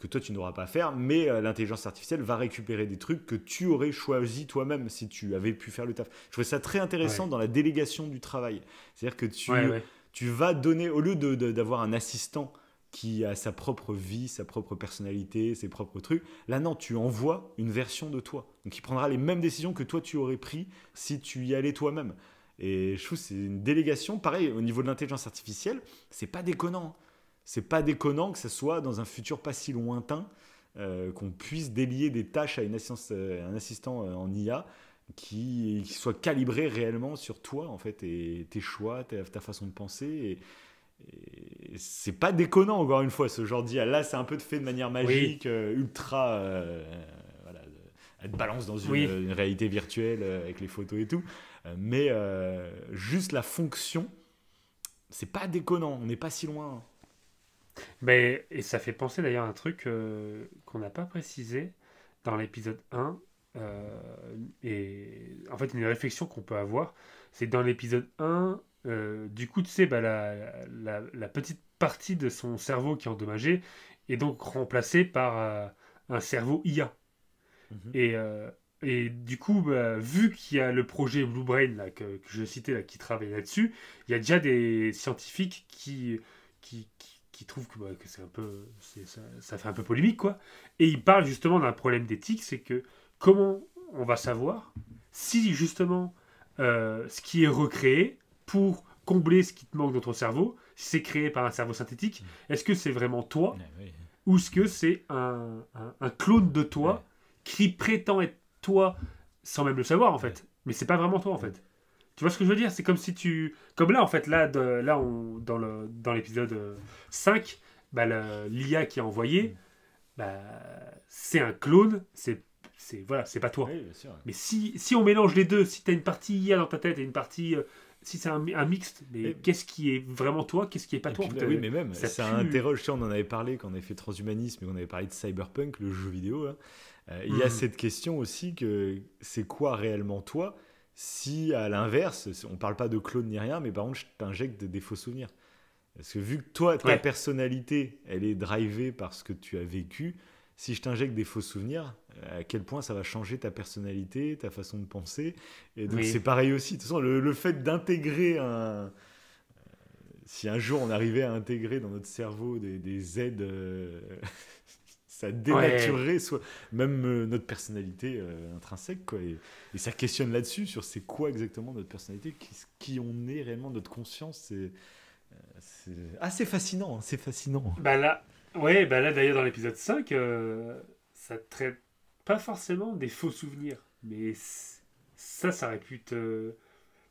Que toi tu n'auras pas à faire, mais l'intelligence artificielle va récupérer des trucs que tu aurais choisi toi-même si tu avais pu faire le taf. Je trouvais ça très intéressant dans la délégation du travail. C'est-à-dire que tu vas donner, au lieu d'avoir un assistant qui a sa propre vie, sa propre personnalité, ses propres trucs, là non, tu envoies une version de toi. Donc il prendra les mêmes décisions que toi tu aurais pris si tu y allais toi-même. Et je trouve que c'est une délégation, pareil, au niveau de l'intelligence artificielle, c'est pas déconnant. C'est pas déconnant que ce soit dans un futur pas si lointain, qu'on puisse délier des tâches à un assistant en IA qui soit calibré réellement sur toi, en fait, et tes choix, ta façon de penser. Et c'est pas déconnant, encore une fois, ce genre d'IA. Là, c'est un peu fait de manière magique, ultra. Voilà, elle te balance dans une réalité virtuelle avec les photos et tout. Mais juste la fonction, c'est pas déconnant, on n'est pas si loin. Et ça fait penser d'ailleurs à un truc qu'on n'a pas précisé dans l'épisode 1. Et en fait, une réflexion qu'on peut avoir, c'est que dans l'épisode 1, du coup, tu sais, la petite partie de son cerveau qui est endommagée est donc remplacée par un cerveau IA. Et du coup, vu qu'il y a le projet Blue Brain là, que je citais là, qui travaille là-dessus, il y a déjà des scientifiques qui trouvent que c'est un peu, ça fait un peu polémique, quoi. Et ils parlent justement d'un problème d'éthique, c'est que comment on va savoir si justement ce qui est recréé pour combler ce qui te manque dans ton cerveau, si c'est créé par un cerveau synthétique, est-ce que c'est vraiment toi ou est-ce que c'est un clone de toi qui prétend être toi sans même le savoir, en fait, mais c'est pas vraiment toi, en fait. Tu vois ce que je veux dire? C'est comme si comme là, en fait, dans l'épisode 5, l'IA qui est envoyée, c'est un clone, voilà, c'est pas toi. Oui, bien sûr. Mais si on mélange les deux, si tu as une partie IA dans ta tête et une partie... si c'est un mixte, mais qu'est-ce qui est vraiment toi, qu'est-ce qui est pas toi? Oui, mais même, ça interroge, tu sais, on en avait parlé quand on avait fait Transhumanisme et qu'on avait parlé de Cyberpunk, le jeu vidéo, là. Il y a cette question aussi que c'est quoi réellement toi, si à l'inverse, on parle pas de clone ni rien, mais par contre je t'injecte des faux souvenirs. Parce que vu que toi, ta personnalité, elle est drivée par ce que tu as vécu, si je t'injecte des faux souvenirs, à quel point ça va changer ta personnalité, ta façon de penser. Et donc Oui. c'est pareil aussi. De toute façon, le fait d'intégrer un... Si un jour on arrivait à intégrer dans notre cerveau des aides, ça Ouais. dénaturerait même notre personnalité intrinsèque, quoi. Et ça questionne là-dessus, sur c'est quoi exactement notre personnalité, qui on est réellement, notre conscience. C'est assez fascinant, hein, c'est fascinant. Bah là, ouais, bah là d'ailleurs dans l'épisode 5, ça traite pas forcément des faux souvenirs. Mais ça aurait pu te.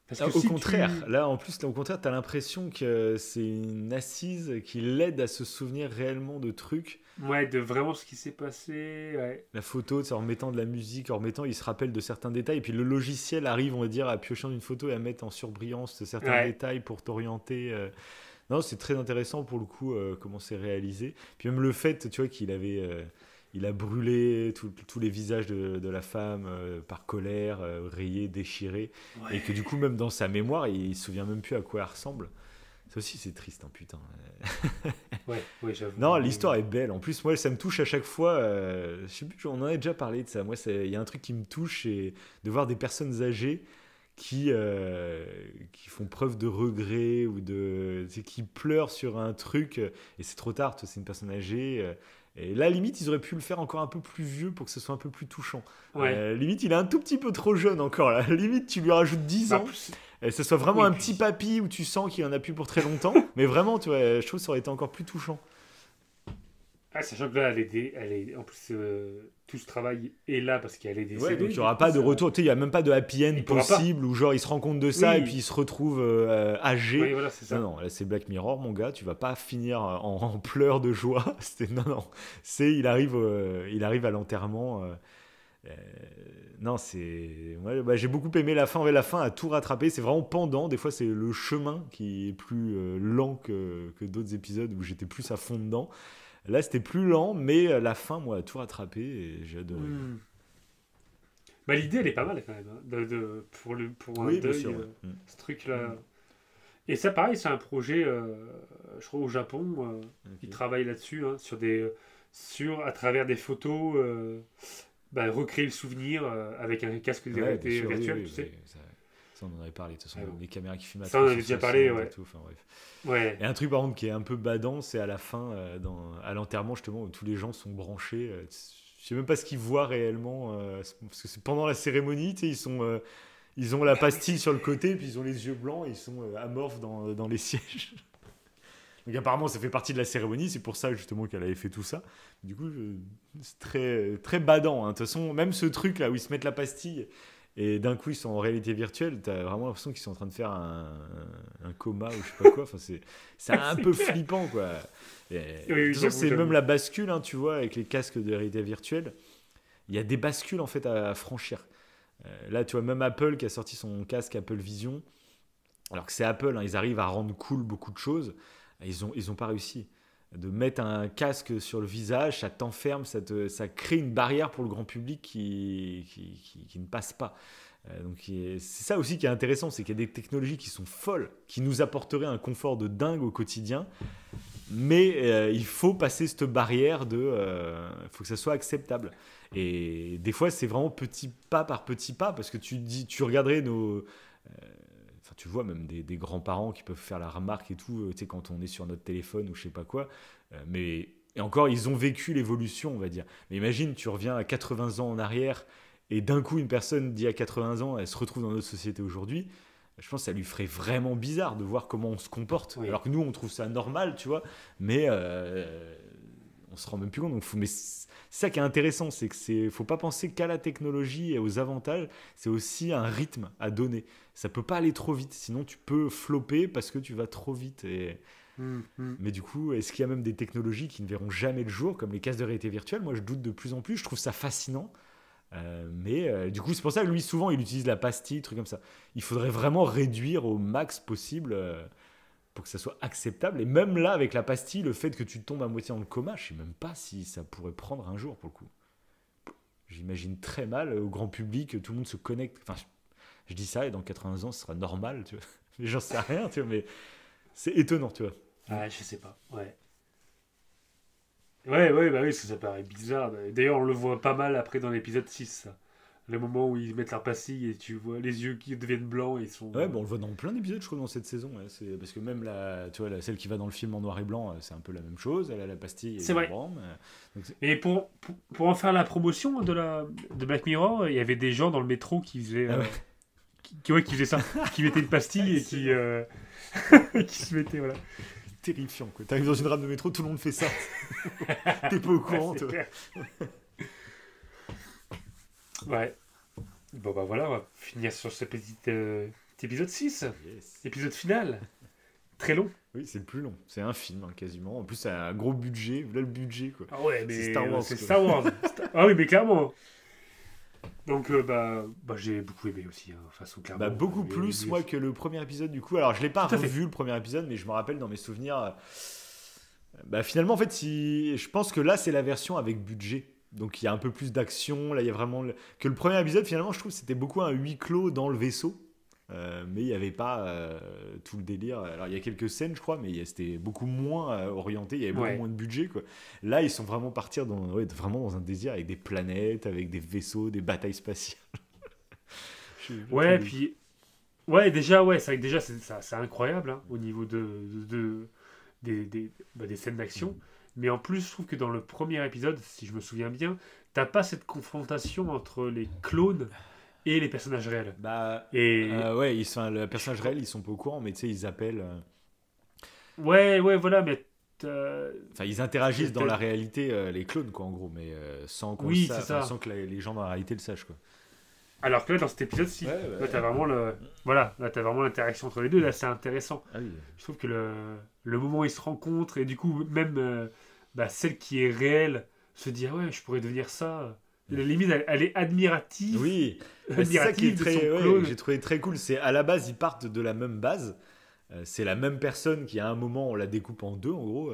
Parce que Au si contraire, tu. là en plus, au contraire, t'as l'impression que c'est une assise qui l'aide à se souvenir réellement de trucs. Ouais, de vraiment ce qui s'est passé. Ouais. La photo, en remettant de la musique, en remettant, il se rappelle de certains détails. Et puis le logiciel arrive, on va dire, à piocher une photo et à mettre en surbrillance certains Ouais. détails pour t'orienter. Non, c'est très intéressant pour le coup comment c'est réalisé. Puis même le fait, tu vois, il a brûlé tous les visages de la femme par colère, rayés, déchirés. Et que du Ouais. coup, même dans sa mémoire, il se souvient même plus à quoi elle ressemble. Ça aussi, c'est triste, hein, putain. Ouais, ouais, Non, j'avoue. l'histoire est belle. En plus, moi, ça me touche à chaque fois. Je sais plus, on en a déjà parlé de ça. Moi, il y a un truc qui me touche, c'est de voir des personnes âgées qui font preuve de regret ou qui pleurent sur un truc et c'est trop tard. Toi, c'est une personne âgée. Et là, limite, ils auraient pu le faire encore un peu plus vieux pour que ce soit un peu plus touchant. Ouais. Limite, il est un tout petit peu trop jeune encore. Là. Limite, tu lui rajoutes 10 Bah, ans. plus. Et ce soit vraiment Oui, un petit puis. papy où tu sens qu'il en a plus pour très longtemps. Mais vraiment, tu vois, je trouve que ça aurait été encore plus touchant. Ah, sachant que là, en plus, tout ce travail est là parce qu'elle est Ouais, donc décédée. il n'y Du aura coup, pas de ça. retour. Tu sais, il n'y a même pas de happy end Il pourra pas. possible où genre il se rend compte de ça et puis Oui. il se retrouve âgé. Oui, voilà, c'est Non, ça. non, là c'est Black Mirror, mon gars. Tu vas pas finir en pleurs de joie. Non, non. Il arrive à l'enterrement. Euh, non, ouais, bah, j'ai beaucoup aimé la fin. Ouais, la fin a tout rattrapé. C'est vraiment pendant. Des fois, c'est le chemin qui est plus lent que d'autres épisodes où j'étais plus à fond dedans. Là, c'était plus lent, mais la fin, moi, a tout rattrapé et j'ai adoré. Hmm. Bah, l'idée, elle est pas mal quand même, hein, pour un Oui, bien deuil, sûr. Ouais. ce truc-là. Et ça, pareil, c'est un projet, je crois, au Japon. Ils Ok. travaillent là-dessus, hein, à travers des photos, bah, recréer le souvenir avec un casque de Ouais, bien réalité sûr, oui, virtuelle, oui, tu oui. sais. Ça, on en avait parlé. De toute façon, Ah bon. les caméras qui filment à Ça, on en avait déjà parlé, 360 et ouais. tout. Enfin, bref. Ouais. Et un truc, par contre, qui est un peu badant, c'est à la fin, à l'enterrement, justement, où tous les gens sont branchés. Je sais même pas ce qu'ils voient réellement. Parce que c'est pendant la cérémonie, tu sais, ils ont la Ah oui, pastille c'est sur le vrai. côté, puis ils ont les yeux blancs, et ils sont amorphes dans les sièges. Donc apparemment, ça fait partie de la cérémonie, c'est pour ça justement qu'elle avait fait tout ça. Du coup, c'est très, très badant. Hein. De toute façon, même ce truc là où ils se mettent la pastille et d'un coup ils sont en réalité virtuelle, t'as vraiment l'impression qu'ils sont en train de faire un coma ou je sais pas quoi. Enfin, c'est un C'est peu clair. flippant quoi. Oui, De toute oui, façon, j'avoue, c'est même j'avoue. la bascule, hein, tu vois, avec les casques de réalité virtuelle. Il y a des bascules en fait à franchir. Là, tu vois, même Apple qui a sorti son casque Apple Vision, alors que c'est Apple, hein, ils arrivent à rendre cool beaucoup de choses. Ils ont pas réussi. De mettre un casque sur le visage, ça t'enferme, ça crée une barrière pour le grand public qui ne passe pas. Donc c'est ça aussi qui est intéressant, c'est qu'il y a des technologies qui sont folles, qui nous apporteraient un confort de dingue au quotidien, mais il faut passer cette barrière il faut que ça soit acceptable. Et des fois, c'est vraiment petit pas par petit pas, parce que tu regarderais enfin, tu vois même des grands-parents qui peuvent faire la remarque et tout, tu sais, quand on est sur notre téléphone ou je sais pas quoi. Mais et encore, ils ont vécu l'évolution, on va dire. Mais imagine, tu reviens à 80 ans en arrière et d'un coup, une personne d'il y a 80 ans, elle se retrouve dans notre société aujourd'hui. Je pense que ça lui ferait vraiment bizarre de voir comment on se comporte. Oui. Alors que nous, on trouve ça normal, tu vois. Mais on se rend même plus compte. Mais c'est ça qui est intéressant, c'est que faut pas penser qu'à la technologie et aux avantages. C'est aussi un rythme à donner. Ça peut pas aller trop vite, sinon tu peux flopper parce que tu vas trop vite. Hmm, hmm. Mais du coup, est-ce qu'il y a même des technologies qui ne verront jamais le jour, comme les casques de réalité virtuelle? Moi, je doute de plus en plus. Je trouve ça fascinant. Mais du coup, c'est pour ça que lui, souvent, il utilise la pastille, truc comme ça. Il faudrait vraiment réduire au max possible pour que ça soit acceptable. Et même là, avec la pastille, le fait que tu tombes à moitié dans le coma, je sais même pas si ça pourrait prendre un jour pour le coup. J'imagine très mal au grand public, que tout le monde se connecte. Enfin, je dis ça et dans 80 ans, ce sera normal, tu vois. Mais j'en sais rien, tu vois, mais c'est étonnant, tu vois. Mm. Ah, je sais pas. Ouais. Ouais, bah oui, ça paraît bizarre. D'ailleurs, on le voit pas mal après dans l'épisode 6, ça. Le moment où ils mettent leur pastille et tu vois les yeux qui deviennent blancs et ils sont... Ouais, bon, on le voit dans plein d'épisodes, je crois, dans cette saison. Ouais. C'est parce que même tu vois, celle qui va dans le film en noir et blanc, c'est un peu la même chose. Elle a la pastille et C'est le vrai. blanc. Et pour en faire la promotion de Black Mirror, il y avait des gens dans le métro qui faisaient, Ah ouais. qui faisaient ça, qui mettaient une pastille et qui, qui se mettaient, voilà. Terrifiant, quoi. T'arrives dans une rame de métro, tout le monde fait ça. T'es pas au courant, Ouais, c'est toi. clair. Ouais. Bon, bah voilà, on va finir sur ce petit épisode 6. Yes. Épisode final. Très long. Oui, c'est le plus long. C'est un film, hein, quasiment. En plus, ça a un gros budget. Voilà le budget, quoi. Ah ouais, mais C'est Star Wars, c'est quoi. Star Wars. Ah oui, mais clairement. Donc, bah j'ai beaucoup aimé aussi, hein. Enfin, clairement. Bah, beaucoup plus, moi, que le premier épisode, du coup. Alors, je l'ai pas Tout à fait. revu, le premier épisode, mais je me rappelle dans mes souvenirs. Bah, finalement, en fait, je pense que là, c'est la version avec budget. Donc, il y a un peu plus d'action. Là, il y a vraiment. Que le premier épisode, finalement, je trouve que c'était beaucoup un huis clos dans le vaisseau. Mais il n'y avait pas tout le délire. Alors, il y a quelques scènes, je crois, mais c'était beaucoup moins orienté. Il y avait beaucoup moins de budget, quoi. Là, ils sont vraiment partis vraiment dans un désir avec des planètes, avec des vaisseaux, des batailles spatiales. Ouais, puis. Ouais, déjà, ouais, c'est vrai que déjà, c'est incroyable, hein, au niveau des scènes d'action. Mais en plus, je trouve que dans le premier épisode, si je me souviens bien, t'as pas cette confrontation entre les clones et les personnages réels. Bah, et ouais, le personnage réel, ils sont pas au courant, mais tu sais, ils appellent. Ouais, voilà, mais. Enfin, ils interagissent dans la réalité, les clones, quoi, en gros, mais sans qu'on le sache, sans que les gens dans la réalité le sachent, quoi. Alors que là, dans cet épisode-ci, là, t'as vraiment voilà, là, t'as vraiment l'interaction entre les deux. Là, c'est intéressant. Ah oui. Je trouve que le moment où ils se rencontrent et du coup, même celle qui est réelle se dit ah ouais, je pourrais devenir ça. La limite, elle est admirative. Oui, c'est ça qui est j'ai trouvé très cool. C'est à la base, ils partent de la même base. C'est la même personne qui, à un moment, on la découpe en deux, en gros.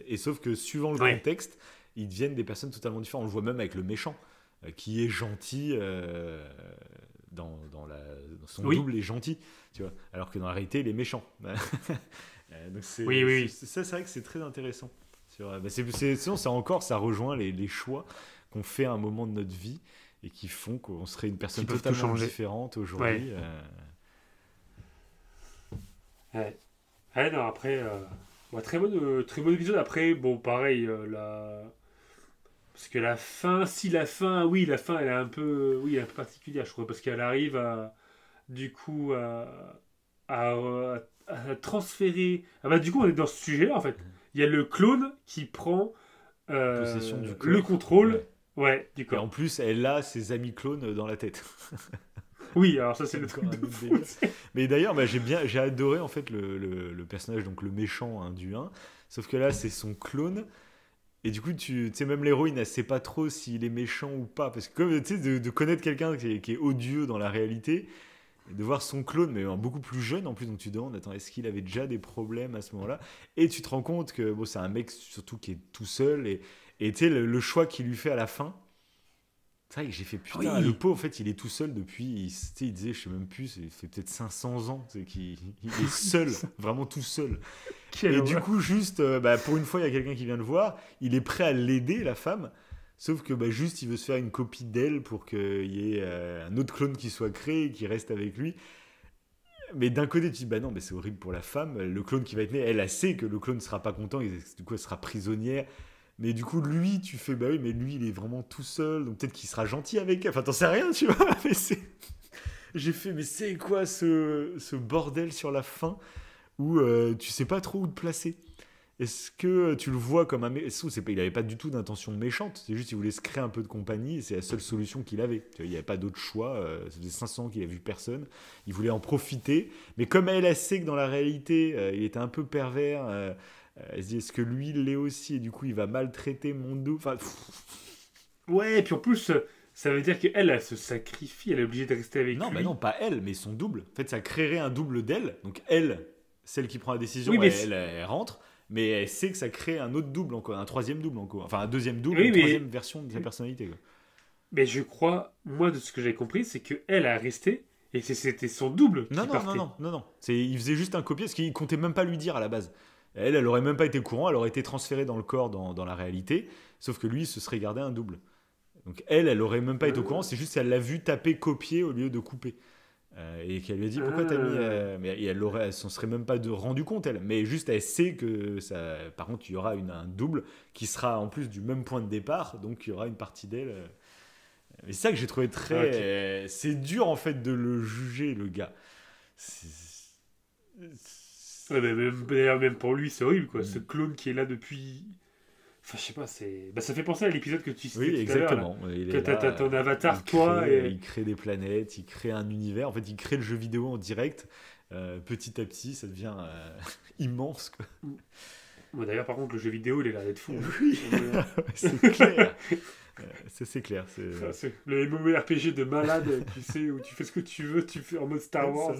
Et sauf que, suivant le contexte, ils deviennent des personnes totalement différentes. On le voit même avec le méchant, qui est gentil, son double est gentil, tu vois. Alors que dans la réalité, il est méchant. Donc ça, c'est vrai que c'est très intéressant. Sinon, ça rejoint les choix qu'on fait à un moment de notre vie et qui font qu'on serait une personne totalement différente aujourd'hui. Ouais, non, après, très bon épisode. Après, bon, pareil, parce que la fin, oui, la fin, elle est un peu particulière, je crois, parce qu'elle arrive du coup, à transférer. Ah bah, du coup, on est dans ce sujet-là, en fait. Il y a le clone qui prend possession du corps, le contrôle du corps. Et en plus, elle a ses amis clones dans la tête. Oui, alors ça c'est le truc de fou. Mais d'ailleurs, j'ai adoré en fait le personnage, donc le méchant du 1. Sauf que là, c'est son clone. Et du coup, tu sais, même l'héroïne, elle sait pas trop s'il est méchant ou pas. Parce que comme tu sais, de connaître quelqu'un qui est odieux dans la réalité, et de voir son clone, mais beaucoup plus jeune en plus, donc tu te demandes, attends, est-ce qu'il avait déjà des problèmes à ce moment-là? Et tu te rends compte que bon, c'est un mec surtout qui est tout seul. Et tu sais, le choix qu'il lui fait à la fin. C'est vrai que j'ai fait putain, le pot en fait il est tout seul depuis, il disait, je sais même plus, il fait peut-être 500 ans, qu'il est seul, vraiment tout seul. Et du coup, juste, pour une fois, il y a quelqu'un qui vient le voir, il est prêt à l'aider, la femme, sauf que juste il veut se faire une copie d'elle pour qu'il y ait un autre clone qui soit créé et qui reste avec lui. Mais d'un côté, tu dis, non, mais c'est horrible pour la femme, le clone qui va être né, elle sait que le clone ne sera pas content, et du coup elle sera prisonnière. Mais du coup, lui, tu fais, oui, mais lui, il est vraiment tout seul, donc peut-être qu'il sera gentil avec elle. Enfin, t'en sais rien, tu vois. Mais j'ai fait, mais c'est quoi ce bordel sur la fin où tu sais pas trop où te placer? Est-ce que tu le vois comme un méchant? Il n'avait pas du tout d'intention méchante, c'est juste qu'il voulait se créer un peu de compagnie et c'est la seule solution qu'il avait. Il n'y avait pas d'autre choix, ça faisait 500 ans qu'il n'avait vu personne, il voulait en profiter. Mais comme elle sait que dans la réalité, il était un peu pervers, elle se dit, est-ce que lui, il l'est aussi? Et du coup, il va maltraiter mon dos. Enfin, ouais, et puis en plus, ça veut dire qu'elle se sacrifie, elle est obligée de rester avec lui. Non, pas elle, mais son double. En fait, ça créerait un double d'elle. Donc elle, celle qui prend la décision, elle rentre. Mais elle sait que ça crée un autre double encore, un troisième double encore. Enfin, un deuxième double, une troisième version de sa personnalité. Quoi. Mais je crois, moi, de ce que j'ai compris, c'est qu'elle a resté et c'était son double qui partait. Non. Il faisait juste un copier parce qu'il comptait même pas lui dire à la base. Elle aurait même pas été au courant, elle aurait été transférée dans le corps, dans la réalité, sauf que lui, se serait gardé un double. Donc elle aurait même pas été au courant, c'est juste qu'elle l'a vu taper copier au lieu de couper. Et qu'elle lui a dit pourquoi t'as mis. Mais elle s'en serait même pas rendu compte, elle. Mais juste, elle sait que ça. Par contre, il y aura un double qui sera en plus du même point de départ, donc il y aura une partie d'elle. Et c'est ça que j'ai trouvé très. C'est dur en fait de le juger, le gars. Ouais, mais d'ailleurs, même pour lui, c'est horrible, quoi. Ce clone qui est là depuis. Enfin, je sais pas, ça fait penser à l'épisode que tu citais Oui, tout exactement. à l'heure. Que t'as ton avatar, Il crée des planètes, il crée un univers. En fait, il crée le jeu vidéo en direct. Petit à petit, ça devient immense, quoi. Bon, d'ailleurs, par contre, le jeu vidéo, il a l'air d'être fou. Oui, c'est clair. C'est clair. C'est le MMORPG de malade, tu sais, où tu fais ce que tu veux, tu fais en mode Star Wars.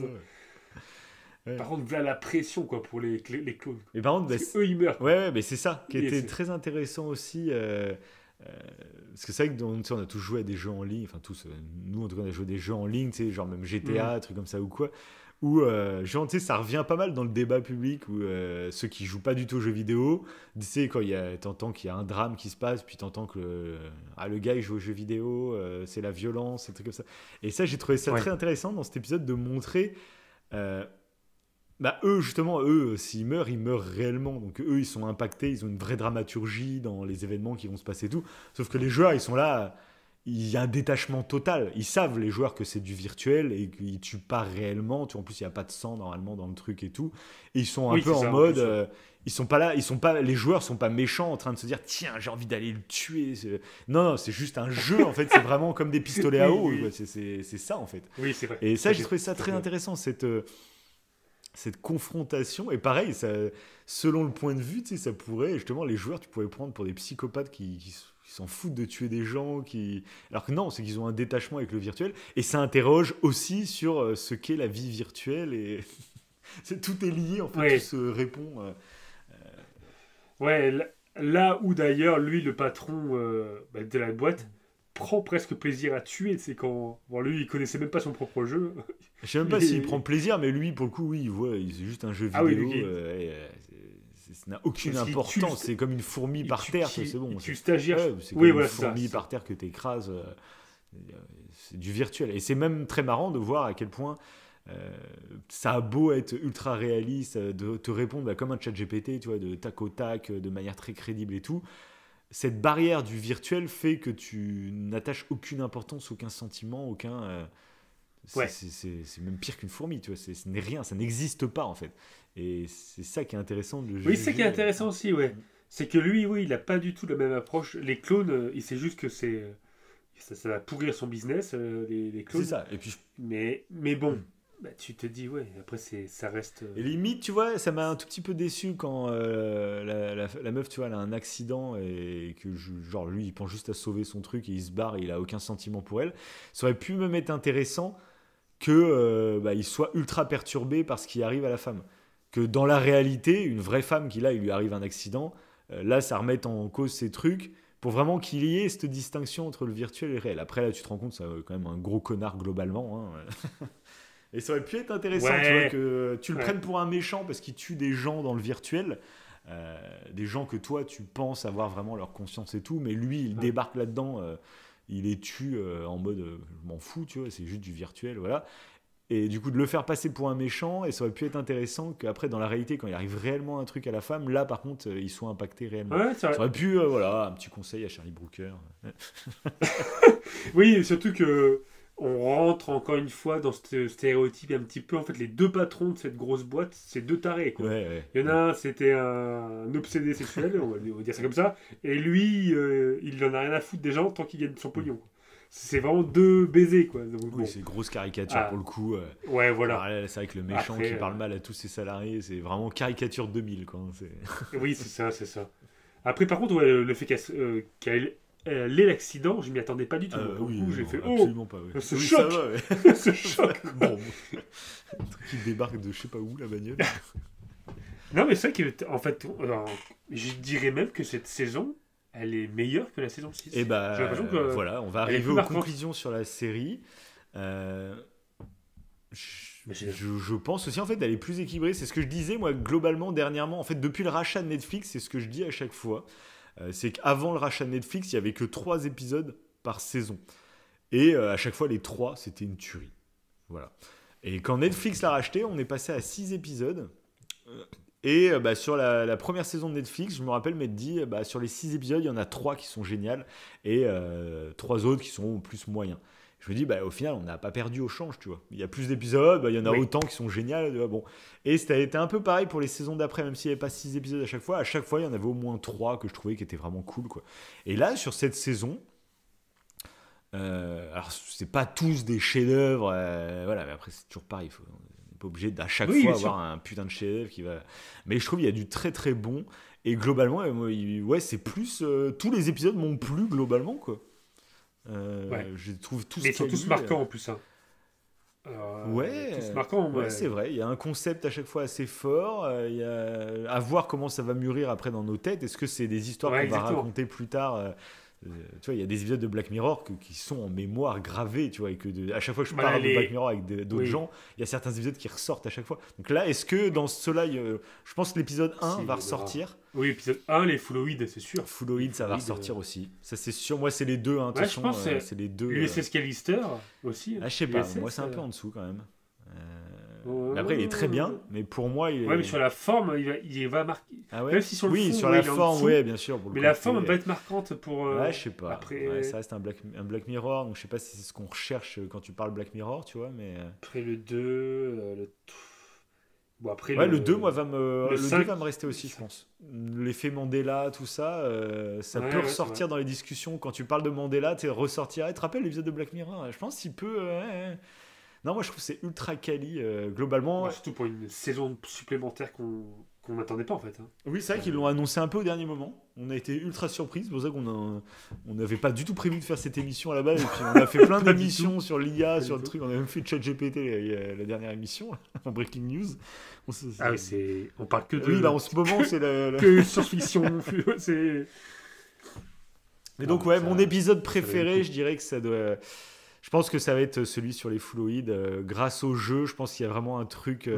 Ouais. Par contre, voilà la pression, quoi, pour les clones. Mais par contre, parce eux, ils meurent. Ouais, mais c'est ça qui était très intéressant aussi. Parce que c'est vrai que on a tous joué à des jeux en ligne, enfin tous, nous en tout cas on a joué à des jeux en ligne, tu sais, genre même GTA, trucs comme ça ou quoi, où genre, tu sais, ça revient pas mal dans le débat public, où ceux qui jouent pas du tout aux jeux vidéo, tu sais, quand t'entends qu'il y a un drame qui se passe, puis t'entends que le gars il joue aux jeux vidéo, c'est la violence, et trucs comme ça. Et ça, j'ai trouvé ça très intéressant dans cet épisode de montrer... eux, justement, s'ils meurent, ils meurent réellement. Donc eux, ils sont impactés, ils ont une vraie dramaturgie dans les événements qui vont se passer et tout. Sauf que les joueurs, ils sont là, il y a un détachement total. Ils savent, les joueurs, que c'est du virtuel et qu'ils tuent pas réellement. En plus, il n'y a pas de sang, normalement, dans le truc et tout. Et ils sont un peu en mode... ils sont pas là, les joueurs sont pas méchants en train de se dire tiens, j'ai envie d'aller le tuer. Non, c'est juste un jeu, en fait. C'est vraiment comme des pistolets à eau. C'est ça, en fait. Oui, c'est vrai. Et ça, j'ai trouvé ça très intéressant, cette confrontation. Et pareil, ça, selon le point de vue, tu sais, ça pourrait, justement, les joueurs, tu pourrais prendre pour des psychopathes qui s'en foutent de tuer des gens, alors que non, c'est qu'ils ont un détachement avec le virtuel. Et ça interroge aussi sur ce qu'est la vie virtuelle. Et tout est lié, en fait, tout se répond. Ouais, là où d'ailleurs, lui, le patron de la boîte, prend presque plaisir à tuer. C'est quand. Bon, lui, il connaissait même pas son propre jeu. Je sais même pas s'il prend plaisir, mais lui, pour le coup, oui, c'est juste un jeu vidéo. Ça n'a aucune importance. C'est comme une fourmi par terre, c'est bon. Tu stagiaires. C'est comme une fourmi par terre que tu écrases. C'est du virtuel. Et c'est même très marrant de voir à quel point ça a beau être ultra réaliste, de te répondre comme un chat GPT, tu vois, de tac au tac, de manière très crédible et tout. Cette barrière du virtuel fait que tu n'attaches aucune importance, aucun sentiment, aucun... c'est même pire qu'une fourmi, tu vois. Ce n'est rien, ça n'existe pas, en fait. Et c'est ça qui est intéressant de juger. Oui, c'est ça qui est intéressant aussi, ouais. C'est que lui, oui, il n'a pas du tout la même approche. Les clones, il sait juste que ça va pourrir son business, les clones. C'est ça. Et puis... mais bon... tu te dis, ouais, après ça reste... Et limite, tu vois, ça m'a un tout petit peu déçu quand la meuf, tu vois, elle a un accident et que, genre, lui, il pense juste à sauver son truc et il se barre et il a aucun sentiment pour elle. Ça aurait pu même être intéressant que il soit ultra perturbé par ce qui arrive à la femme. Que dans la réalité, une vraie femme il lui arrive un accident, là, ça remet en cause ses trucs pour vraiment qu'il y ait cette distinction entre le virtuel et le réel. Après, là, tu te rends compte, c'est quand même un gros connard globalement, hein. Et ça aurait pu être intéressant, tu vois, que tu le prennes pour un méchant parce qu'il tue des gens dans le virtuel, des gens que toi, tu penses avoir vraiment leur conscience et tout, mais lui, il débarque là-dedans, il les tue en mode je m'en fous, tu vois, c'est juste du virtuel, voilà. Et du coup, de le faire passer pour un méchant, et ça aurait pu être intéressant qu'après, dans la réalité, quand il arrive réellement un truc à la femme, là, par contre, il soit impacté réellement. Ouais, ça aurait pu, voilà, un petit conseil à Charlie Brooker. Oui, surtout que on rentre encore une fois dans ce stéréotype un petit peu. En fait, les deux patrons de cette grosse boîte, c'est deux tarés, quoi. Il y en a un, c'était un obsédé sexuel, on va dire ça comme ça, et lui, il en a rien à foutre des gens tant qu'il gagne son pognon. C'est vraiment deux baisers, quoi. Donc, oui, c'est une grosse caricature pour le coup. Ouais, voilà. Alors, c'est vrai que le méchant qui parle mal à tous ses salariés, c'est vraiment caricature 2000, quoi. Oui, c'est ça. Après, par contre, le fait qu'elle ait l'accident, je m'y attendais pas du tout. Oui, j'ai fait absolument pas. Oui. Ce choc, ce choc. Bon, un truc qui débarque de je sais pas où la bagnole. Non, mais c'est vrai qu'en fait, je dirais même que cette saison, elle est meilleure que la saison 6. Et voilà, on va arriver aux conclusions sur la série. je pense aussi en fait elle est plus équilibrée. C'est ce que je disais moi globalement dernièrement. En fait depuis le rachat de Netflix, c'est ce que je dis à chaque fois. C'est qu'avant le rachat de Netflix, il y avait que 3 épisodes par saison. Et à chaque fois les 3 c'était une tuerie. Voilà. Et quand Netflix l'a racheté, on est passé à 6 épisodes. Et sur la première saison de Netflix, je me rappelle m'être dit, sur les 6 épisodes, il y en a 3 qui sont géniales et 3 autres qui sont plus moyens. Je me dis, au final, on n'a pas perdu au change, tu vois. Il y a plus d'épisodes, il y en a autant qui sont géniales. Tu vois, bon. Et ça a été un peu pareil pour les saisons d'après, même s'il n'y avait pas 6 épisodes à chaque fois. À chaque fois, il y en avait au moins 3 que je trouvais qui étaient vraiment cool, quoi. Et là, sur cette saison, alors c'est pas tous des chefs-d'œuvre, voilà, mais après c'est toujours pareil. On n'est pas obligé d'à chaque fois avoir un putain de chef-d'œuvre qui va. Mais je trouve qu'il y a du très très bon. Et globalement, ouais, c'est plus. Tous les épisodes m'ont plu globalement, quoi. Je trouve tous. Mais ils sont tous marquants en plus. Hein. Ouais, tous marquants, ouais, c'est vrai. Il y a un concept à chaque fois assez fort. Il y a à voir comment ça va mûrir après dans nos têtes. Est-ce que c'est des histoires qu'on va raconter plus tard tu vois, il y a des épisodes de Black Mirror qui sont en mémoire gravés, tu vois, et que à chaque fois que je parle de Black Mirror avec d'autres gens, il y a certains épisodes qui ressortent à chaque fois. Donc là, est-ce que dans cela, je pense que l'épisode 1 va ressortir. Oui, l'épisode 1, les Fulloïdes, c'est sûr. Fulloïdes, ça va ressortir aussi. Ça, c'est sûr. Moi, c'est les deux. Hein, ouais, je pense c'est les deux. USS Callister aussi. Ah, je sais pas. Moi, c'est un peu en dessous quand même. Mais après, il est très bien, mais pour moi, il est. Ouais, mais sur la forme, il va marquer. Ah ouais. Même si sur le fond, sur la forme, oui, bien sûr. Mais la forme va être marquante pour. Ouais, je sais pas. Après... Ouais, ça reste un Black Mirror, donc je sais pas si c'est ce qu'on recherche quand tu parles Black Mirror, tu vois, mais. Après le 2, bon, après ouais, le 2, moi, va me 5, rester aussi, je pense. L'effet Mandela, tout ça, ça peut ressortir dans les discussions. Quand tu parles de Mandela, tu ressortir. Tu te rappelles l'épisode de Black Mirror? Je pense qu'il peut. Non, moi je trouve que c'est ultra quali globalement. Ouais, surtout pour une saison supplémentaire qu'on n'attendait pas en fait. Hein. Oui, c'est vrai qu'ils l'ont annoncé un peu au dernier moment. On a été ultra surpris. C'est pour ça qu'on n'avait pas du tout prévu de faire cette émission à la base. Et puis on a fait plein d'émissions sur l'IA, sur le truc. On a même fait ChatGPT la dernière émission en Breaking News. Ah oui, on parle que de. Oui, là en ce moment c'est que science-fiction. c'est. Mais donc ouais, mon épisode préféré, je dirais que ça doit. Je pense que ça va être celui sur les Fulloïdes. Grâce au jeu, je pense qu'il y a vraiment un truc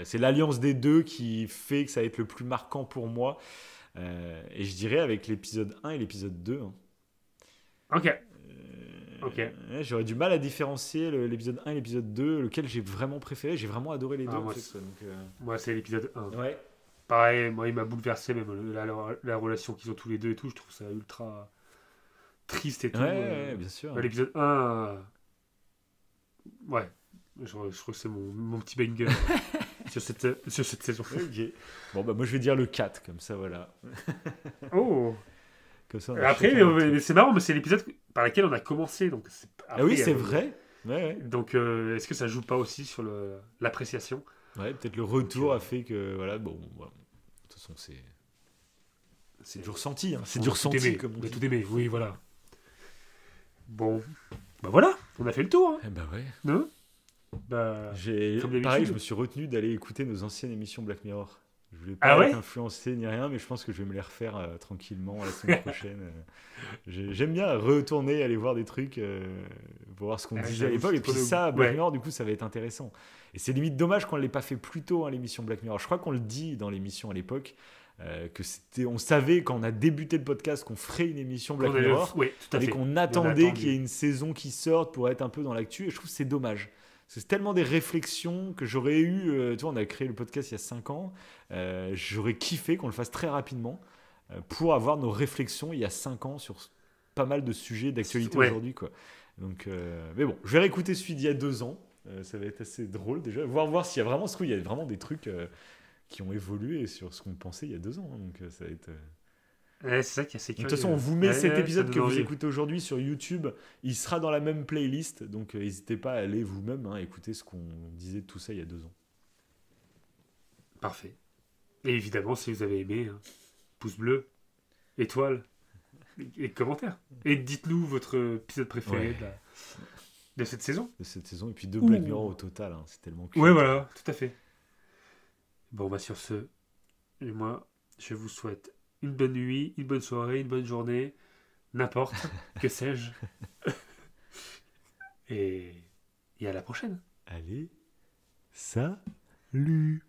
c'est l'alliance des deux qui fait que ça va être le plus marquant pour moi. Et je dirais avec l'épisode 1 et l'épisode 2. Hein. Ok. J'aurais du mal à différencier l'épisode 1 et l'épisode 2, lequel j'ai vraiment préféré. J'ai vraiment adoré les deux. Moi, c'est l'épisode 1. Ouais. Pareil, moi, il m'a bouleversé, même la relation qu'ils ont tous les deux et tout. Je trouve ça ultra triste et tout. Ouais, bien sûr. L'épisode 1, ouais, je crois que c'est mon petit banger sur cette saison. Okay. Bon, moi je vais dire le 4, comme ça, voilà. Oh. Comme ça, après, c'est marrant, mais c'est l'épisode par lequel on a commencé. Donc après, oui, c'est vrai. Ouais. Donc, est-ce que ça joue pas aussi sur l'appréciation? Ouais, peut-être le retour a fait que, voilà, bon, voilà. De toute façon, c'est du ressenti. Hein. C'est du ressenti, comme on dit. Tout aimé, oui, voilà. Bon, voilà, on a fait le tour. Hein. Eh ben ouais. Non pareil, je me suis retenu d'aller écouter nos anciennes émissions Black Mirror. Je voulais pas être influencé ni rien, mais je pense que je vais me les refaire tranquillement la semaine prochaine. J'aime bien retourner, aller voir des trucs, pour voir ce qu'on disait à l'époque. Et puis ça, Black Mirror, du coup, ça va être intéressant. Et c'est limite dommage qu'on ne l'ait pas fait plus tôt, hein, l'émission Black Mirror. Je crois qu'on le dit dans l'émission à l'époque. On savait quand on a débuté le podcast qu'on ferait une émission Black Mirror et qu'on attendait qu'il y ait une saison qui sorte pour être un peu dans l'actu, et je trouve que c'est dommage. C'est tellement des réflexions que j'aurais eu, tu vois, on a créé le podcast il y a 5 ans, j'aurais kiffé qu'on le fasse très rapidement pour avoir nos réflexions il y a 5 ans sur pas mal de sujets d'actualité aujourd'hui, quoi. Donc, mais bon, je vais réécouter celui d'il y a 2 ans, ça va être assez drôle déjà, voir s'il y a vraiment il y a vraiment des trucs qui ont évolué sur ce qu'on pensait il y a 2 ans. Hein, donc ça va être. C'est ça qui est assez curieux. De toute façon, on vous met cet épisode que vous écoutez aujourd'hui sur YouTube. Il sera dans la même playlist. Donc n'hésitez pas à aller vous-même écouter ce qu'on disait de tout ça il y a 2 ans. Parfait. Et évidemment, si vous avez aimé, pouce bleu, étoile et commentaire. Et dites-nous votre épisode préféré de cette saison. De cette saison. Et puis de Black Mirror au total. Hein, c'est tellement cool. Ouais, voilà, tout à fait. Bon, sur ce, moi, je vous souhaite une bonne nuit, une bonne soirée, une bonne journée, n'importe, que sais-je. Et à la prochaine. Allez. Salut.